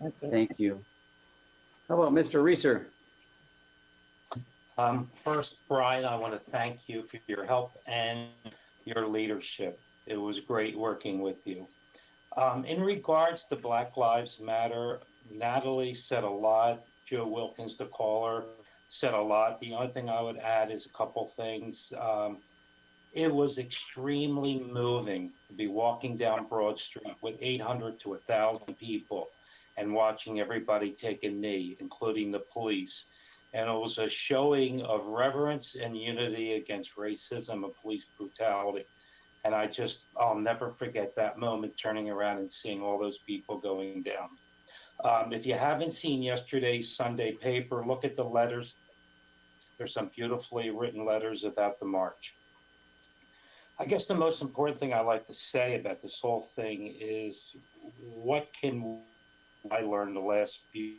That's it. Thank you. How about Mr. Reeser? First, Brian, I want to thank you for your help and your leadership. It was great working with you. In regards to Black Lives Matter, Natalie said a lot. Joe Wilkins, the caller, said a lot. The only thing I would add is a couple things. It was extremely moving to be walking down Broad Street with 800 to 1,000 people and watching everybody take a knee, including the police. And it was a showing of reverence and unity against racism and police brutality. And I'll never forget that moment, turning around and seeing all those people going down. If you haven't seen yesterday's Sunday paper, look at the letters. There's some beautifully written letters about the march. I guess the most important thing I like to say about this whole thing is what can I learn the last few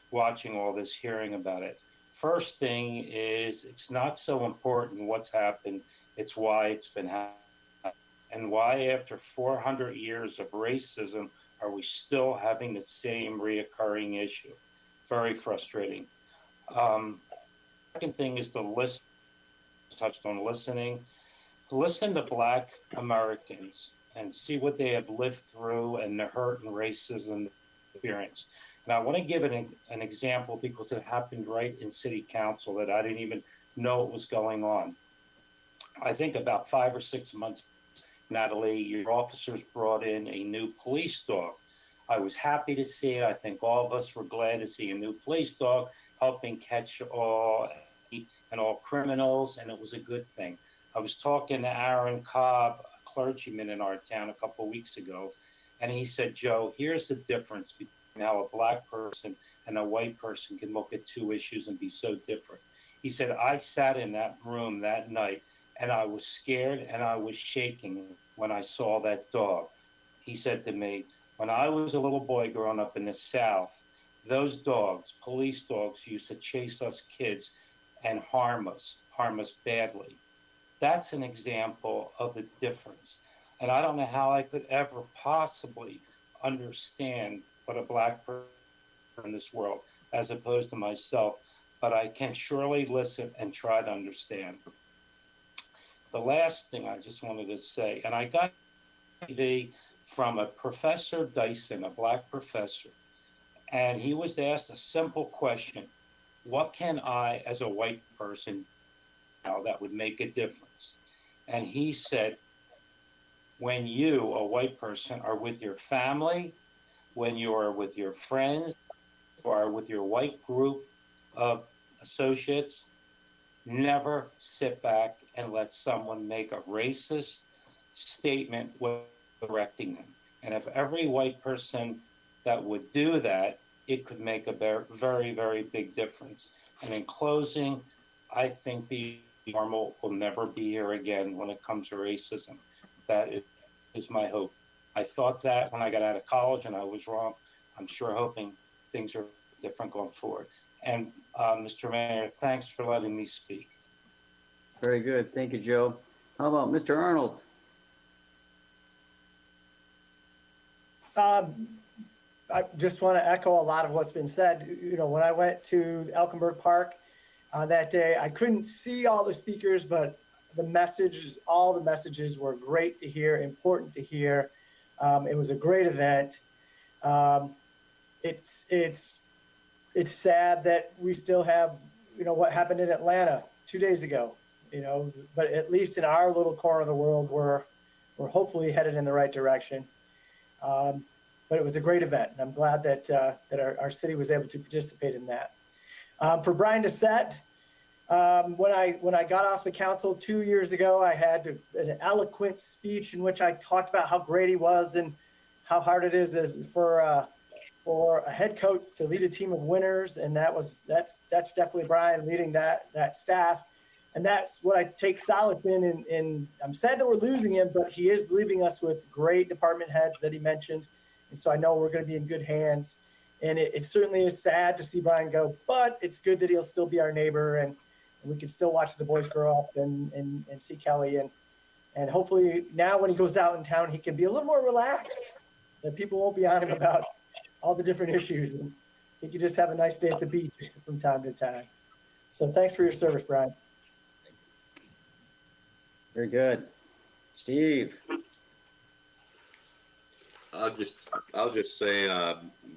watching all this, hearing about it. First thing is it's not so important what's happened, it's why it's been happening. And why after 400 years of racism are we still having the same reoccurring issue? Very frustrating. Second thing is the list, touched on listening. Listen to Black Americans and see what they have lived through and the hurt and racism experienced. And I want to give an example because it happened right in City Council that I didn't even know it was going on. I think about 5 or 6 months, Natalie, your officers brought in a new police dog. I was happy to see it. I think all of us were glad to see a new police dog helping catch all criminals, and it was a good thing. I was talking to Aaron Cobb, a clergyman in our town, a couple of weeks ago, and he said, Joe, here's the difference between how a Black person and a white person can look at two issues and be so different. He said, I sat in that room that night and I was scared and I was shaking when I saw that dog. He said to me, when I was a little boy growing up in the South, those dogs, police dogs, used to chase us kids and harm us badly. That's an example of the difference. And I don't know how I could ever possibly understand what a Black person in this world, as opposed to myself, but I can surely listen and try to understand. The last thing I just wanted to say, and I got TV from a Professor Dyson, a Black professor, and he was asked a simple question: what can I, as a white person, now that would make a difference? And he said, when you, a white person, are with your family, when you are with your friends, or with your white group of associates, never sit back and let someone make a racist statement without correcting them. And if every white person that would do that, it could make a very, very big difference. And in closing, I think the normal will never be here again when it comes to racism. That is my hope. I thought that when I got out of college, and I was wrong. I'm sure hoping things are different going forward. And Mr. Mayor, thanks for letting me speak. Very good. Thank you, Joe. How about Mr. Arnold? I just want to echo a lot of what's been said. You know, when I went to Elkenberg Park that day, I couldn't see all the speakers, but the messages, all the messages were great to hear, important to hear. It was a great event. It's sad that we still have, you know, what happened in Atlanta 2 days ago. you know, but at least in our little corner of the world, we're hopefully headed in the right direction. But it was a great event, and I'm glad that our city was able to participate in that. For Brian Doucette, when I got off the council 2 years ago, I had an eloquent speech in which I talked about how great he was and how hard it is for a head coach to lead a team of winners, and that's definitely Brian leading that staff, and that's what I take solace in. And I'm sad that we're losing him, but he is leaving us with great department heads that he mentioned, and so I know we're going to be in good hands. And it certainly is sad to see Brian go, but it's good that he'll still be our neighbor, and we can still watch the boys grow up and see Kelly, and hopefully now when he goes out in town, he can be a little more relaxed, that people won't be on him about all the different issues, and he can just have a nice day at the beach from time to time. So thanks for your service, Brian. Very good. Steve? I'll just say,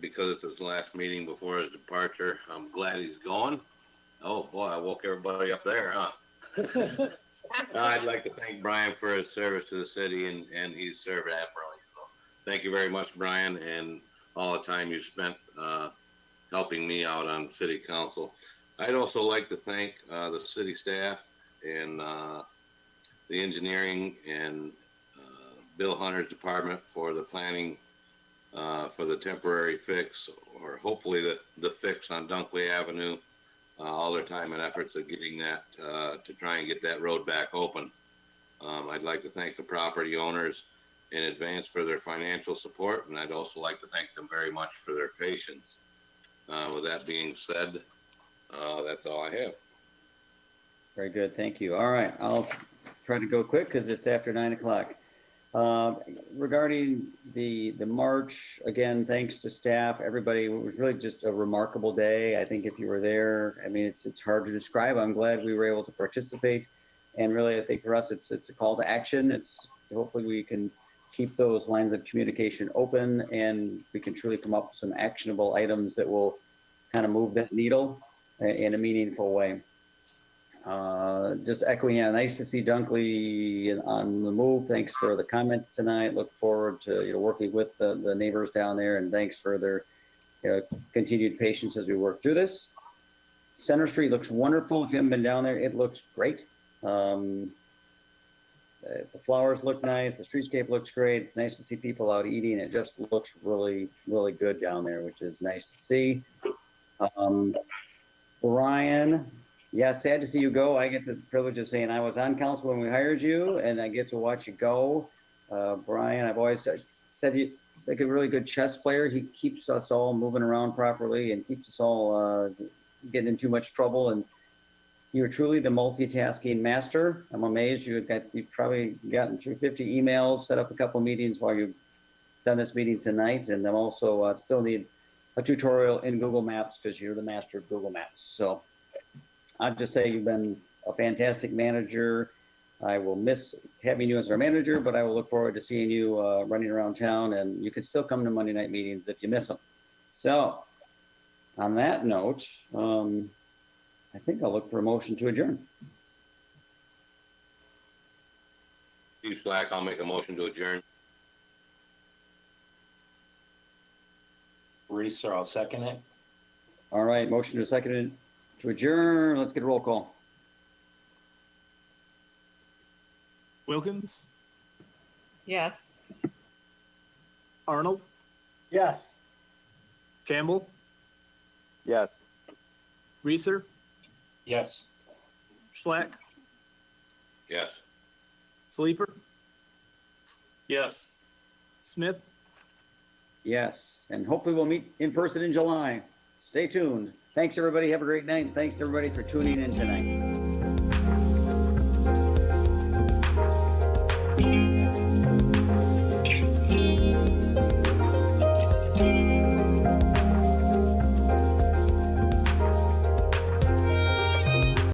because it's his last meeting before his departure, I'm glad he's going. Oh boy, I woke everybody up there, huh? I'd like to thank Brian for his service to the city, and he's served admirably. So thank you very much, Brian, and all the time you spent helping me out on city council. I'd also like to thank the city staff and the engineering and Bill Hunter's department for the planning for the temporary fix, or hopefully the fix on Dunkley Avenue. All their time and efforts of getting that to try and get that road back open. I'd like to thank the property owners in advance for their financial support, and I'd also like to thank them very much for their patience. With that being said, that's all I have. Very good, thank you. All right, I'll try to go quick because it's after 9 o'clock. Regarding the march, again, thanks to staff, everybody, it was really just a remarkable day. I think if you were there, I mean, it's hard to describe. I'm glad we were able to participate, and really, I think for us, it's a call to action. It's hopefully we can keep those lines of communication open, and we can truly come up with some actionable items that will kind of move that needle in a meaningful way. Just echoing, yeah, nice to see Dunkley on the move. Thanks for the comments tonight. Look forward to working with the neighbors down there, and thanks for their continued patience as we work through this. Center Street looks wonderful. If you haven't been down there, it looks great. The flowers look nice. The streetscape looks great. It's nice to see people out eating. It just looks really, really good down there, which is nice to see. Brian, yeah, sad to see you go. I get the privilege of saying I was on council when we hired you, and I get to watch you go. Brian, I've always said he's like a really good chess player. He keeps us all moving around properly and keeps us all getting in too much trouble. And you're truly the multitasking master. I'm amazed you've probably gotten through 50 emails, set up a couple meetings while you've done this meeting tonight. And I'm also still need a tutorial in Google Maps because you're the master of Google Maps. So I'll just say you've been a fantastic manager. I will miss having you as our manager, but I will look forward to seeing you running around town, and you can still come to Monday night meetings if you miss them. So on that note, I think I'll look for a motion to adjourn. Steve Slack, I'll make a motion to adjourn. Reeser, I'll second it. All right, motion to second it to adjourn. Let's get a roll call. Wilkins, Yes. Arnold, Yes. Campbell, Yes. Reeser, Yes. Schlack, Yes. Sleeper, Yes. Smith. Yes, and hopefully we'll meet in person in July. Stay tuned. Thanks, everybody. Have a great night. Thanks to everybody for tuning in tonight.